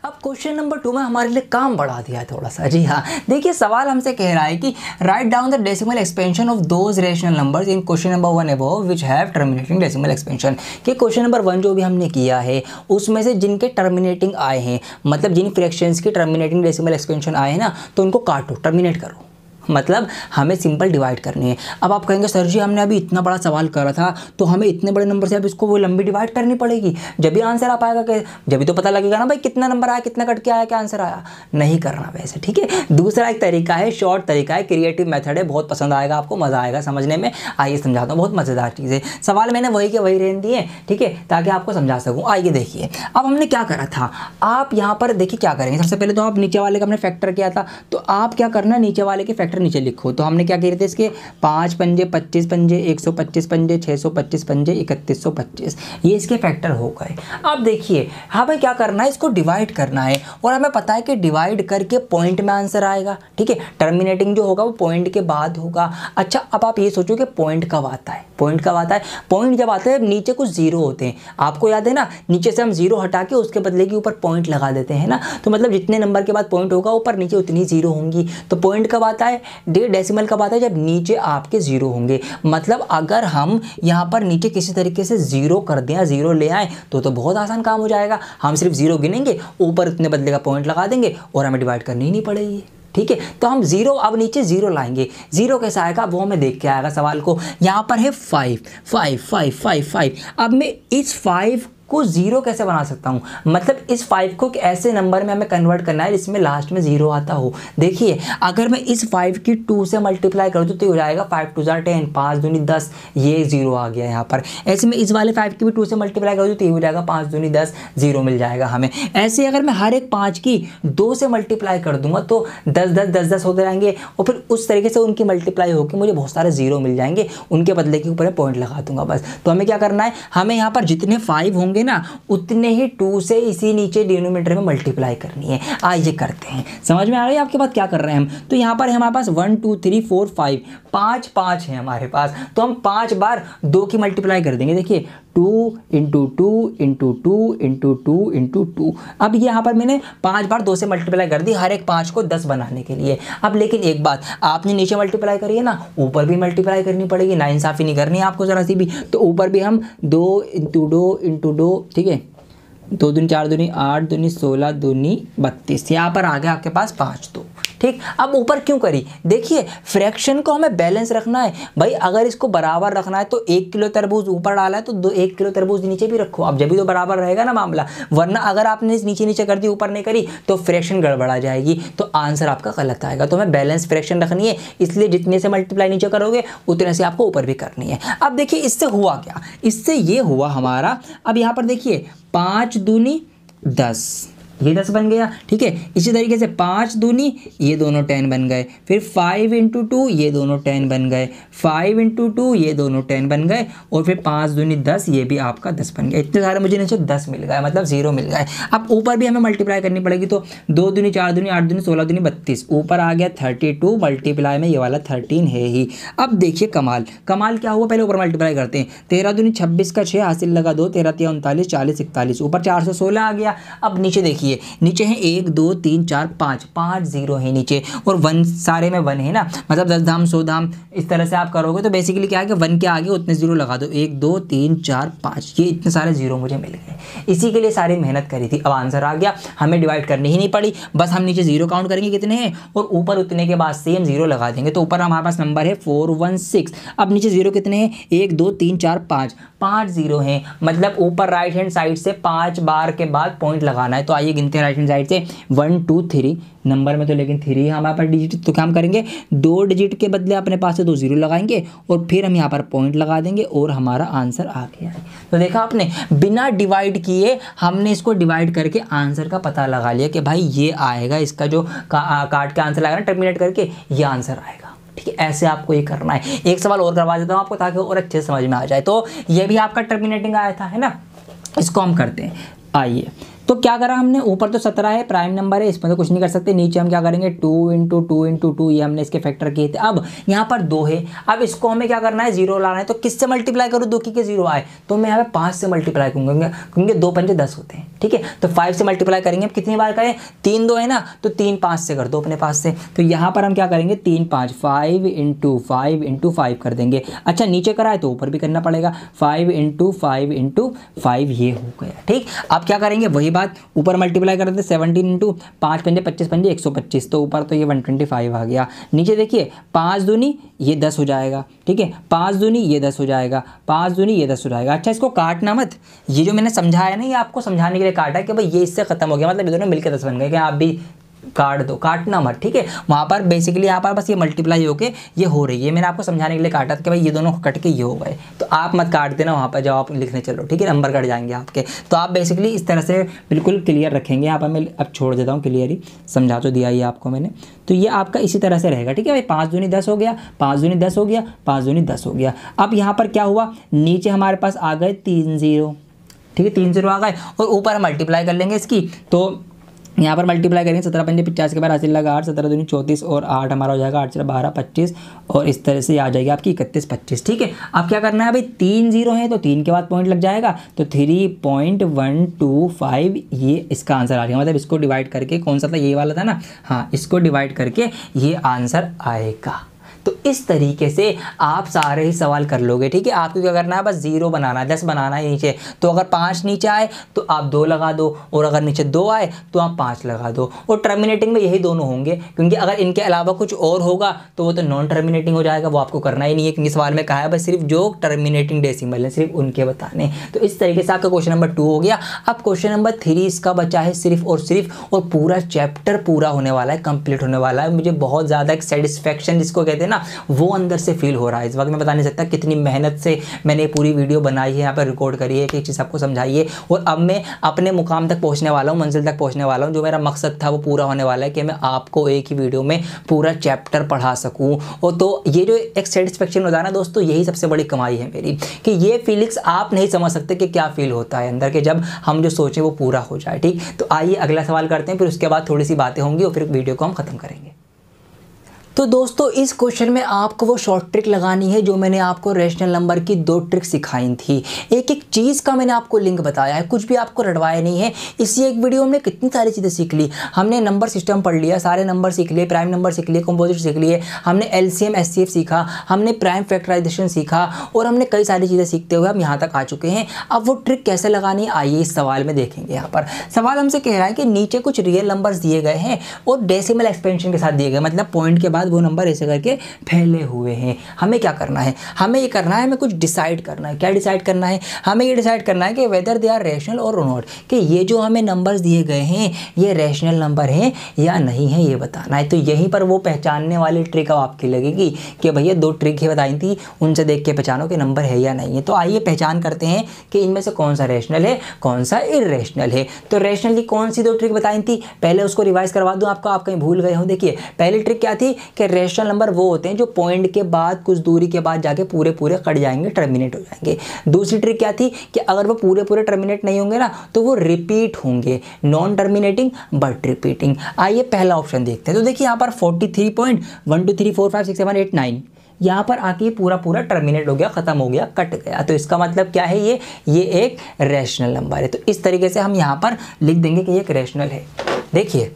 अब क्वेश्चन नंबर 2 में हमारे लिए काम बढ़ा दिया है थोड़ा सा। जी हाँ, देखिए सवाल हमसे कह रहा है कि write down the decimal expansion of those rational numbers in question number 1 above which have terminating decimal expansion. कि क्वेश्चन नंबर 1 जो भी हमने किया है उसमें से जिनके टर्मिनेटिंग आए हैं, मतलब जिन फ्रैक्शंस के टर्मिनेटिंग डेसिमल एक्सपेंशन आए हैं ना, तो उनको काटो, टर्मिनेट करो, मतलब हमें सिंपल डिवाइड करनी है। अब आप कहेंगे सर जी हमने अभी इतना बड़ा सवाल करा था तो हमें इतने बड़े नंबर से अब इसको वो लंबी डिवाइड करनी पड़ेगी, जब भी आंसर आ पाएगा, कि जब भी तो पता लगेगा ना भाई कितना नंबर आया, कितना कट के आया, क्या आंसर आया। नहीं करना वैसे, ठीक है। दूसरा एक तरीका है, शॉर्ट तरीका है, क्रिएटिव मेथड है, बहुत पसंद आएगा आपको, मज़ा आएगा समझने में। आइए समझाता हूँ, बहुत मज़ेदार चीज़ है। सवाल मैंने वही के वही रहने दिए, ठीक है, ताकि आपको समझा सकूँ। आइए देखिए, अब हमने क्या करा था, आप यहाँ पर देखिए क्या करेंगे। सबसे पहले तो आप नीचे वाले का हमने फैक्टर किया था, तो आप क्या करना, नीचे वाले के फैक्टर नीचे लिखो। तो हमने क्या किए थे, इसके 5 पंजे 25 पंजे, 125 पंजे, 625 पंजे, 3125, ये इसके फैक्टर हो गए। अब देखिए हमें क्या करना है, इसको डिवाइड करना है, और हमें पता है कि डिवाइड करके पॉइंट में आंसर आएगा। ठीक है, टर्मिनेटिंग जो होगा वो पॉइंट के बाद होगा। अच्छा, अब आप ये सोचो कि पॉइंट कब आता है। पॉइंट कब आता है? पॉइंट जब आता है नीचे कुछ जीरो होते हैं। आपको याद है ना, नीचे से हम जीरो हटा के उसके बदले के ऊपर पॉइंट लगा देते हैं ना, तो मतलब जितने नंबर के बाद पॉइंट होगा ऊपर नीचे उतनी जीरो होंगी। तो पॉइंट कब आता है, डेसिमल कब आता है, जब नीचे आपके जीरो होंगे। मतलब अगर हम यहाँ पर नीचे किसी तरीके से जीरो कर दें, जीरो ले आए, तो बहुत आसान काम हो जाएगा। हम सिर्फ जीरो गिनेंगे, ऊपर उतने बदले का पॉइंट लगा देंगे और हमें डिवाइड करनी ही नहीं पड़ेगी। ठीक है, तो हम जीरो, अब नीचे जीरो लाएंगे। जीरो कैसा आएगा वो हमें देख के आएगा सवाल को। यहाँ पर है 5 5 5 5 5। अब मैं इस 5 को जीरो कैसे बना सकता हूँ, मतलब इस 5 को ऐसे नंबर में हमें कन्वर्ट करना है जिसमें लास्ट में जीरो आता हो। देखिए अगर मैं इस 5 की 2 से मल्टीप्लाई करूँ तो हो जाएगा 5 2 10, 5 दूनी 10, ये जीरो आ गया यहाँ पर। ऐसे में इस वाले 5 की भी 2 से मल्टीप्लाई करूँ तो ये हो जाएगा 5 दूनी 10, जीरो मिल जाएगा हमें। ऐसे अगर मैं हर एक 5 की 2 से मल्टीप्लाई कर दूंगा तो 10 10 10 10 होते रहेंगे, और फिर उस तरीके से उनकी मल्टीप्लाई होकर मुझे बहुत सारे जीरो मिल जाएंगे, उनके बदले के ऊपर पॉइंट लगा दूंगा बस। तो हमें क्या करना है, हमें यहाँ पर जितने 5 होंगे ना उतने ही 2 से इसी नीचे डिनोमिनेटर में मल्टीप्लाई करनी है। आइए करते हैं, समझ में आ गई आपके बात क्या कर रहे हैं हम। तो यहाँ पर हमारे पास 1 2 3 4 5 5 5 है हमारे पास, तो हम 5 बार 2 की मल्टीप्लाई कर देंगे। देखिए 2 इंटू 2 इंटू 2 इंटू 2 इंटू 2। अब यहाँ पर मैंने 5 बार 2 से मल्टीप्लाई कर दी, हर एक 5 को 10 बनाने के लिए। अब लेकिन एक बात, आपने नीचे मल्टीप्लाई करी है ना, ऊपर भी मल्टीप्लाई करनी पड़ेगी, नाइंसाफ़ी नहीं करनी है आपको ज़रा सी भी। तो ऊपर भी हम 2 इंटू 2 इंटू 2, ठीक है, 2 दूनी 4 दूनी 8 दूनी 16 दूनी 32, यहाँ पर आ गया आपके पास 5 2। ठीक, अब ऊपर क्यों करी, देखिए फ्रैक्शन को हमें बैलेंस रखना है भाई। अगर इसको बराबर रखना है तो 1 किलो तरबूज ऊपर डाला है तो 1 किलो तरबूज नीचे भी रखो, अब जब भी तो बराबर रहेगा ना मामला। वरना अगर आपने नीचे नीचे कर दी ऊपर नहीं करी तो फ्रैक्शन गड़बड़ा जाएगी, तो आंसर आपका गलत आएगा। तो हमें बैलेंस फ्रैक्शन रखनी है, इसलिए जितने से मल्टीप्लाई नीचे करोगे उतने से आपको ऊपर भी करनी है। अब देखिए इससे हुआ क्या, इससे ये हुआ हमारा, अब यहाँ पर देखिए 5 दूनी 10, ये 10 बन गया। ठीक है, इसी तरीके से 5 दूनी, ये दोनों 10 बन गए। फिर 5 इंटू 2, ये दोनों 10 बन गए। 5 इंटू 2, ये दोनों 10 बन गए। और फिर 5 दूनी 10, ये भी आपका 10 बन गया। इतने सारे मुझे नीचे 10 मिल गए, मतलब जीरो मिल गए। अब ऊपर भी हमें मल्टीप्लाई करनी पड़ेगी, तो 2 दूनी 4 दूनी 8 दूनी 16 दूनी 32, ऊपर आ गया 32, मल्टीप्लाई में ये वाला 13 है ही। अब देखिए कमाल, कमाल क्या हुआ, पहले ऊपर मल्टीप्लाई करते हैं। 13 दूनी 26 का 6 हासिल लगा 2, 13 3 39, 40 41, ऊपर 416 आ गया। अब नीचे देखिए, नीचे है 1 2 3 4 5, 5 जीरो है नीचे, और 1 सारे में 1 है ना, मतलब 10 धाम 100 धाम इस तरह से आप करोगे तो बेसिकली क्या है कि 1 के आगे उतने जीरो लगा दो, 1 2 3 4 5, ये इतने सारे जीरो मुझे मिल गए। इसी के लिए सारी मेहनत करी थी। अब आंसर आ गया, हमें डिवाइड करनी ही नहीं पड़ी, बस हम नीचे जीरो काउंट करेंगे कितने हैं, और ऊपर उतने के बाद सेम जीरो लगा देंगे। तो ऊपर हमारे पास नंबर है 416। अब नीचे जीरो कितने हैं, 1 2 3 4 5, 5 जीरो हैं, मतलब ऊपर राइट हैंड साइड से 5 बार के बाद पॉइंट लगाना है। तो आइए गिनते हैं राइट हैंड साइड से 1 2 3 नंबर में, तो लेकिन 3 हमारे पास डिजिट, तो क्या हम करेंगे 2 डिजिट के बदले अपने पास से 2 जीरो लगाएंगे और फिर हम यहाँ पर पॉइंट लगा देंगे और हमारा आंसर आ गया है। तो देखा आपने, बिना डिवाइड किए हमने इसको डिवाइड करके आंसर का पता लगा लिया कि भाई ये आएगा, इसका जो काट के आंसर लगाना टर्मिनेट करके ये आंसर आएगा। ठीक है, ऐसे आपको ये करना है। एक सवाल और करवा देता हूँ आपको ताकि और अच्छे से समझ में आ जाए। तो ये भी आपका टर्मिनेटिंग आया था, है ना, इसको हम करते हैं। आइए, तो क्या करा हमने, ऊपर तो 17 है, प्राइम नंबर है, इसमें तो कुछ नहीं कर सकते। नीचे हम क्या करेंगे 2 × 2 × 2, ये हमने इसके फैक्टर किए थे। अब यहाँ पर 2 है, अब इसको हमें क्या करना है, 0 लाना है। तो किससे मल्टीप्लाई करूँ 2 की 0 आए, तो मैं यहाँ पे 5 से मल्टीप्लाई करूँगा, क्योंकि 2 पंजे 10 होते हैं। ठीक है, तो 5 से मल्टीप्लाई करेंगे। अब कितनी बार करें, 3 2 है ना, तो 3 5 से कर दो अपने पास से। तो यहाँ पर हम क्या करेंगे 3 5 5 × 5 × 5 कर देंगे। अच्छा, नीचे करा है तो ऊपर भी करना पड़ेगा, 5 × 5 × 5 ये हो गया। ठीक, अब क्या करेंगे वही बात, ऊपर मल्टीप्लाई कर देते 17 × 5 पंजे 25 पंजे 125, तो ऊपर तो ये 125 आ गया। नीचे देखिए 5 दूनी ये 10 हो जाएगा। ठीक है, 5 दूनी ये 10 हो जाएगा, 5 दूनी ये 10 हो जाएगा। अच्छा, इसको काटना मत, ये जो मैंने समझाया ना, ये आपको समझाने के लिए काटा है कि भाई ये इससे खत्म हो गया, मतलब ये दोनों मिलकर 10 बन गए, कि आप भी काट दो, काटना मत। ठीक है, वहाँ पर बेसिकली यहाँ पर बस ये मल्टीप्लाई होके ये हो रही है, मैंने आपको समझाने के लिए काटा था कि भाई ये दोनों कट के ये हो गए, तो आप मत काट देना वहाँ पर जब आप लिखने चलो। ठीक है, नंबर कट जाएंगे आपके। तो आप बेसिकली इस तरह से बिल्कुल क्लियर रखेंगे। यहाँ पर मैं अब छोड़ देता हूँ, क्लियर ही समझा तो दिया ही आपको मैंने। तो ये आपका इसी तरह से रहेगा। ठीक है भाई, 5 दूनी 10 हो गया, 5 दूनी 10 हो गया, 5 दूनी 10 हो गया। अब यहाँ पर क्या हुआ, नीचे हमारे पास आ गए 3 0। ठीक है, 3 0 आ गए, और ऊपर मल्टीप्लाई कर लेंगे इसकी। तो यहाँ पर मल्टीप्लाई करेंगे 17 पंजे 50 के बाद हासिल लगा 8, 17 दूनी 34 और 8 हमारा हो जाएगा 8 से 12 25, और इस तरह से आ जाएगी आपकी 31 25। ठीक है, अब क्या करना है भाई, 3 0 है तो 3 के बाद पॉइंट लग जाएगा, तो 3.125 ये इसका आंसर आ गया। मतलब इसको डिवाइड करके, कौन सा था, ये वाला था ना, हाँ, इसको डिवाइड करके ये आंसर आएगा। तो इस तरीके से आप सारे ही सवाल कर लोगे। ठीक है, आपको क्या करना है, बस 0 बनाना है, 10 बनाना है नीचे। तो अगर 5 नीचे आए तो आप 2 लगा दो, और अगर नीचे 2 आए तो आप 5 लगा दो। और टर्मिनेटिंग में यही दोनों होंगे, क्योंकि अगर इनके अलावा कुछ और होगा तो वो तो नॉन टर्मिनेटिंग हो जाएगा, वो आपको करना ही नहीं है, क्योंकि सवाल में कहा है बस सिर्फ जो टर्मिनेटिंग डेसिमल है सिर्फ उनके बताने। तो इस तरीके से आपका क्वेश्चन नंबर 2 हो गया। अब क्वेश्चन नंबर 3 इसका बचा है सिर्फ और सिर्फ, और पूरा चैप्टर पूरा होने वाला है, कंप्लीट होने वाला है। मुझे बहुत ज़्यादा एक सेटिस्फैक्शन जिसको कहते हैं ना, वो अंदर से फील हो रहा है। इस वक्त मैं बता नहीं सकता कितनी मेहनत से मैंने पूरी वीडियो बनाई है, यहाँ पर रिकॉर्ड करी है, कि चीज़ आपको समझाई है, और अब मैं अपने मुकाम तक पहुँचने वाला हूँ, मंजिल तक पहुँचने वाला हूँ। जो मेरा मकसद था वो पूरा होने वाला है कि मैं आपको एक ही वीडियो में पूरा चैप्टर पढ़ा सकूँ। और तो ये जो एक सेटिस्फेक्शन होता है ना दोस्तों, यही सबसे बड़ी कमाई है मेरी, कि ये फीलिंग्स आप नहीं समझ सकते कि क्या फील होता है अंदर के जब हम जो सोचें वो पूरा हो जाए। ठीक, तो आइए अगला सवाल करते हैं, फिर उसके बाद थोड़ी सी बातें होंगी और फिर वीडियो को हम खत्म करेंगे। तो दोस्तों इस क्वेश्चन में आपको वो शॉर्ट ट्रिक लगानी है जो मैंने आपको रेशनल नंबर की 2 ट्रिक सिखाई थी। एक एक चीज़ का मैंने आपको लिंक बताया है, कुछ भी आपको रटवाया नहीं है। इसी एक वीडियो में कितनी सारी चीज़ें सीख ली हमने, नंबर सिस्टम पढ़ लिया, सारे नंबर सीख लिए, प्राइम नंबर सीख लिए, कंपोजिट सीख लिए, हमने LCM SCF सीखा, हमने प्राइम फैक्टराइजेशन सीखा, और हमने कई सारी चीज़ें सीखते हुए हम यहाँ तक आ चुके हैं। अब वो ट्रिक कैसे लगानी है आइए इस सवाल में देखेंगे। यहाँ पर सवाल हमसे कह रहा है कि नीचे कुछ रियल नंबर्स दिए गए हैं और डेसिमल एक्सपेंशन के साथ दिए गए, मतलब पॉइंट के बाद वो नंबर ऐसे करके फैले हुए हैं। हमें क्या करना है, हमें ये करना है, हमें कुछ डिसाइड करना है। क्या डिसाइड करना है, हमें ये डिसाइड करना है कि वेदर दे आर रैशनल और नॉट, कि ये जो हमें नंबर्स दिए गए हैं ये रैशनल नंबर हैं या नहीं है, ये बताना है। तो यहीं पर वो पहचानने वाली ट्रिक अब आपकी लगेगी कि भैया 2 ट्रिक ही बताई थी, उनसे देख के पहचानो कि नंबर है या नहीं है। तो आइए पहचान करते हैं कि इनमें से कौन सा रैशनल है, कौन सा इर्रेशनल है। तो रैशनल की कौन सी 2 ट्रिक बताई थी, पहले उसको रिवाइज करवा दूं आपको, आप कहीं भूल गए हो। देखिए पहली ट्रिक क्या थी कि रैशनल नंबर वो होते हैं जो पॉइंट के बाद कुछ दूरी के बाद जाके पूरे पूरे कट जाएंगे, टर्मिनेट हो जाएंगे। दूसरी ट्रिक क्या थी कि अगर वो पूरे पूरे टर्मिनेट नहीं होंगे ना तो वो रिपीट होंगे, नॉन टर्मिनेटिंग बट रिपीटिंग। आइए पहला ऑप्शन देखते हैं। तो देखिए यहाँ पर 43.1 2 3 4 5 6 7 8 9 यहाँ पर आके पूरा पूरा टर्मिनेट हो गया, खत्म हो गया, कट गया। तो इसका मतलब क्या है, ये एक रैशनल नंबर है। तो इस तरीके से हम यहाँ पर लिख देंगे कि ये एक रैशनल है। देखिए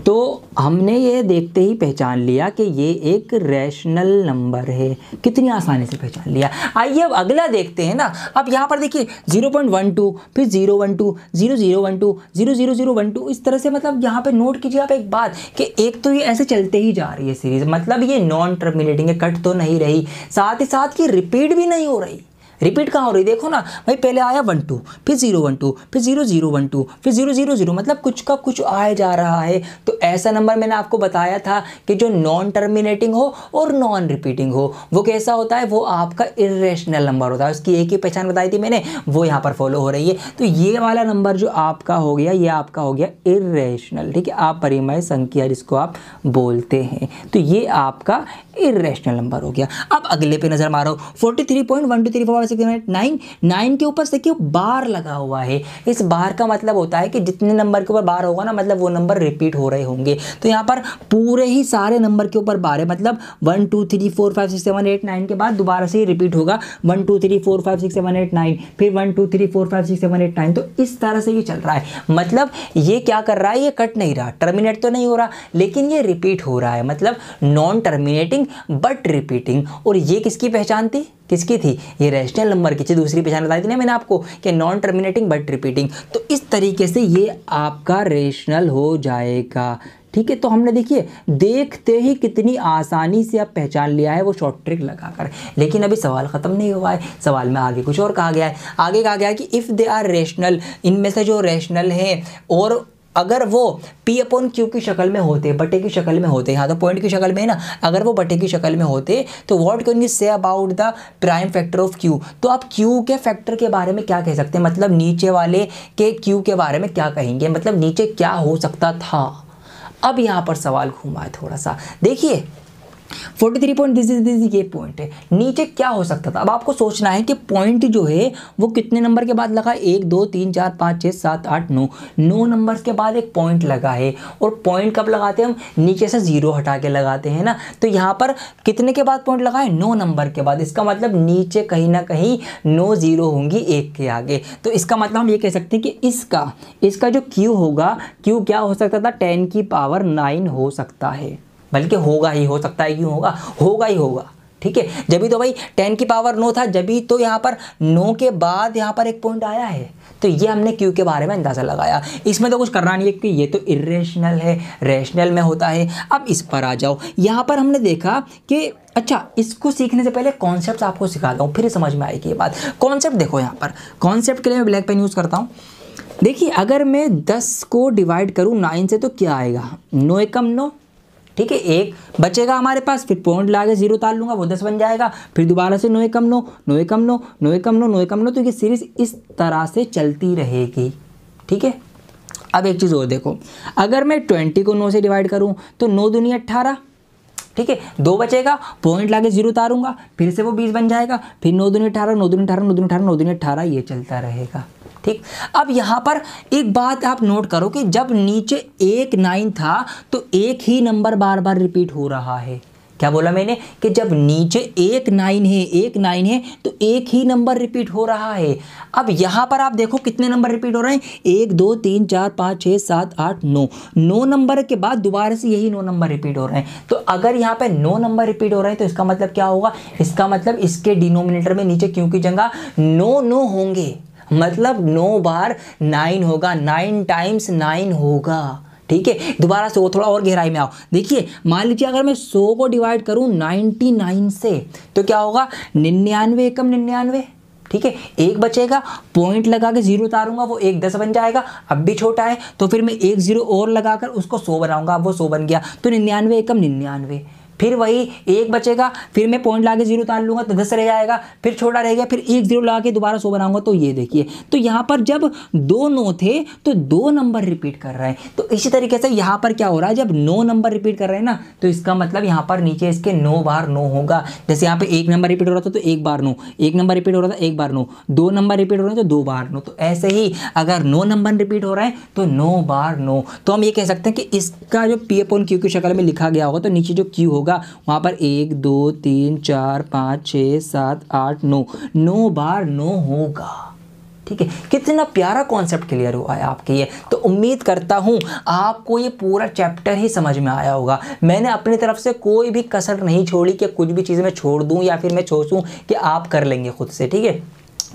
तो हमने ये देखते ही पहचान लिया कि ये एक रैशनल नंबर है, कितनी आसानी से पहचान लिया। आइए अब अगला देखते हैं ना। अब यहाँ पर देखिए 0.12 फिर 012 0012 00012 इस तरह से, मतलब यहाँ पे नोट कीजिए आप एक बात कि एक तो ये ऐसे चलते ही जा रही है सीरीज, मतलब ये नॉन टर्मिनेटिंग है, कट तो नहीं रही, साथ ही साथ की रिपीट भी नहीं हो रही। रिपीट कहाँ हो रही देखो ना भाई, पहले आया 1 2, फिर 0 1 2, फिर 0 0 1 2, फिर 0 0 0, मतलब कुछ का कुछ आए जा रहा है। तो ऐसा नंबर मैंने आपको बताया था कि जो नॉन टर्मिनेटिंग हो और नॉन रिपीटिंग हो वो कैसा होता है, वो आपका इर्रेशनल नंबर होता है। उसकी एक ही पहचान बताई थी मैंने, वो यहाँ पर फॉलो हो रही है। तो ये वाला नंबर जो आपका हो गया, ये आपका हो गया इर्रेशनल, ठीक है, अपरिमेय संख्या जिसको आप बोलते हैं। तो ये आपका इर्रेशनल नंबर हो गया। अब अगले पे नजर मारो, 43.123456789, 9 के ऊपर देखिए बार लगा हुआ है। इस बार का मतलब होता है कि जितने नंबर के ऊपर बार होगा ना, मतलब वो नंबर रिपीट हो रहे होंगे। तो यहाँ पर पूरे ही सारे नंबर के ऊपर बार है, मतलब 1 2 3 4 5 6 7 8 9 के बाद दोबारा से रिपीट होगा 1 2 3 4 5 6 7 8 9, फिर 1 2 3 4 5 6 7 8 9। तो इस तरह से ये चल रहा है, मतलब ये क्या कर रहा है, ये कट नहीं रहा, टर्मिनेट तो नहीं हो रहा, लेकिन ये रिपीट हो रहा है, मतलब नॉन टर्मिनेटिंग बट रिपीटिंग। और ये किसकी पहचान थी, किसकी थी, ये रैशनल नंबर की। दूसरी पहचान बताई थी ना मैंने आपको कि नॉन टर्मिनेटिंग बट रिपीटिंग। तो इस तरीके से ये आपका रैशनल हो जाएगा, ठीक है। तो हमने देखिए देखते ही कितनी आसानी से आप पहचान लिया है वो शॉर्ट ट्रिक लगाकर। लेकिन अभी सवाल ख़त्म नहीं हुआ है, सवाल में आगे कुछ और कहा गया है। आगे कहा गया है कि इफ़ दे आर रैशनल, इनमें से जो रैशनल है और अगर वो P/Q की शक्ल में होते, बटे की शक्ल में होते, यहाँ तो पॉइंट की शक्ल में है ना, अगर वो बटे की शक्ल में होते तो what can you say about the prime factor of Q। तो आप Q के फैक्टर के बारे में क्या कह सकते हैं, मतलब नीचे वाले के Q के बारे में क्या कहेंगे, मतलब नीचे क्या हो सकता था। अब यहाँ पर सवाल घूमा है थोड़ा सा, देखिए 43 पॉइंट दिस इज ये पॉइंट है, नीचे क्या हो सकता था। अब आपको सोचना है कि पॉइंट जो है वो कितने नंबर के बाद लगा, 1 2 3 4 5 6 7 8 9, 9 नंबर्स के बाद एक पॉइंट लगा है। और पॉइंट कब लगाते हैं हम, नीचे से 0 हटा के लगाते हैं ना। तो यहाँ पर कितने के बाद पॉइंट लगा है, 9 नंबर के बाद। इसका मतलब नीचे कहीं ना कहीं 9 0 होंगी 1 के आगे। तो इसका मतलब हम ये कह सकते हैं कि इसका जो Q होगा, Q क्या हो सकता था, 10 की पावर 9 हो सकता है, बल्कि होगा ही, हो सकता है क्यों होगा, होगा ही होगा, ठीक है। जब भी तो भाई 10 की पावर 9 था, जब भी तो यहाँ पर 9 के बाद यहाँ पर एक पॉइंट आया है। तो ये हमने Q के बारे में अंदाज़ा लगाया। इसमें तो कुछ करना नहीं है क्योंकि ये तो इर्रेशनल है, रैशनल में होता है। अब इस पर आ जाओ, यहाँ पर हमने देखा कि अच्छा, इसको सीखने से पहले कॉन्सेप्ट आपको सिखाता हूँ, फिर समझ में आएगी ये बात। कॉन्सेप्ट देखो, यहाँ पर कॉन्सेप्ट के लिए मैं ब्लैक पेन यूज़ करता हूँ। देखिए अगर मैं 10 को डिवाइड करूँ 9 से तो क्या आएगा, 9 एकम 9, ठीक है, 1 बचेगा हमारे पास, फिर पॉइंट ला के 0 उतार लूंगा, वो 10 बन जाएगा। फिर दोबारा से 9 एकम 9, 9 एकम 9, 9 एकम 9, 9 एकम 9। तो ये सीरीज इस तरह से चलती रहेगी, ठीक है। अब एक चीज़ और देखो, अगर मैं 20 को 9 से डिवाइड करूं तो 9 दूनी 18, ठीक है, 2 बचेगा, पॉइंट लाके 0 उतारूंगा, फिर से वो 20 बन जाएगा, फिर 9 दूनी 18, 9 दूनी 18, 9 दूनी 18, 9 दूनी 18, ये चलता रहेगा, ठीक। अब यहाँ पर एक बात आप नोट करो कि जब नीचे 1 9 था तो एक ही नंबर बार बार रिपीट हो रहा है। क्या बोला मैंने कि जब नीचे 1 9 है तो एक ही नंबर रिपीट हो रहा है। अब यहाँ पर आप देखो कितने नंबर रिपीट हो रहे हैं, 1 2 3 4 5 6 7 8 9, 9 नंबर के बाद दोबारा से यही 9 नंबर रिपीट हो रहे हैं। तो अगर यहाँ पे 9 नंबर रिपीट हो रहे हैं तो इसका मतलब क्या होगा, इसका मतलब इसके डिनोमिनेटर में नीचे Q की जगह 9 होंगे, मतलब 9 बार 9 होगा, 9 टाइम्स 9 होगा, ठीक है। दोबारा से वो थोड़ा और गहराई में आओ, देखिए मान लीजिए अगर मैं 100 को डिवाइड करूं 99 से तो क्या होगा, 99 एकम 99, ठीक है, 1 बचेगा, पॉइंट लगा के 0 उतारूंगा, वो 1 10 बन जाएगा। अब भी छोटा है तो फिर मैं 1 0 और लगाकर उसको 100 बनाऊंगा, अब वो 100 बन गया, तो 99 एकम 99। फिर वही 1 बचेगा, फिर मैं पॉइंट ला के 0 उतार लूंगा तो 10 रह जाएगा, फिर छोटा रह गया, फिर 1 0 लगा के दोबारा 100 बनाऊंगा। तो ये देखिए, तो यहाँ पर जब 2 9 थे तो 2 नंबर रिपीट कर रहे हैं। तो इसी तरीके से यहाँ पर क्या हो रहा है, जब 9 नंबर रिपीट कर रहे हैं ना, तो इसका मतलब यहाँ पर नीचे इसके 9 बार 9 होगा। जैसे यहाँ पे 1 नंबर रिपीट हो रहा था तो 1 बार 9, 1 नंबर रिपीट हो रहा था 1 बार 9, 2 नंबर रिपीट हो रहे हैं तो 2 बार 9। तो ऐसे ही अगर 9 नंबर रिपीट हो रहे हैं तो 9 बार 9। तो हम ये कह सकते हैं कि इसका जो P/Q की शक्ल में लिखा गया होगा तो नीचे जो Q होगा वहाँ पर 1 2 3 4 5 6 7 8 9, 9 बार 9 होगा, ठीक है। कितना प्यारा कॉन्सेप्ट क्लियर हुआ है आपके ये। तो उम्मीद करता हूँ आपको ये पूरा चैप्टर ही समझ में आया होगा। मैंने अपनी तरफ से कोई भी कसर नहीं छोड़ी कि कुछ भी चीज़ मैं छोड़ दूँ या फिर मैं सोचूँ कि आप कर लेंगे खुद से, ठीक है।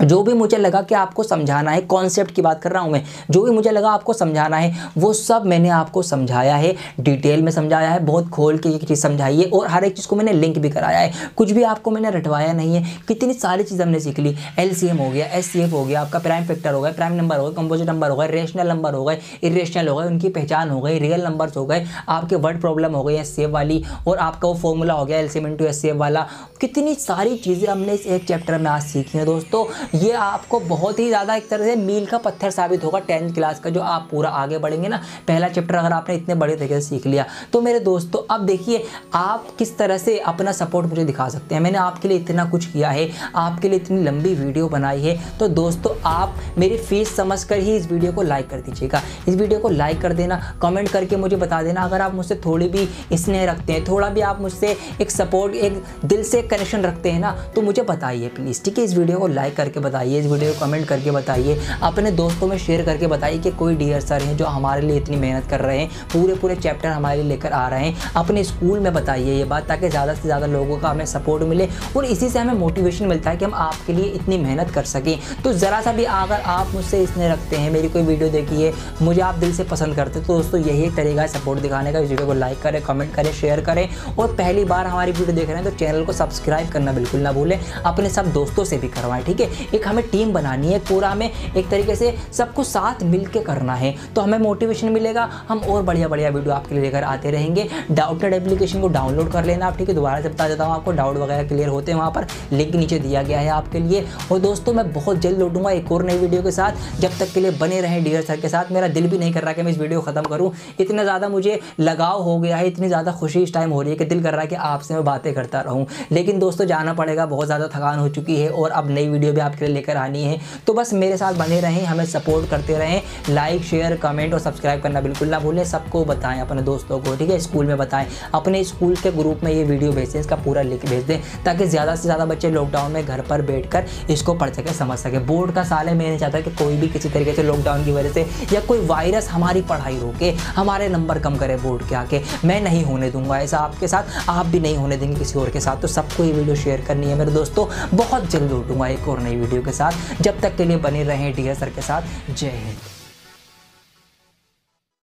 जो भी मुझे लगा कि आपको समझाना है, कॉन्सेप्ट की बात कर रहा हूँ मैं, जो भी मुझे लगा आपको समझाना है वो सब मैंने आपको समझाया है, डिटेल में समझाया है, बहुत खोल के एक चीज़ समझाई है और हर एक चीज़ को मैंने लिंक भी कराया है। कुछ भी आपको मैंने रटवाया नहीं है। कितनी सारी चीज़ हमने सीख ली। LCM हो गया, SCF हो गया, आपका प्राइम फैक्टर हो गया, प्राइम नंबर हो गया, कंपोजिट नंबर हो गया, रेशनल नंबर हो गए, इरेशनल हो गए, उनकी पहचान हो गई, रियल नंबर्स हो गए, आपके वर्ड प्रॉब्लम हो गई SCF वाली, और आपका वो फॉर्मूला हो गया LCM × SCF वाला। कितनी सारी चीज़ें हमने इस एक चैप्टर में आज सीखी हैं दोस्तों। ये आपको बहुत ही ज़्यादा एक तरह से मील का पत्थर साबित होगा 10th क्लास का, जो आप पूरा आगे बढ़ेंगे ना। पहला चैप्टर अगर आपने इतने बड़े तरीके से सीख लिया तो मेरे दोस्तों अब देखिए आप किस तरह से अपना सपोर्ट मुझे दिखा सकते हैं। मैंने आपके लिए इतना कुछ किया है, आपके लिए इतनी लंबी वीडियो बनाई है, तो दोस्तों आप मेरी फीस समझ कर ही इस वीडियो को लाइक कर दीजिएगा। इस वीडियो को लाइक कर देना, कमेंट करके मुझे बता देना अगर आप मुझसे थोड़ी भी स्नेह रखते हैं, थोड़ा भी आप मुझसे एक सपोर्ट, एक दिल से कनेक्शन रखते हैं ना, तो मुझे बताइए प्लीज़, ठीक है। इस वीडियो को लाइक करके बताइए, इस वीडियो को कमेंट करके बताइए, अपने दोस्तों में शेयर करके बताइए कि कोई डियर सर हैं जो हमारे लिए इतनी मेहनत कर रहे हैं, पूरे चैप्टर हमारे लिए लेकर आ रहे हैं। अपने स्कूल में बताइए ये बात, ताकि ज़्यादा से ज़्यादा लोगों का हमें सपोर्ट मिले और इसी से हमें मोटिवेशन मिलता है कि हम आपके लिए इतनी मेहनत कर सकें। तो ज़रा सा भी अगर आप मुझसे स्नेह रखते हैं, मेरी कोई वीडियो देखिए, मुझे आप दिल से पसंद करते, तो दोस्तों यही एक तरीका है सपोर्ट दिखाने का। इस वीडियो को लाइक करें, कमेंट करें, शेयर करें, और पहली बार हमारी वीडियो देख रहे हैं तो चैनल को सब्सक्राइब करना बिल्कुल ना भूलें। अपने सब दोस्तों से भी करवाएं, ठीक है। एक हमें टीम बनानी है, पूरा हमें एक तरीके से सबको साथ मिल के करना है, तो हमें मोटिवेशन मिलेगा, हम और बढ़िया वीडियो आपके लिए लेकर आते रहेंगे। डाउटनेट एप्लीकेशन को डाउनलोड कर लेना आप, ठीक है। दोबारा से बता देता हूँ आपको, डाउट वगैरह क्लियर होते हैं वहाँ पर, लिंक नीचे दिया गया है आपके लिए। और दोस्तों मैं बहुत जल्द लौटूंगा एक और नई वीडियो के साथ। जब तक के लिए बने रहें डियर सर के साथ। मेरा दिल भी नहीं कर रहा कि मैं इस वीडियो को ख़त्म करूँ, इतना ज़्यादा मुझे लगाव हो गया है, इतनी ज़्यादा खुशी इस टाइम हो रही है कि दिल कर रहा है कि आपसे मैं बातें करता रहूँ, लेकिन दोस्तों जाना पड़ेगा, बहुत ज़्यादा थकान हो चुकी है और अब नई वीडियो भी आपके लिए लेकर आनी है। तो बस मेरे साथ बने रहें, हमें सपोर्ट करते रहें, लाइक शेयर कमेंट और सब्सक्राइब करना बिल्कुल ना भूलें। सबको बताएं, अपने दोस्तों को, ठीक है, स्कूल में बताएं, अपने स्कूल के ग्रुप में ये वीडियो भेजें, इसका पूरा लिंक भेज दें, ताकि ज़्यादा से ज़्यादा बच्चे लॉकडाउन में घर पर बैठकर इसको पढ़ सके, समझ सके। बोर्ड का साल है, मैं नहीं चाहता कि कोई भी किसी तरीके से लॉकडाउन की वजह से या कोई वायरस हमारी पढ़ाई रोके, हमारे नंबर कम करे बोर्ड के आके। मैं नहीं होने दूंगा ऐसा आपके साथ, आप भी नहीं होने देंगे किसी और के साथ। तो सबको ये वीडियो शेयर करनी है मेरे दोस्तों। बहुत जल्द लौटूंगा एक और नई वीडियो के साथ। जब तक के लिए बने रहें डियर सर के साथ। जय हिंद।